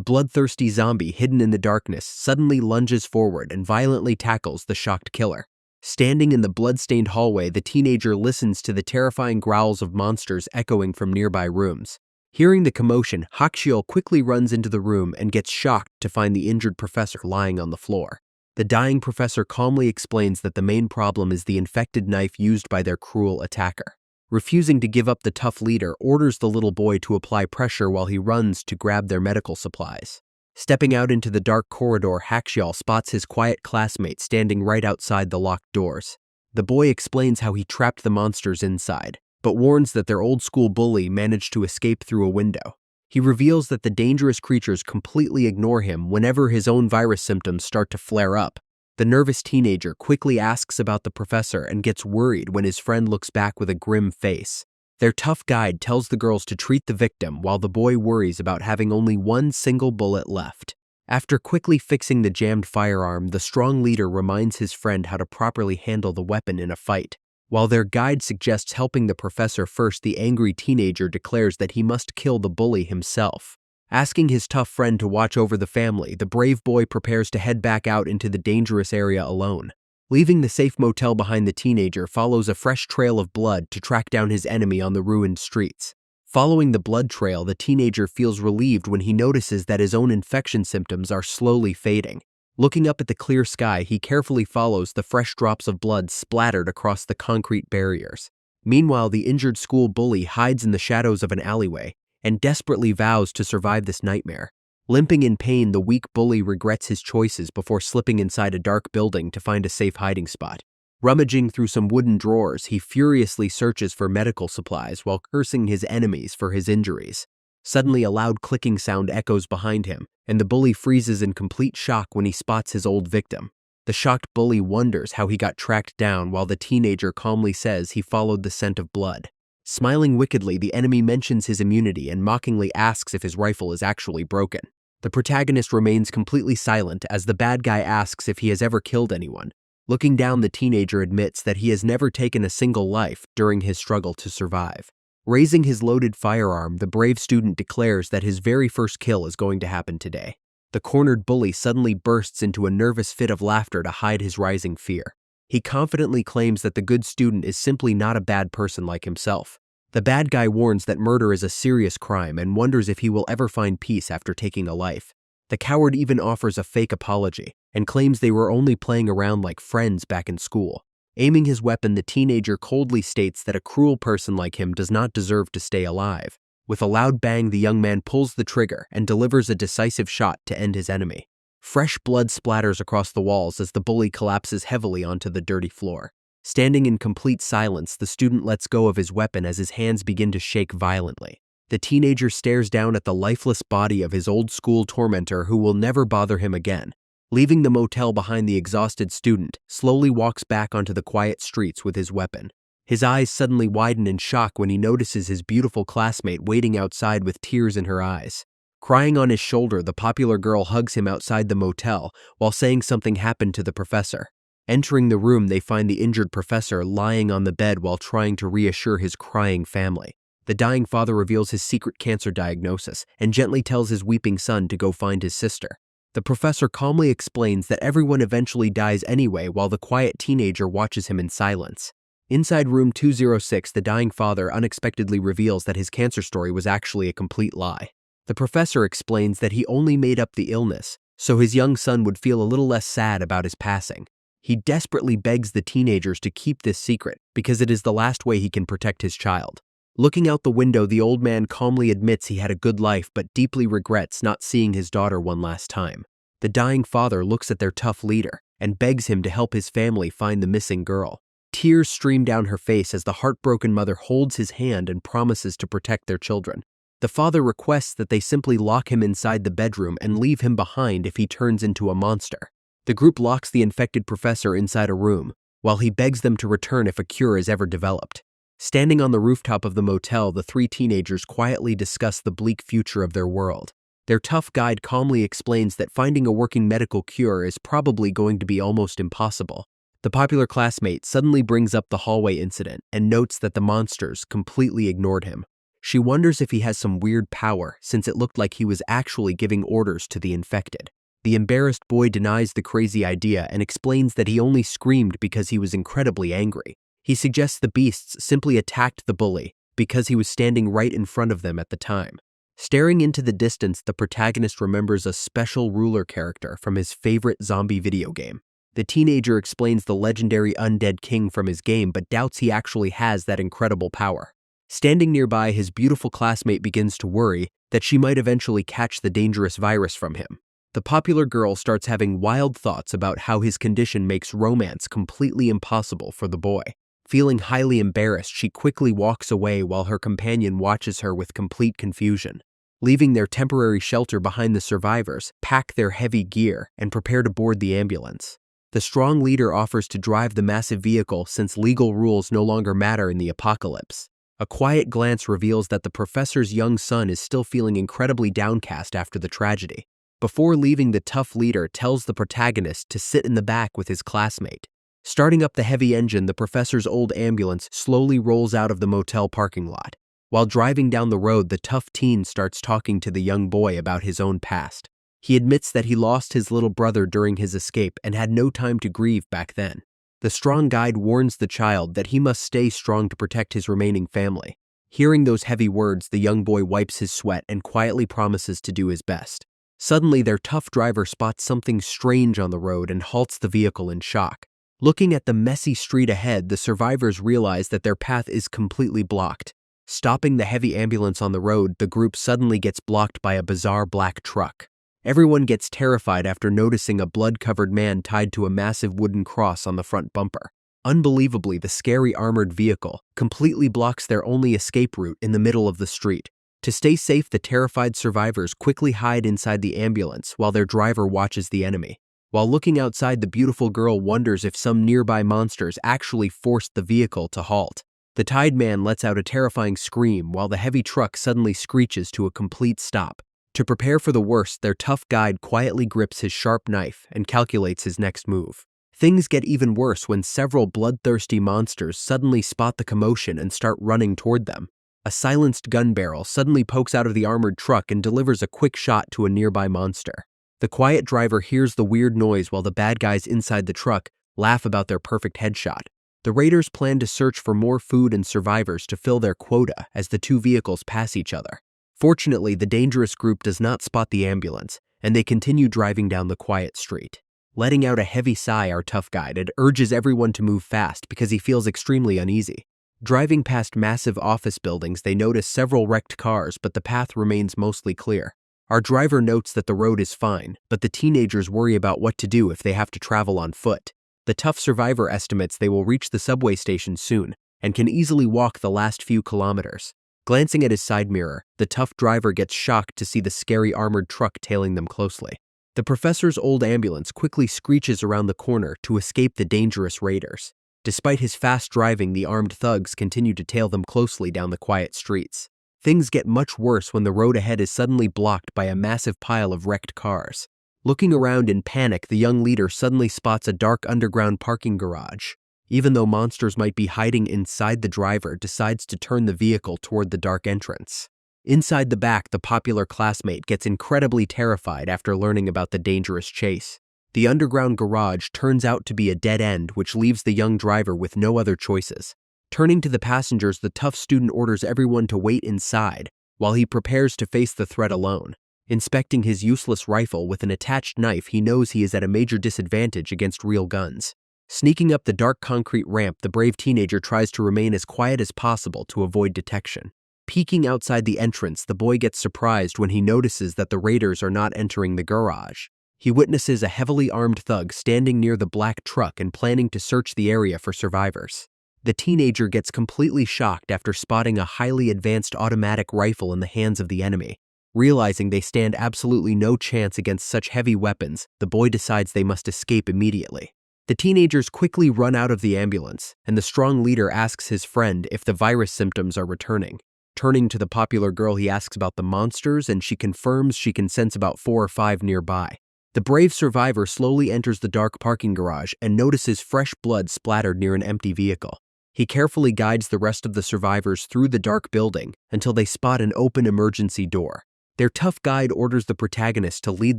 A: bloodthirsty zombie hidden in the darkness suddenly lunges forward and violently tackles the shocked killer. Standing in the blood-stained hallway, the teenager listens to the terrifying growls of monsters echoing from nearby rooms. Hearing the commotion, Hakshiol quickly runs into the room and gets shocked to find the injured professor lying on the floor. The dying professor calmly explains that the main problem is the infected knife used by their cruel attacker. Refusing to give up, the tough leader orders the little boy to apply pressure while he runs to grab their medical supplies. Stepping out into the dark corridor, Hakshiol spots his quiet classmate standing right outside the locked doors. The boy explains how he trapped the monsters inside, but warns that their old-school bully managed to escape through a window. He reveals that the dangerous creatures completely ignore him whenever his own virus symptoms start to flare up. The nervous teenager quickly asks about the professor and gets worried when his friend looks back with a grim face. Their tough guide tells the girls to treat the victim while the boy worries about having only one single bullet left. After quickly fixing the jammed firearm, the strong leader reminds his friend how to properly handle the weapon in a fight. While their guide suggests helping the professor first, the angry teenager declares that he must kill the bully himself. Asking his tough friend to watch over the family, the brave boy prepares to head back out into the dangerous area alone. Leaving the safe motel behind, the teenager follows a fresh trail of blood to track down his enemy on the ruined streets. Following the blood trail, the teenager feels relieved when he notices that his own infection symptoms are slowly fading. Looking up at the clear sky, he carefully follows the fresh drops of blood splattered across the concrete barriers. Meanwhile, the injured school bully hides in the shadows of an alleyway and desperately vows to survive this nightmare. Limping in pain, the weak bully regrets his choices before slipping inside a dark building to find a safe hiding spot. Rummaging through some wooden drawers, he furiously searches for medical supplies while cursing his enemies for his injuries. Suddenly, a loud clicking sound echoes behind him, and the bully freezes in complete shock when he spots his old victim. The shocked bully wonders how he got tracked down, while the teenager calmly says he followed the scent of blood. Smiling wickedly, the enemy mentions his immunity and mockingly asks if his rifle is actually broken. The protagonist remains completely silent as the bad guy asks if he has ever killed anyone. Looking down, the teenager admits that he has never taken a single life during his struggle to survive. Raising his loaded firearm, the brave student declares that his very first kill is going to happen today. The cornered bully suddenly bursts into a nervous fit of laughter to hide his rising fear. He confidently claims that the good student is simply not a bad person like himself. The bad guy warns that murder is a serious crime and wonders if he will ever find peace after taking a life. The coward even offers a fake apology and claims they were only playing around like friends back in school. Aiming his weapon, the teenager coldly states that a cruel person like him does not deserve to stay alive. With a loud bang, the young man pulls the trigger and delivers a decisive shot to end his enemy. Fresh blood splatters across the walls as the bully collapses heavily onto the dirty floor. Standing in complete silence, the student lets go of his weapon as his hands begin to shake violently. The teenager stares down at the lifeless body of his old-school tormentor who will never bother him again. Leaving the motel behind, the exhausted student slowly walks back onto the quiet streets with his weapon. His eyes suddenly widen in shock when he notices his beautiful classmate waiting outside with tears in her eyes. Crying on his shoulder, the popular girl hugs him outside the motel while saying something happened to the professor. Entering the room, they find the injured professor lying on the bed while trying to reassure his crying family. The dying father reveals his secret cancer diagnosis and gently tells his weeping son to go find his sister. The professor calmly explains that everyone eventually dies anyway while the quiet teenager watches him in silence. Inside room 206, the dying father unexpectedly reveals that his cancer story was actually a complete lie. The professor explains that he only made up the illness so his young son would feel a little less sad about his passing. He desperately begs the teenagers to keep this secret because it is the last way he can protect his child. Looking out the window, the old man calmly admits he had a good life but deeply regrets not seeing his daughter one last time. The dying father looks at their tough leader and begs him to help his family find the missing girl. Tears stream down her face as the heartbroken mother holds his hand and promises to protect their children. The father requests that they simply lock him inside the bedroom and leave him behind if he turns into a monster. The group locks the infected professor inside a room, while he begs them to return if a cure is ever developed. Standing on the rooftop of the motel, the three teenagers quietly discuss the bleak future of their world. Their tough guide calmly explains that finding a working medical cure is probably going to be almost impossible. The popular classmate suddenly brings up the hallway incident and notes that the monsters completely ignored him. She wonders if he has some weird power, since it looked like he was actually giving orders to the infected. The embarrassed boy denies the crazy idea and explains that he only screamed because he was incredibly angry. He suggests the beasts simply attacked the bully because he was standing right in front of them at the time. Staring into the distance, the protagonist remembers a special ruler character from his favorite zombie video game. The teenager explains the legendary undead king from his game but doubts he actually has that incredible power. Standing nearby, his beautiful classmate begins to worry that she might eventually catch the dangerous virus from him. The popular girl starts having wild thoughts about how his condition makes romance completely impossible for the boy. Feeling highly embarrassed, she quickly walks away while her companion watches her with complete confusion. Leaving their temporary shelter behind, the survivors pack their heavy gear and prepare to board the ambulance. The strong leader offers to drive the massive vehicle since legal rules no longer matter in the apocalypse. A quiet glance reveals that the professor's young son is still feeling incredibly downcast after the tragedy. Before leaving, the tough leader tells the protagonist to sit in the back with his classmate. Starting up the heavy engine, the professor's old ambulance slowly rolls out of the motel parking lot. While driving down the road, the tough teen starts talking to the young boy about his own past. He admits that he lost his little brother during his escape and had no time to grieve back then. The strong guide warns the child that he must stay strong to protect his remaining family. Hearing those heavy words, the young boy wipes his sweat and quietly promises to do his best. Suddenly, their tough driver spots something strange on the road and halts the vehicle in shock. Looking at the messy street ahead, the survivors realize that their path is completely blocked. Stopping the heavy ambulance on the road, the group suddenly gets blocked by a bizarre black truck. Everyone gets terrified after noticing a blood-covered man tied to a massive wooden cross on the front bumper. Unbelievably, the scary armored vehicle completely blocks their only escape route in the middle of the street. To stay safe, the terrified survivors quickly hide inside the ambulance while their driver watches the enemy. While looking outside, the beautiful girl wonders if some nearby monsters actually forced the vehicle to halt. The tied man lets out a terrifying scream while the heavy truck suddenly screeches to a complete stop. To prepare for the worst, their tough guide quietly grips his sharp knife and calculates his next move. Things get even worse when several bloodthirsty monsters suddenly spot the commotion and start running toward them. A silenced gun barrel suddenly pokes out of the armored truck and delivers a quick shot to a nearby monster. The quiet driver hears the weird noise while the bad guys inside the truck laugh about their perfect headshot. The raiders plan to search for more food and survivors to fill their quota as the two vehicles pass each other. Fortunately, the dangerous group does not spot the ambulance, and they continue driving down the quiet street. Letting out a heavy sigh, our tough guide urges everyone to move fast because he feels extremely uneasy. Driving past massive office buildings, they notice several wrecked cars, but the path remains mostly clear. Our driver notes that the road is fine, but the teenagers worry about what to do if they have to travel on foot. The tough survivor estimates they will reach the subway station soon and can easily walk the last few kilometers. Glancing at his side mirror, the tough driver gets shocked to see the scary armored truck tailing them closely. The professor's old ambulance quickly screeches around the corner to escape the dangerous raiders. Despite his fast driving, the armed thugs continue to tail them closely down the quiet streets. Things get much worse when the road ahead is suddenly blocked by a massive pile of wrecked cars. Looking around in panic, the young leader suddenly spots a dark underground parking garage. Even though monsters might be hiding inside, the driver decides to turn the vehicle toward the dark entrance. Inside the back, the popular classmate gets incredibly terrified after learning about the dangerous chase. The underground garage turns out to be a dead end, which leaves the young driver with no other choices. Turning to the passengers, the tough student orders everyone to wait inside while he prepares to face the threat alone. Inspecting his useless rifle with an attached knife, he knows he is at a major disadvantage against real guns. Sneaking up the dark concrete ramp, the brave teenager tries to remain as quiet as possible to avoid detection. Peeking outside the entrance, the boy gets surprised when he notices that the raiders are not entering the garage. He witnesses a heavily armed thug standing near the black truck and planning to search the area for survivors. The teenager gets completely shocked after spotting a highly advanced automatic rifle in the hands of the enemy. Realizing they stand absolutely no chance against such heavy weapons, the boy decides they must escape immediately. The teenagers quickly run out of the ambulance, and the strong leader asks his friend if the virus symptoms are returning. Turning to the popular girl, he asks about the monsters, and she confirms she can sense about 4 or 5 nearby. The brave survivor slowly enters the dark parking garage and notices fresh blood splattered near an empty vehicle. He carefully guides the rest of the survivors through the dark building until they spot an open emergency door. Their tough guide orders the protagonist to lead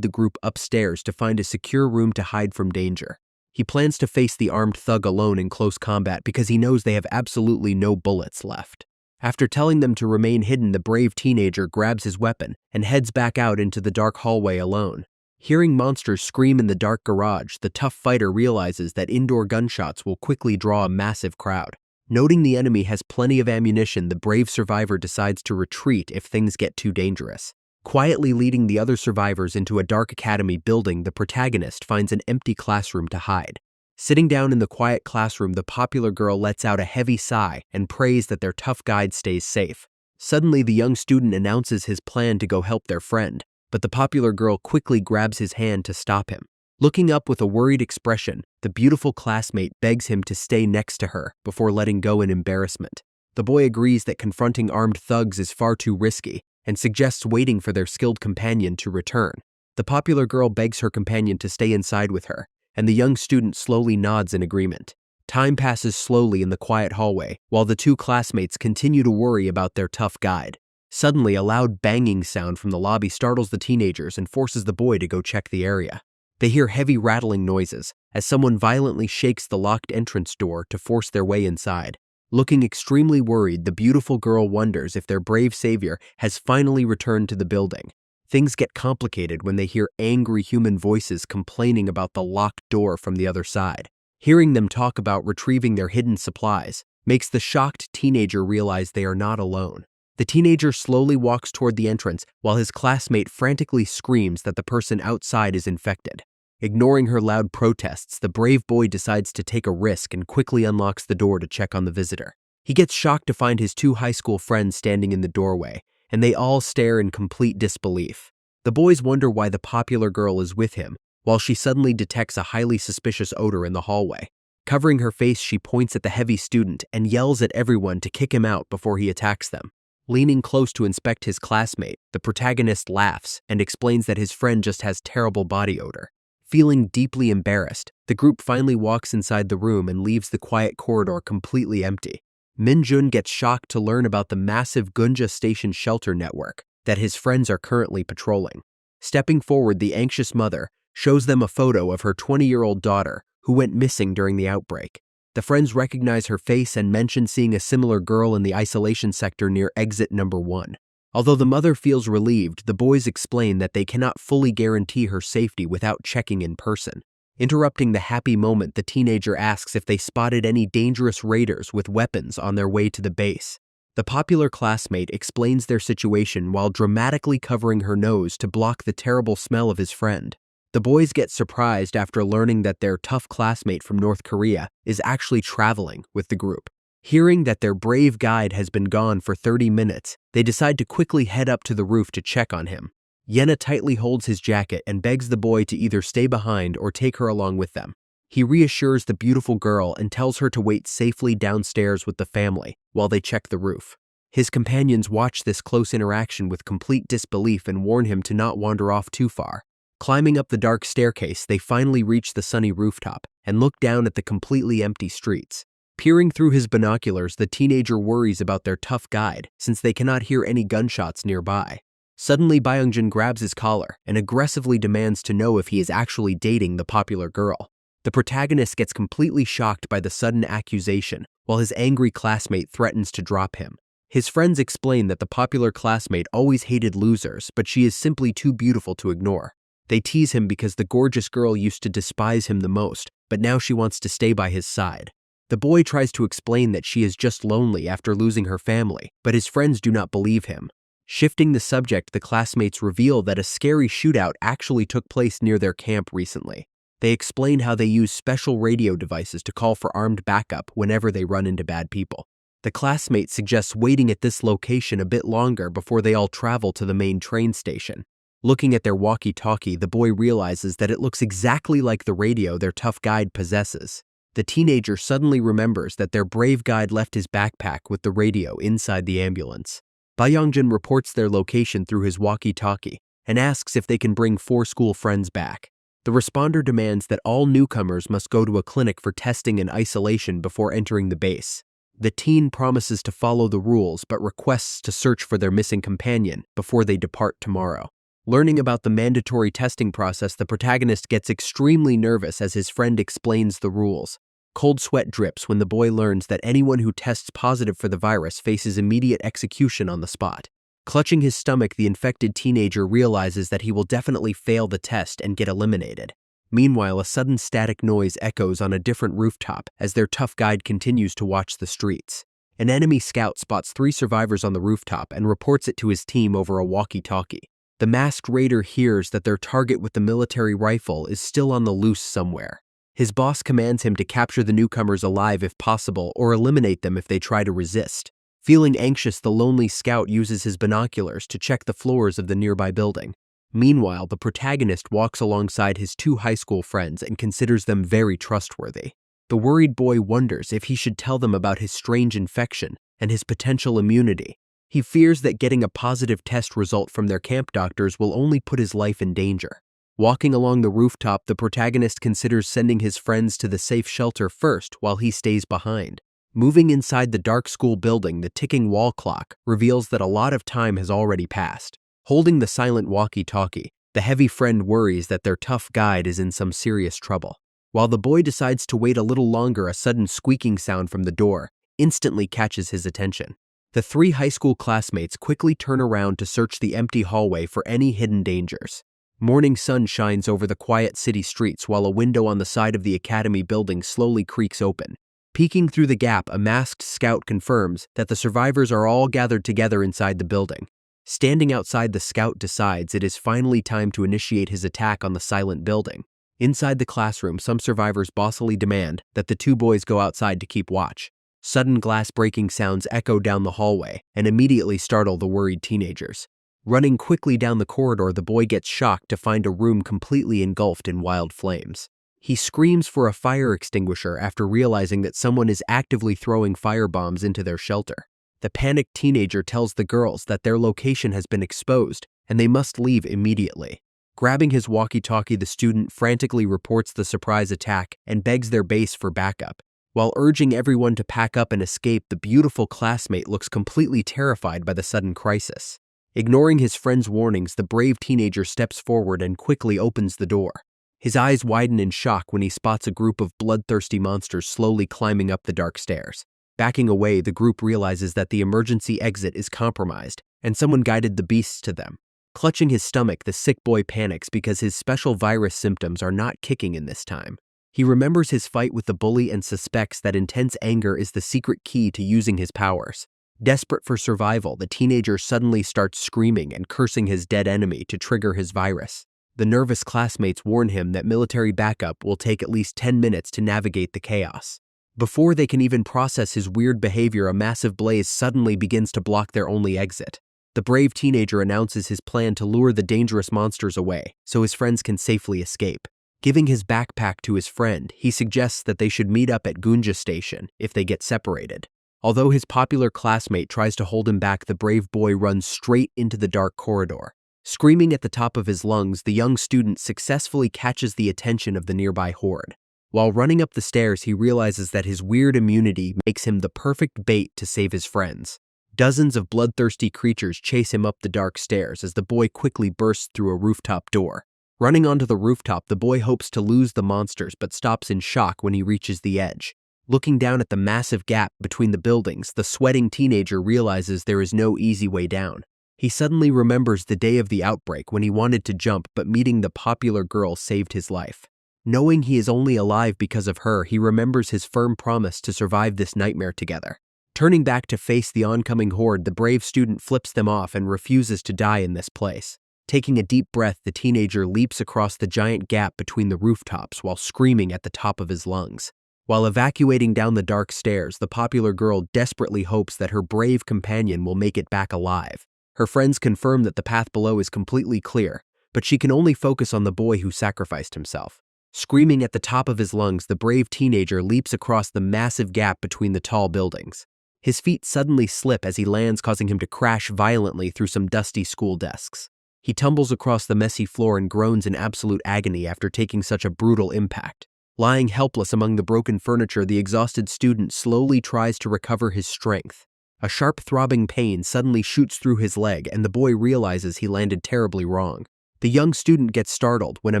A: the group upstairs to find a secure room to hide from danger. He plans to face the armed thug alone in close combat because he knows they have absolutely no bullets left. After telling them to remain hidden, the brave teenager grabs his weapon and heads back out into the dark hallway alone. Hearing monsters scream in the dark garage, the tough fighter realizes that indoor gunshots will quickly draw a massive crowd. Noting the enemy has plenty of ammunition, the brave survivor decides to retreat if things get too dangerous. Quietly leading the other survivors into a dark academy building, the protagonist finds an empty classroom to hide. Sitting down in the quiet classroom, the popular girl lets out a heavy sigh and prays that their tough guide stays safe. Suddenly, the young student announces his plan to go help their friend, but the popular girl quickly grabs his hand to stop him. Looking up with a worried expression, the beautiful classmate begs him to stay next to her before letting go in embarrassment. The boy agrees that confronting armed thugs is far too risky and suggests waiting for their skilled companion to return. The popular girl begs her companion to stay inside with her, and the young student slowly nods in agreement. Time passes slowly in the quiet hallway, while the two classmates continue to worry about their tough guide. Suddenly, a loud banging sound from the lobby startles the teenagers and forces the boy to go check the area. They hear heavy rattling noises as someone violently shakes the locked entrance door to force their way inside. Looking extremely worried, the beautiful girl wonders if their brave savior has finally returned to the building. Things get complicated when they hear angry human voices complaining about the locked door from the other side. Hearing them talk about retrieving their hidden supplies makes the shocked teenager realize they are not alone. The teenager slowly walks toward the entrance while his classmate frantically screams that the person outside is infected. Ignoring her loud protests, the brave boy decides to take a risk and quickly unlocks the door to check on the visitor. He gets shocked to find his 2 high school friends standing in the doorway, and they all stare in complete disbelief. The boys wonder why the popular girl is with him, while she suddenly detects a highly suspicious odor in the hallway. Covering her face, she points at the heavy student and yells at everyone to kick him out before he attacks them. Leaning close to inspect his classmate, the protagonist laughs and explains that his friend just has terrible body odor. Feeling deeply embarrassed, the group finally walks inside the room and leaves the quiet corridor completely empty. Minjun gets shocked to learn about the massive Gunja Station shelter network that his friends are currently patrolling. Stepping forward, the anxious mother shows them a photo of her 20-year-old daughter who went missing during the outbreak. The friends recognize her face and mention seeing a similar girl in the isolation sector near exit number 1. Although the mother feels relieved, the boys explain that they cannot fully guarantee her safety without checking in person. Interrupting the happy moment, the teenager asks if they spotted any dangerous raiders with weapons on their way to the base. The popular classmate explains their situation while dramatically covering her nose to block the terrible smell of his friend. The boys get surprised after learning that their tough classmate from North Korea is actually traveling with the group. Hearing that their brave guide has been gone for 30 minutes, they decide to quickly head up to the roof to check on him. Yena tightly holds his jacket and begs the boy to either stay behind or take her along with them. He reassures the beautiful girl and tells her to wait safely downstairs with the family while they check the roof. His companions watch this close interaction with complete disbelief and warn him to not wander off too far. Climbing up the dark staircase, they finally reach the sunny rooftop and look down at the completely empty streets. Peering through his binoculars, the teenager worries about their tough guide since they cannot hear any gunshots nearby. Suddenly, Byungjin grabs his collar and aggressively demands to know if he is actually dating the popular girl. The protagonist gets completely shocked by the sudden accusation, while his angry classmate threatens to drop him. His friends explain that the popular classmate always hated losers, but she is simply too beautiful to ignore. They tease him because the gorgeous girl used to despise him the most, but now she wants to stay by his side. The boy tries to explain that she is just lonely after losing her family, but his friends do not believe him. Shifting the subject, the classmates reveal that a scary shootout actually took place near their camp recently. They explain how they use special radio devices to call for armed backup whenever they run into bad people. The classmate suggests waiting at this location a bit longer before they all travel to the main train station. Looking at their walkie-talkie, the boy realizes that it looks exactly like the radio their tough guide possesses. The teenager suddenly remembers that their brave guide left his backpack with the radio inside the ambulance. Bayoungjin reports their location through his walkie-talkie and asks if they can bring 4 school friends back. The responder demands that all newcomers must go to a clinic for testing and isolation before entering the base. The teen promises to follow the rules but requests to search for their missing companion before they depart tomorrow. Learning about the mandatory testing process, the protagonist gets extremely nervous as his friend explains the rules. Cold sweat drips when the boy learns that anyone who tests positive for the virus faces immediate execution on the spot. Clutching his stomach, the infected teenager realizes that he will definitely fail the test and get eliminated. Meanwhile, a sudden static noise echoes on a different rooftop as their tough guide continues to watch the streets. An enemy scout spots 3 survivors on the rooftop and reports it to his team over a walkie-talkie. The masked raider hears that their target with the military rifle is still on the loose somewhere. His boss commands him to capture the newcomers alive if possible or eliminate them if they try to resist. Feeling anxious, the lonely scout uses his binoculars to check the floors of the nearby building. Meanwhile, the protagonist walks alongside his 2 high school friends and considers them very trustworthy. The worried boy wonders if he should tell them about his strange infection and his potential immunity. He fears that getting a positive test result from their camp doctors will only put his life in danger. Walking along the rooftop, the protagonist considers sending his friends to the safe shelter first while he stays behind. Moving inside the dark school building, the ticking wall clock reveals that a lot of time has already passed. Holding the silent walkie-talkie, the heavy friend worries that their tough guide is in some serious trouble. While the boy decides to wait a little longer, a sudden squeaking sound from the door instantly catches his attention. The 3 high school classmates quickly turn around to search the empty hallway for any hidden dangers. Morning sun shines over the quiet city streets while a window on the side of the academy building slowly creaks open. Peeking through the gap, a masked scout confirms that the survivors are all gathered together inside the building. Standing outside, the scout decides it is finally time to initiate his attack on the silent building. Inside the classroom, some survivors bossily demand that the 2 boys go outside to keep watch. Sudden glass-breaking sounds echo down the hallway and immediately startle the worried teenagers. Running quickly down the corridor, the boy gets shocked to find a room completely engulfed in wild flames. He screams for a fire extinguisher after realizing that someone is actively throwing firebombs into their shelter. The panicked teenager tells the girls that their location has been exposed and they must leave immediately. Grabbing his walkie-talkie, the student frantically reports the surprise attack and begs their base for backup. While urging everyone to pack up and escape, the beautiful classmate looks completely terrified by the sudden crisis. Ignoring his friend's warnings, the brave teenager steps forward and quickly opens the door. His eyes widen in shock when he spots a group of bloodthirsty monsters slowly climbing up the dark stairs. Backing away, the group realizes that the emergency exit is compromised, and someone guided the beasts to them. Clutching his stomach, the sick boy panics because his special virus symptoms are not kicking in this time. He remembers his fight with the bully and suspects that intense anger is the secret key to using his powers. Desperate for survival, the teenager suddenly starts screaming and cursing his dead enemy to trigger his virus. The nervous classmates warn him that military backup will take at least 10 minutes to navigate the chaos. Before they can even process his weird behavior, a massive blaze suddenly begins to block their only exit. The brave teenager announces his plan to lure the dangerous monsters away so his friends can safely escape. Giving his backpack to his friend, he suggests that they should meet up at Gunja Station if they get separated. Although his popular classmate tries to hold him back, the brave boy runs straight into the dark corridor. Screaming at the top of his lungs, the young student successfully catches the attention of the nearby horde. While running up the stairs, he realizes that his weird immunity makes him the perfect bait to save his friends. Dozens of bloodthirsty creatures chase him up the dark stairs as the boy quickly bursts through a rooftop door. Running onto the rooftop, the boy hopes to lose the monsters but stops in shock when he reaches the edge. Looking down at the massive gap between the buildings, the sweating teenager realizes there is no easy way down. He suddenly remembers the day of the outbreak when he wanted to jump, but meeting the popular girl saved his life. Knowing he is only alive because of her, he remembers his firm promise to survive this nightmare together. Turning back to face the oncoming horde, the brave student flips them off and refuses to die in this place. Taking a deep breath, the teenager leaps across the giant gap between the rooftops while screaming at the top of his lungs. While evacuating down the dark stairs, the popular girl desperately hopes that her brave companion will make it back alive. Her friends confirm that the path below is completely clear, but she can only focus on the boy who sacrificed himself. Screaming at the top of his lungs, the brave teenager leaps across the massive gap between the tall buildings. His feet suddenly slip as he lands, causing him to crash violently through some dusty school desks. He tumbles across the messy floor and groans in absolute agony after taking such a brutal impact. Lying helpless among the broken furniture, the exhausted student slowly tries to recover his strength. A sharp throbbing pain suddenly shoots through his leg, and the boy realizes he landed terribly wrong. The young student gets startled when a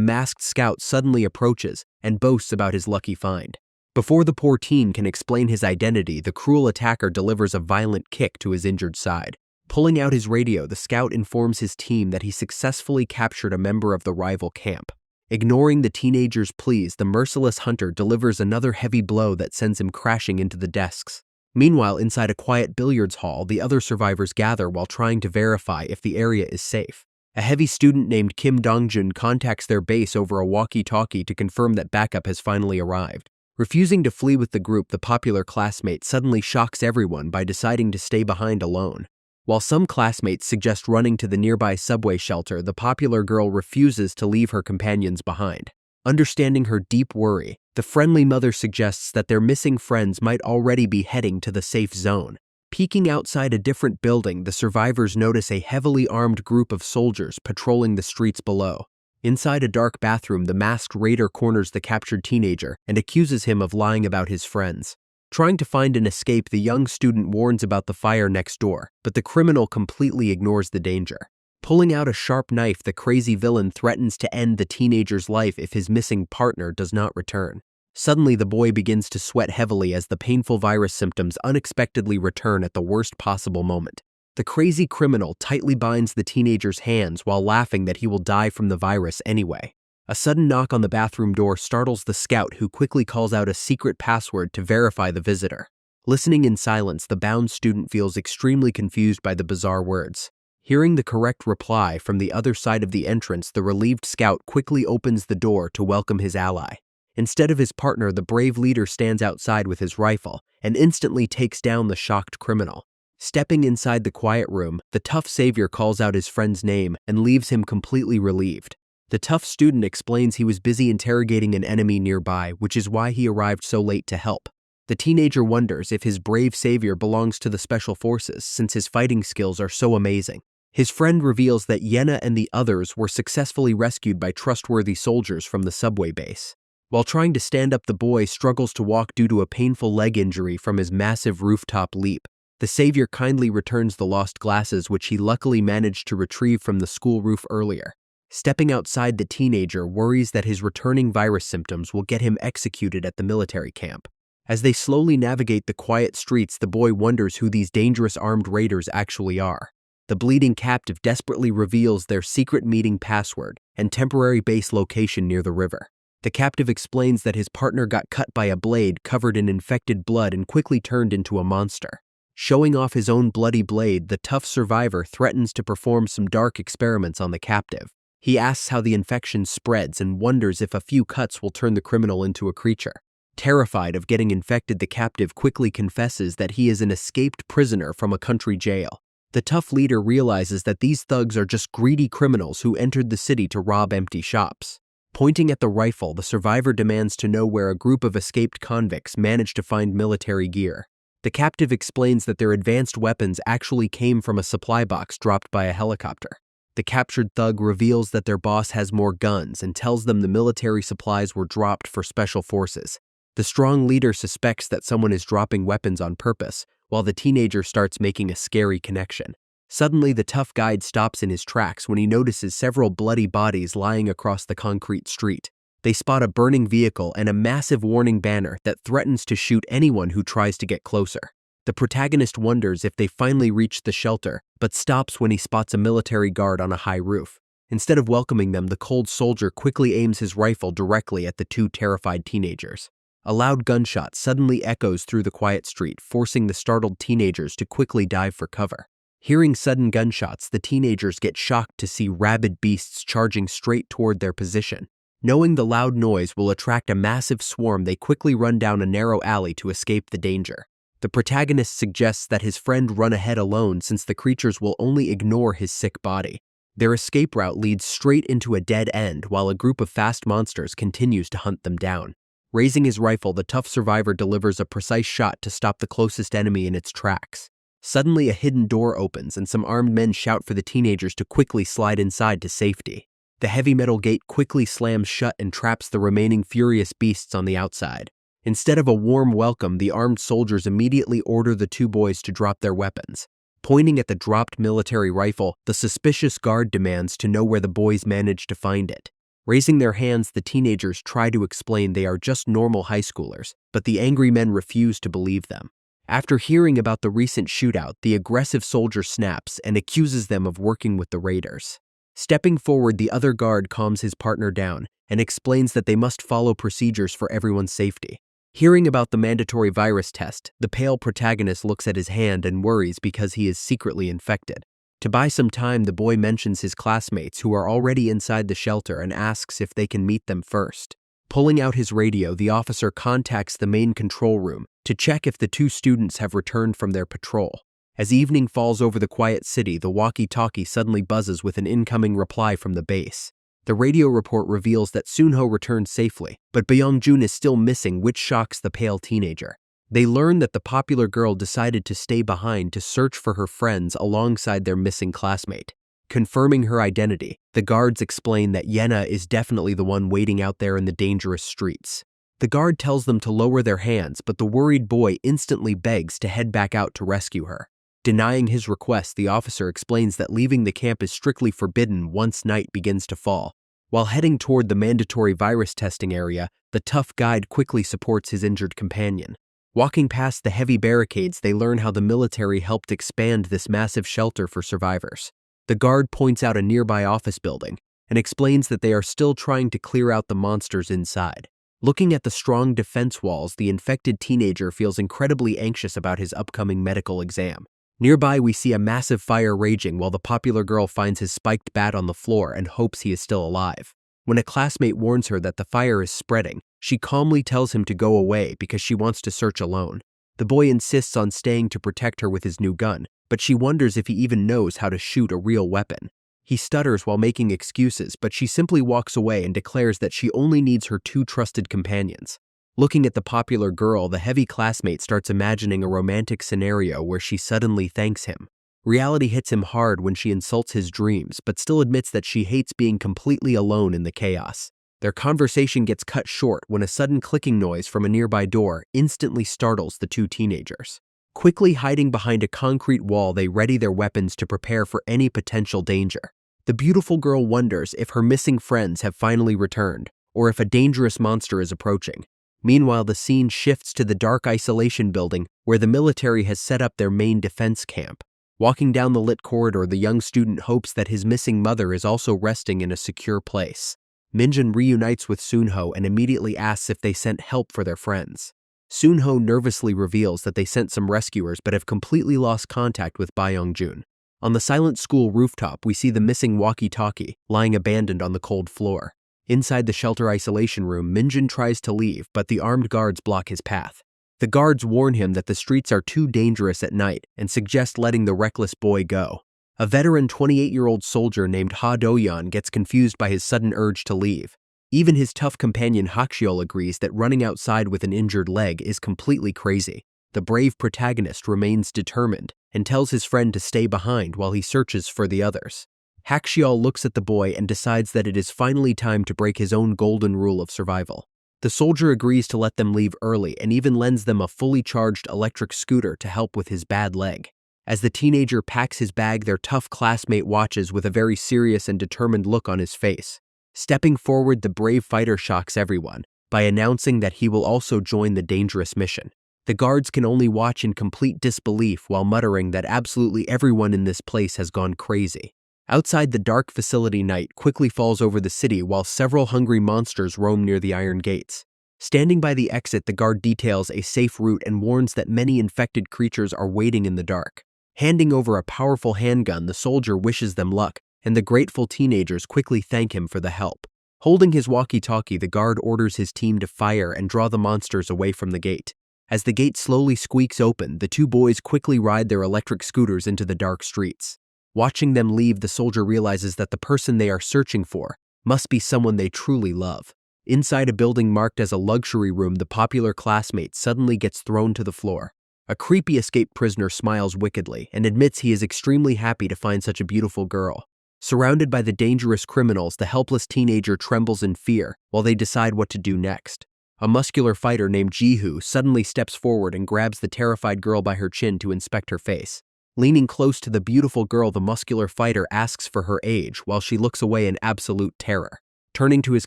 A: masked scout suddenly approaches and boasts about his lucky find. Before the poor teen can explain his identity, the cruel attacker delivers a violent kick to his injured side. Pulling out his radio, the scout informs his team that he successfully captured a member of the rival camp. Ignoring the teenager's pleas, the merciless hunter delivers another heavy blow that sends him crashing into the desks. Meanwhile, inside a quiet billiards hall, the other survivors gather while trying to verify if the area is safe. A heavy student named Kim Dongjun contacts their base over a walkie-talkie to confirm that backup has finally arrived. Refusing to flee with the group, the popular classmate suddenly shocks everyone by deciding to stay behind alone. While some classmates suggest running to the nearby subway shelter, the popular girl refuses to leave her companions behind. Understanding her deep worry, the friendly mother suggests that their missing friends might already be heading to the safe zone. Peeking outside a different building, the survivors notice a heavily armed group of soldiers patrolling the streets below. Inside a dark bathroom, the masked raider corners the captured teenager and accuses him of lying about his friends. Trying to find an escape, the young student warns about the fire next door, but the criminal completely ignores the danger. Pulling out a sharp knife, the crazy villain threatens to end the teenager's life if his missing partner does not return. Suddenly, the boy begins to sweat heavily as the painful virus symptoms unexpectedly return at the worst possible moment. The crazy criminal tightly binds the teenager's hands while laughing that he will die from the virus anyway. A sudden knock on the bathroom door startles the scout, who quickly calls out a secret password to verify the visitor. Listening in silence, the bound student feels extremely confused by the bizarre words. Hearing the correct reply from the other side of the entrance, the relieved scout quickly opens the door to welcome his ally. Instead of his partner, the brave leader stands outside with his rifle and instantly takes down the shocked criminal. Stepping inside the quiet room, the tough savior calls out his friend's name and leaves him completely relieved. The tough student explains he was busy interrogating an enemy nearby, which is why he arrived so late to help. The teenager wonders if his brave savior belongs to the special forces, since his fighting skills are so amazing. His friend reveals that Yena and the others were successfully rescued by trustworthy soldiers from the subway base. While trying to stand up, the boy struggles to walk due to a painful leg injury from his massive rooftop leap. The savior kindly returns the lost glasses, which he luckily managed to retrieve from the school roof earlier. Stepping outside, the teenager worries that his returning virus symptoms will get him executed at the military camp. As they slowly navigate the quiet streets, the boy wonders who these dangerous armed raiders actually are. The bleeding captive desperately reveals their secret meeting password and temporary base location near the river. The captive explains that his partner got cut by a blade covered in infected blood and quickly turned into a monster. Showing off his own bloody blade, the tough survivor threatens to perform some dark experiments on the captive. He asks how the infection spreads and wonders if a few cuts will turn the criminal into a creature. Terrified of getting infected, the captive quickly confesses that he is an escaped prisoner from a country jail. The tough leader realizes that these thugs are just greedy criminals who entered the city to rob empty shops. Pointing at the rifle, the survivor demands to know where a group of escaped convicts managed to find military gear. The captive explains that their advanced weapons actually came from a supply box dropped by a helicopter. The captured thug reveals that their boss has more guns and tells them the military supplies were dropped for special forces. The strong leader suspects that someone is dropping weapons on purpose, while the teenager starts making a scary connection. Suddenly, the tough guide stops in his tracks when he notices several bloody bodies lying across the concrete street. They spot a burning vehicle and a massive warning banner that threatens to shoot anyone who tries to get closer. The protagonist wonders if they finally reach the shelter, but stops when he spots a military guard on a high roof. Instead of welcoming them, the cold soldier quickly aims his rifle directly at the two terrified teenagers. A loud gunshot suddenly echoes through the quiet street, forcing the startled teenagers to quickly dive for cover. Hearing sudden gunshots, the teenagers get shocked to see rabid beasts charging straight toward their position. Knowing the loud noise will attract a massive swarm, they quickly run down a narrow alley to escape the danger. The protagonist suggests that his friend run ahead alone since the creatures will only ignore his sick body. Their escape route leads straight into a dead end while a group of fast monsters continues to hunt them down. Raising his rifle, the tough survivor delivers a precise shot to stop the closest enemy in its tracks. Suddenly, a hidden door opens and some armed men shout for the teenagers to quickly slide inside to safety. The heavy metal gate quickly slams shut and traps the remaining furious beasts on the outside. Instead of a warm welcome, the armed soldiers immediately order the two boys to drop their weapons. Pointing at the dropped military rifle, the suspicious guard demands to know where the boys managed to find it. Raising their hands, the teenagers try to explain they are just normal high schoolers, but the angry men refuse to believe them. After hearing about the recent shootout, the aggressive soldier snaps and accuses them of working with the raiders. Stepping forward, the other guard calms his partner down and explains that they must follow procedures for everyone's safety. Hearing about the mandatory virus test, the pale protagonist looks at his hand and worries because he is secretly infected. To buy some time, the boy mentions his classmates who are already inside the shelter and asks if they can meet them first. Pulling out his radio, the officer contacts the main control room to check if the two students have returned from their patrol. As evening falls over the quiet city, the walkie-talkie suddenly buzzes with an incoming reply from the base. The radio report reveals that Sunho returned safely, but Byung-jun is still missing, which shocks the pale teenager. They learn that the popular girl decided to stay behind to search for her friends alongside their missing classmate. Confirming her identity, the guards explain that Yena is definitely the one waiting out there in the dangerous streets. The guard tells them to lower their hands, but the worried boy instantly begs to head back out to rescue her. Denying his request, the officer explains that leaving the camp is strictly forbidden once night begins to fall. While heading toward the mandatory virus testing area, the tough guide quickly supports his injured companion. Walking past the heavy barricades, they learn how the military helped expand this massive shelter for survivors. The guard points out a nearby office building and explains that they are still trying to clear out the monsters inside. Looking at the strong defense walls, the infected teenager feels incredibly anxious about his upcoming medical exam. Nearby, we see a massive fire raging while the popular girl finds his spiked bat on the floor and hopes he is still alive. When a classmate warns her that the fire is spreading, she calmly tells him to go away because she wants to search alone. The boy insists on staying to protect her with his new gun, but she wonders if he even knows how to shoot a real weapon. He stutters while making excuses, but she simply walks away and declares that she only needs her two trusted companions. Looking at the popular girl, the heavy classmate starts imagining a romantic scenario where she suddenly thanks him. Reality hits him hard when she insults his dreams, but still admits that she hates being completely alone in the chaos. Their conversation gets cut short when a sudden clicking noise from a nearby door instantly startles the two teenagers. Quickly hiding behind a concrete wall, they ready their weapons to prepare for any potential danger. The beautiful girl wonders if her missing friends have finally returned, or if a dangerous monster is approaching. Meanwhile, the scene shifts to the dark isolation building where the military has set up their main defense camp. Walking down the lit corridor, the young student hopes that his missing mother is also resting in a secure place. Minjun reunites with Sunho and immediately asks if they sent help for their friends. Sunho nervously reveals that they sent some rescuers but have completely lost contact with Byung-jun. On the silent school rooftop, we see the missing walkie-talkie lying abandoned on the cold floor. Inside the shelter isolation room, Minjun tries to leave, but the armed guards block his path. The guards warn him that the streets are too dangerous at night and suggest letting the reckless boy go. A veteran 28-year-old soldier named Ha Do-yeon gets confused by his sudden urge to leave. Even his tough companion Hakshiol agrees that running outside with an injured leg is completely crazy. The brave protagonist remains determined and tells his friend to stay behind while he searches for the others. Hakshiol looks at the boy and decides that it is finally time to break his own golden rule of survival. The soldier agrees to let them leave early and even lends them a fully charged electric scooter to help with his bad leg. As the teenager packs his bag, their tough classmate watches with a very serious and determined look on his face. Stepping forward, the brave fighter shocks everyone by announcing that he will also join the dangerous mission. The guards can only watch in complete disbelief while muttering that absolutely everyone in this place has gone crazy. Outside, the dark facility night quickly falls over the city while several hungry monsters roam near the iron gates. Standing by the exit, the guard details a safe route and warns that many infected creatures are waiting in the dark. Handing over a powerful handgun, the soldier wishes them luck, and the grateful teenagers quickly thank him for the help. Holding his walkie-talkie, the guard orders his team to fire and draw the monsters away from the gate. As the gate slowly squeaks open, the two boys quickly ride their electric scooters into the dark streets. Watching them leave, the soldier realizes that the person they are searching for must be someone they truly love. Inside a building marked as a luxury room, the popular classmate suddenly gets thrown to the floor. A creepy escaped prisoner smiles wickedly and admits he is extremely happy to find such a beautiful girl. Surrounded by the dangerous criminals, the helpless teenager trembles in fear while they decide what to do next. A muscular fighter named Jihu suddenly steps forward and grabs the terrified girl by her chin to inspect her face. Leaning close to the beautiful girl, the muscular fighter asks for her age while she looks away in absolute terror. Turning to his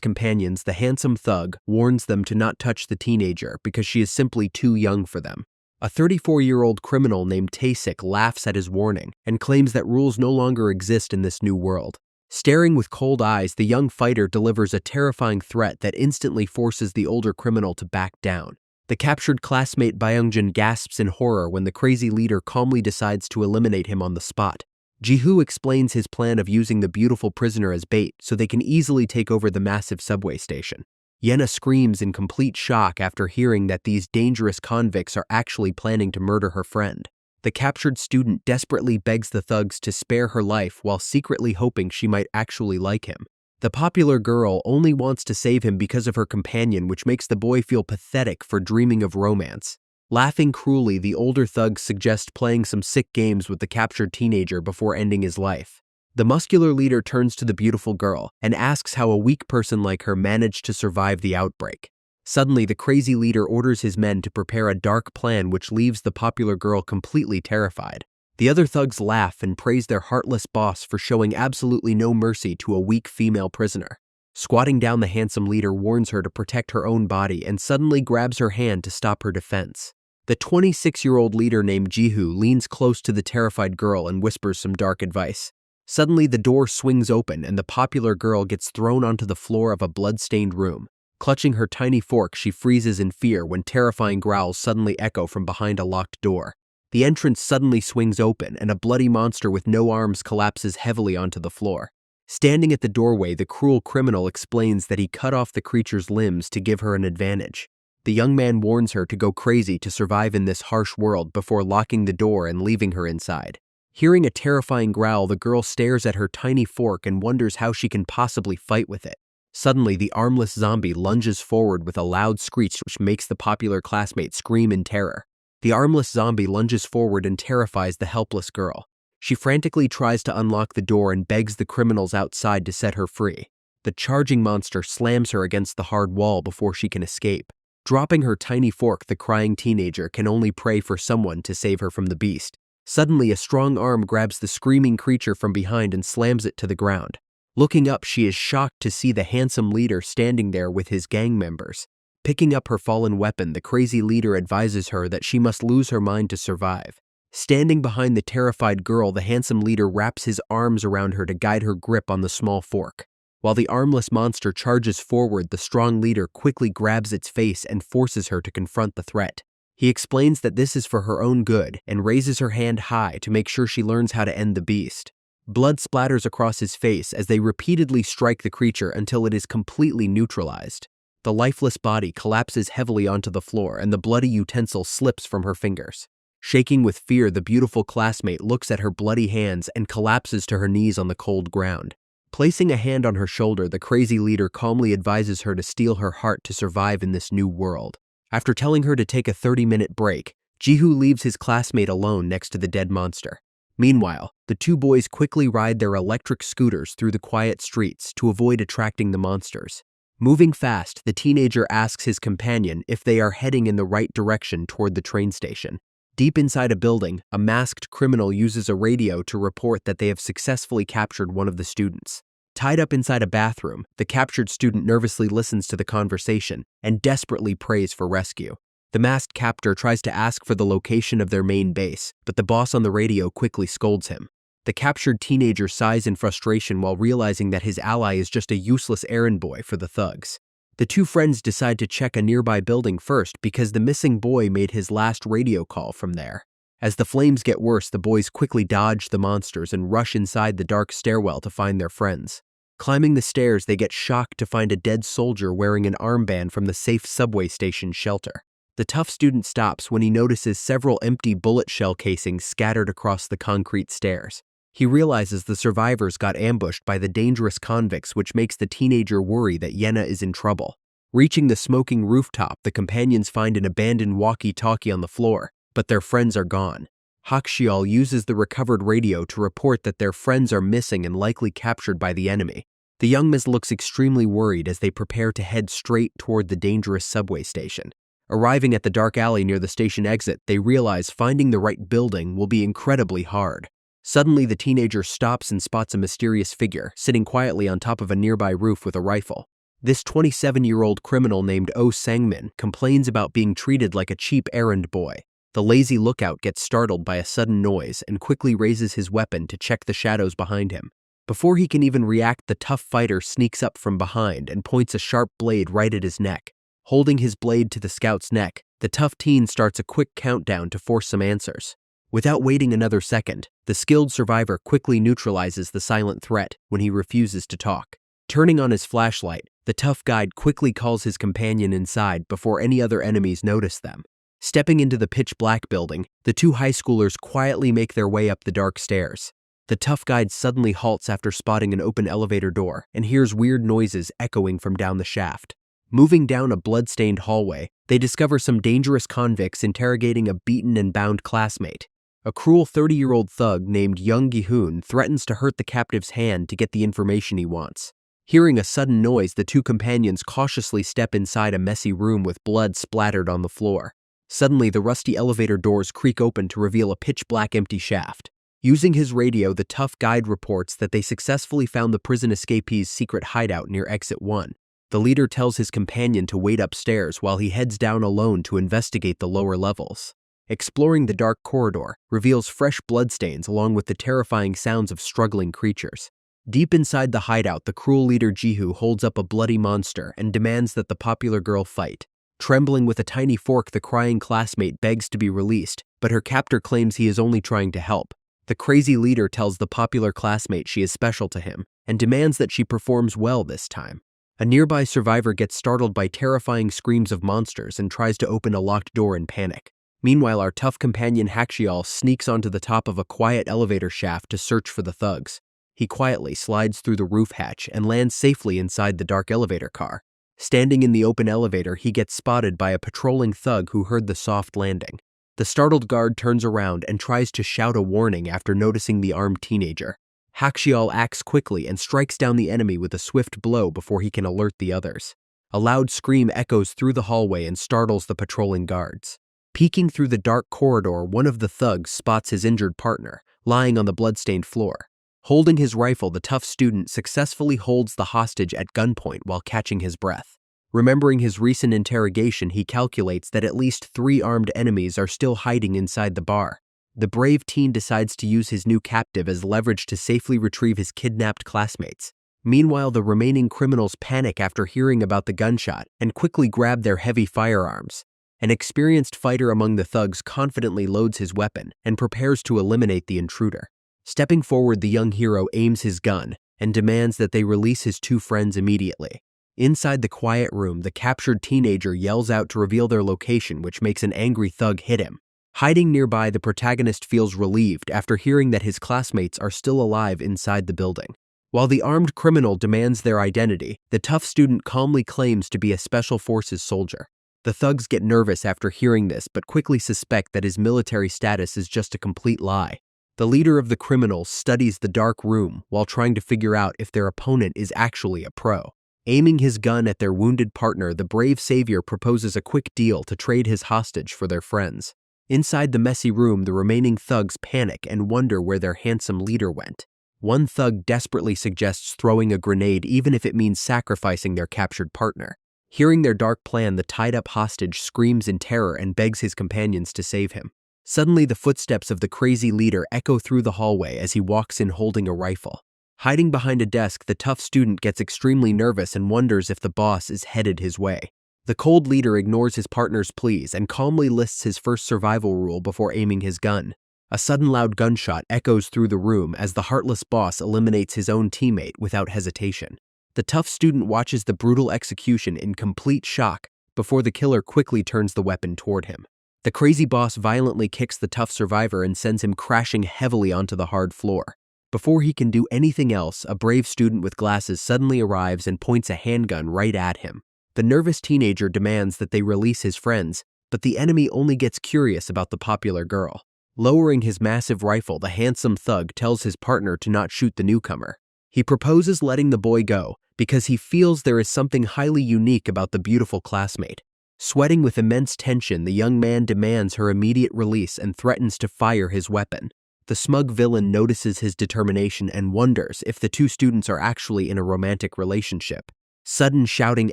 A: companions, the handsome thug warns them to not touch the teenager because she is simply too young for them. A 34-year-old criminal named Tasik laughs at his warning and claims that rules no longer exist in this new world. Staring with cold eyes, the young fighter delivers a terrifying threat that instantly forces the older criminal to back down. The captured classmate Byungjin gasps in horror when the crazy leader calmly decides to eliminate him on the spot. Jihu explains his plan of using the beautiful prisoner as bait so they can easily take over the massive subway station. Yena screams in complete shock after hearing that these dangerous convicts are actually planning to murder her friend. The captured student desperately begs the thugs to spare her life while secretly hoping she might actually like him. The popular girl only wants to save him because of her companion, which makes the boy feel pathetic for dreaming of romance. Laughing cruelly, the older thugs suggest playing some sick games with the captured teenager before ending his life. The muscular leader turns to the beautiful girl and asks how a weak person like her managed to survive the outbreak. Suddenly, the crazy leader orders his men to prepare a dark plan which leaves the popular girl completely terrified. The other thugs laugh and praise their heartless boss for showing absolutely no mercy to a weak female prisoner. Squatting down, the handsome leader warns her to protect her own body and suddenly grabs her hand to stop her defense. The 26-year-old leader named Jihu leans close to the terrified girl and whispers some dark advice. Suddenly, the door swings open and the popular girl gets thrown onto the floor of a blood-stained room. Clutching her tiny fork, she freezes in fear when terrifying growls suddenly echo from behind a locked door. The entrance suddenly swings open and a bloody monster with no arms collapses heavily onto the floor. Standing at the doorway, the cruel criminal explains that he cut off the creature's limbs to give her an advantage. The young man warns her to go crazy to survive in this harsh world before locking the door and leaving her inside. Hearing a terrifying growl, the girl stares at her tiny fork and wonders how she can possibly fight with it. Suddenly, the armless zombie lunges forward with a loud screech which makes the popular classmate scream in terror. The armless zombie lunges forward and terrifies the helpless girl. She frantically tries to unlock the door and begs the criminals outside to set her free. The charging monster slams her against the hard wall before she can escape. Dropping her tiny fork, the crying teenager can only pray for someone to save her from the beast. Suddenly, a strong arm grabs the screaming creature from behind and slams it to the ground. Looking up, she is shocked to see the handsome leader standing there with his gang members. Picking up her fallen weapon, the crazy leader advises her that she must lose her mind to survive. Standing behind the terrified girl, the handsome leader wraps his arms around her to guide her grip on the small fork. While the armless monster charges forward, the strong leader quickly grabs its face and forces her to confront the threat. He explains that this is for her own good and raises her hand high to make sure she learns how to end the beast. Blood splatters across his face as they repeatedly strike the creature until it is completely neutralized. The lifeless body collapses heavily onto the floor and the bloody utensil slips from her fingers. Shaking with fear, the beautiful classmate looks at her bloody hands and collapses to her knees on the cold ground. Placing a hand on her shoulder, the crazy leader calmly advises her to steel her heart to survive in this new world. After telling her to take a 30-minute break, Jihu leaves his classmate alone next to the dead monster. Meanwhile, the two boys quickly ride their electric scooters through the quiet streets to avoid attracting the monsters. Moving fast, the teenager asks his companion if they are heading in the right direction toward the train station. Deep inside a building, a masked criminal uses a radio to report that they have successfully captured one of the students. Tied up inside a bathroom, the captured student nervously listens to the conversation and desperately prays for rescue. The masked captor tries to ask for the location of their main base, but the boss on the radio quickly scolds him. The captured teenager sighs in frustration while realizing that his ally is just a useless errand boy for the thugs. The two friends decide to check a nearby building first because the missing boy made his last radio call from there. As the flames get worse, the boys quickly dodge the monsters and rush inside the dark stairwell to find their friends. Climbing the stairs, they get shocked to find a dead soldier wearing an armband from the safe subway station shelter. The tough student stops when he notices several empty bullet shell casings scattered across the concrete stairs. He realizes the survivors got ambushed by the dangerous convicts, which makes the teenager worry that Yena is in trouble. Reaching the smoking rooftop, the companions find an abandoned walkie-talkie on the floor, but their friends are gone. Hakshial uses the recovered radio to report that their friends are missing and likely captured by the enemy. The young miss looks extremely worried as they prepare to head straight toward the dangerous subway station. Arriving at the dark alley near the station exit, they realize finding the right building will be incredibly hard. Suddenly, the teenager stops and spots a mysterious figure sitting quietly on top of a nearby roof with a rifle. This 27-year-old criminal named Oh Sangmin complains about being treated like a cheap errand boy. The lazy lookout gets startled by a sudden noise and quickly raises his weapon to check the shadows behind him. Before he can even react, the tough fighter sneaks up from behind and points a sharp blade right at his neck. Holding his blade to the scout's neck, the tough teen starts a quick countdown to force some answers. Without waiting another second, the skilled survivor quickly neutralizes the silent threat when he refuses to talk. Turning on his flashlight, the tough guide quickly calls his companion inside before any other enemies notice them. Stepping into the pitch-black building, the two high schoolers quietly make their way up the dark stairs. The tough guide suddenly halts after spotting an open elevator door and hears weird noises echoing from down the shaft. Moving down a blood-stained hallway, they discover some dangerous convicts interrogating a beaten and bound classmate. A cruel 30-year-old thug named Young Gi-hoon threatens to hurt the captive's hand to get the information he wants. Hearing a sudden noise, the two companions cautiously step inside a messy room with blood splattered on the floor. Suddenly, the rusty elevator doors creak open to reveal a pitch-black empty shaft. Using his radio, the tough guide reports that they successfully found the prison escapees' secret hideout near Exit 1. The leader tells his companion to wait upstairs while he heads down alone to investigate the lower levels. Exploring the dark corridor reveals fresh bloodstains along with the terrifying sounds of struggling creatures. Deep inside the hideout, the cruel leader Jihu holds up a bloody monster and demands that the popular girl fight. Trembling with a tiny fork, the crying classmate begs to be released, but her captor claims he is only trying to help. The crazy leader tells the popular classmate she is special to him and demands that she performs well this time. A nearby survivor gets startled by terrifying screams of monsters and tries to open a locked door in panic. Meanwhile, our tough companion Hakshial sneaks onto the top of a quiet elevator shaft to search for the thugs. He quietly slides through the roof hatch and lands safely inside the dark elevator car. Standing in the open elevator, he gets spotted by a patrolling thug who heard the soft landing. The startled guard turns around and tries to shout a warning after noticing the armed teenager. Hakshial acts quickly and strikes down the enemy with a swift blow before he can alert the others. A loud scream echoes through the hallway and startles the patrolling guards. Peeking through the dark corridor, one of the thugs spots his injured partner, lying on the bloodstained floor. Holding his rifle, the tough student successfully holds the hostage at gunpoint while catching his breath. Remembering his recent interrogation, he calculates that at least 3 armed enemies are still hiding inside the bar. The brave teen decides to use his new captive as leverage to safely retrieve his kidnapped classmates. Meanwhile, the remaining criminals panic after hearing about the gunshot and quickly grab their heavy firearms. An experienced fighter among the thugs confidently loads his weapon and prepares to eliminate the intruder. Stepping forward, the young hero aims his gun and demands that they release his 2 friends immediately. Inside the quiet room, the captured teenager yells out to reveal their location, which makes an angry thug hit him. Hiding nearby, the protagonist feels relieved after hearing that his classmates are still alive inside the building. While the armed criminal demands their identity, the tough student calmly claims to be a special forces soldier. The thugs get nervous after hearing this, but quickly suspect that his military status is just a complete lie. The leader of the criminals studies the dark room while trying to figure out if their opponent is actually a pro. Aiming his gun at their wounded partner, the brave savior proposes a quick deal to trade his hostage for their friends. Inside the messy room, the remaining thugs panic and wonder where their handsome leader went. One thug desperately suggests throwing a grenade even if it means sacrificing their captured partner. Hearing their dark plan, the tied-up hostage screams in terror and begs his companions to save him. Suddenly, the footsteps of the crazy leader echo through the hallway as he walks in holding a rifle. Hiding behind a desk, the tough student gets extremely nervous and wonders if the boss is headed his way. The cold leader ignores his partner's pleas and calmly lists his first survival rule before aiming his gun. A sudden loud gunshot echoes through the room as the heartless boss eliminates his own teammate without hesitation. The tough student watches the brutal execution in complete shock before the killer quickly turns the weapon toward him. The crazy boss violently kicks the tough survivor and sends him crashing heavily onto the hard floor. Before he can do anything else, a brave student with glasses suddenly arrives and points a handgun right at him. The nervous teenager demands that they release his friends, but the enemy only gets curious about the popular girl. Lowering his massive rifle, the handsome thug tells his partner to not shoot the newcomer. He proposes letting the boy go because he feels there is something highly unique about the beautiful classmate. Sweating with immense tension, the young man demands her immediate release and threatens to fire his weapon. The smug villain notices his determination and wonders if the two students are actually in a romantic relationship. Sudden shouting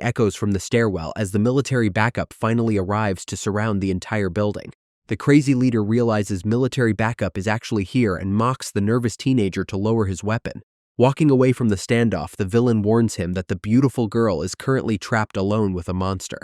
A: echoes from the stairwell as the military backup finally arrives to surround the entire building. The crazy leader realizes military backup is actually here and mocks the nervous teenager to lower his weapon. Walking away from the standoff, the villain warns him that the beautiful girl is currently trapped alone with a monster.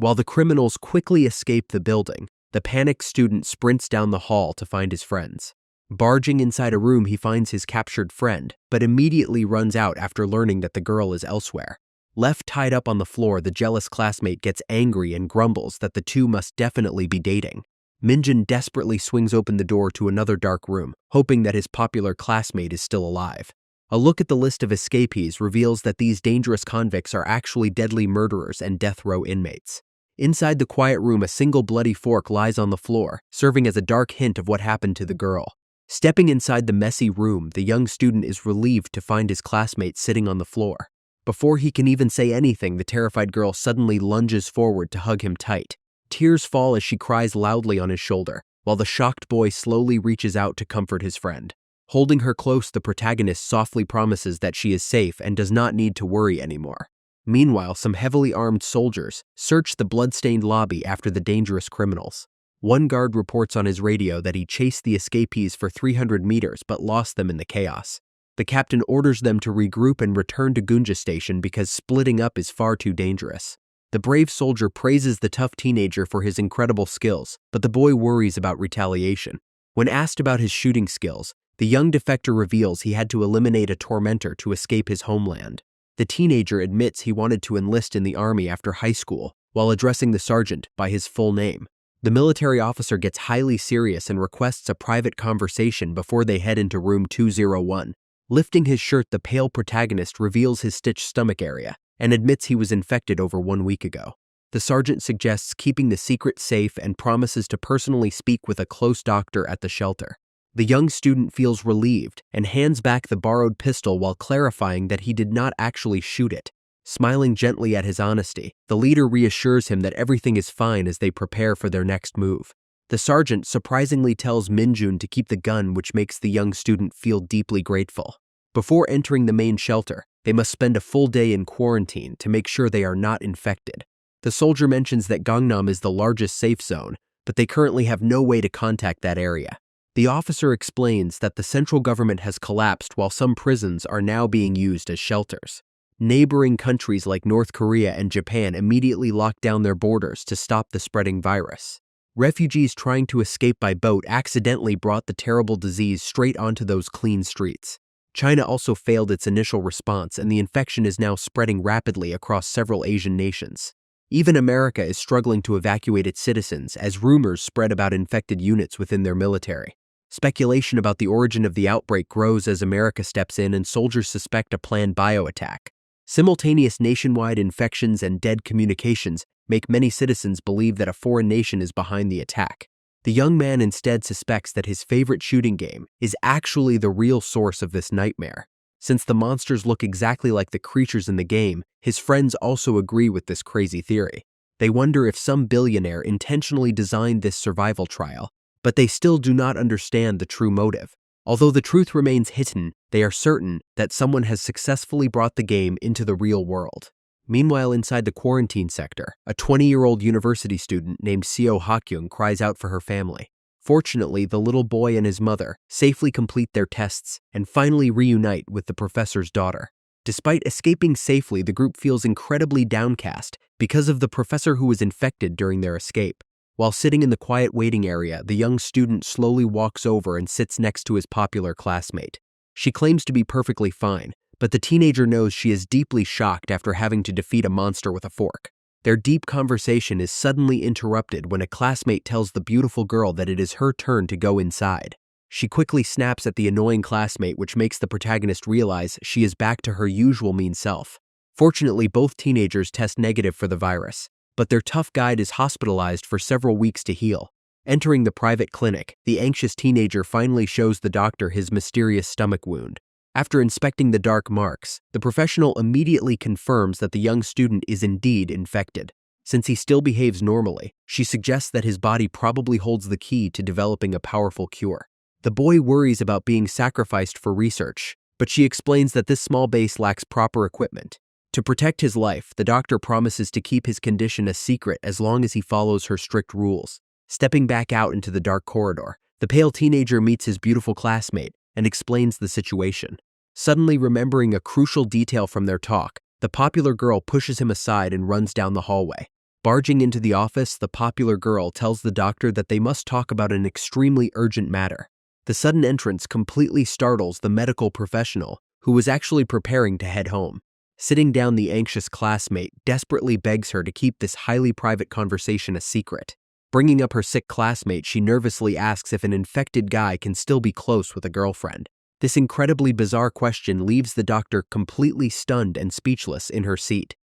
A: While the criminals quickly escape the building, the panicked student sprints down the hall to find his friends. Barging inside a room, he finds his captured friend, but immediately runs out after learning that the girl is elsewhere. Left tied up on the floor, the jealous classmate gets angry and grumbles that the two must definitely be dating. Minjun desperately swings open the door to another dark room, hoping that his popular classmate is still alive. A look at the list of escapees reveals that these dangerous convicts are actually deadly murderers and death row inmates. Inside the quiet room, a single bloody fork lies on the floor, serving as a dark hint of what happened to the girl. Stepping inside the messy room, the young student is relieved to find his classmate sitting on the floor. Before he can even say anything, the terrified girl suddenly lunges forward to hug him tight. Tears fall as she cries loudly on his shoulder, while the shocked boy slowly reaches out to comfort his friend. Holding her close, the protagonist softly promises that she is safe and does not need to worry anymore. Meanwhile, some heavily armed soldiers search the blood-stained lobby after the dangerous criminals. One guard reports on his radio that he chased the escapees for 300 meters but lost them in the chaos. The captain orders them to regroup and return to Gunja Station because splitting up is far too dangerous. The brave soldier praises the tough teenager for his incredible skills, but the boy worries about retaliation. When asked about his shooting skills, the young defector reveals he had to eliminate a tormentor to escape his homeland. The teenager admits he wanted to enlist in the army after high school, while addressing the sergeant by his full name. The military officer gets highly serious and requests a private conversation before they head into room 201. Lifting his shirt, the pale protagonist reveals his stitched stomach area and admits he was infected over 1 week ago. The sergeant suggests keeping the secret safe and promises to personally speak with a close doctor at the shelter. The young student feels relieved and hands back the borrowed pistol while clarifying that he did not actually shoot it. Smiling gently at his honesty, the leader reassures him that everything is fine as they prepare for their next move. The sergeant surprisingly tells Minjun to keep the gun, which makes the young student feel deeply grateful. Before entering the main shelter, they must spend a full day in quarantine to make sure they are not infected. The soldier mentions that Gangnam is the largest safe zone, but they currently have no way to contact that area. The officer explains that the central government has collapsed while some prisons are now being used as shelters. Neighboring countries like North Korea and Japan immediately locked down their borders to stop the spreading virus. Refugees trying to escape by boat accidentally brought the terrible disease straight onto those clean streets. China also failed its initial response, and the infection is now spreading rapidly across several Asian nations. Even America is struggling to evacuate its citizens as rumors spread about infected units within their military. Speculation about the origin of the outbreak grows as America steps in and soldiers suspect a planned bioattack. Simultaneous nationwide infections and dead communications make many citizens believe that a foreign nation is behind the attack. The young man instead suspects that his favorite shooting game is actually the real source of this nightmare. Since the monsters look exactly like the creatures in the game, his friends also agree with this crazy theory. They wonder if some billionaire intentionally designed this survival trial, but they still do not understand the true motive. Although the truth remains hidden, they are certain that someone has successfully brought the game into the real world. Meanwhile, inside the quarantine sector, a 20-year-old university student named Seo Hakyung cries out for her family. Fortunately, the little boy and his mother safely complete their tests and finally reunite with the professor's daughter. Despite escaping safely, the group feels incredibly downcast because of the professor who was infected during their escape. While sitting in the quiet waiting area, the young student slowly walks over and sits next to his popular classmate. She claims to be perfectly fine, but the teenager knows she is deeply shocked after having to defeat a monster with a fork. Their deep conversation is suddenly interrupted when a classmate tells the beautiful girl that it is her turn to go inside. She quickly snaps at the annoying classmate, which makes the protagonist realize she is back to her usual mean self. Fortunately, both teenagers test negative for the virus, but their tough guide is hospitalized for several weeks to heal. Entering the private clinic, the anxious teenager finally shows the doctor his mysterious stomach wound. After inspecting the dark marks, the professional immediately confirms that the young student is indeed infected. Since he still behaves normally, she suggests that his body probably holds the key to developing a powerful cure. The boy worries about being sacrificed for research, but she explains that this small base lacks proper equipment. To protect his life, the doctor promises to keep his condition a secret as long as he follows her strict rules. Stepping back out into the dark corridor, the pale teenager meets his beautiful classmate and explains the situation. Suddenly remembering a crucial detail from their talk, the popular girl pushes him aside and runs down the hallway. Barging into the office, the popular girl tells the doctor that they must talk about an extremely urgent matter. The sudden entrance completely startles the medical professional, who was actually preparing to head home. Sitting down, the anxious classmate desperately begs her to keep this highly private conversation a secret. Bringing up her sick classmate, she nervously asks if an infected guy can still be close with a girlfriend. This incredibly bizarre question leaves the doctor completely stunned and speechless in her seat.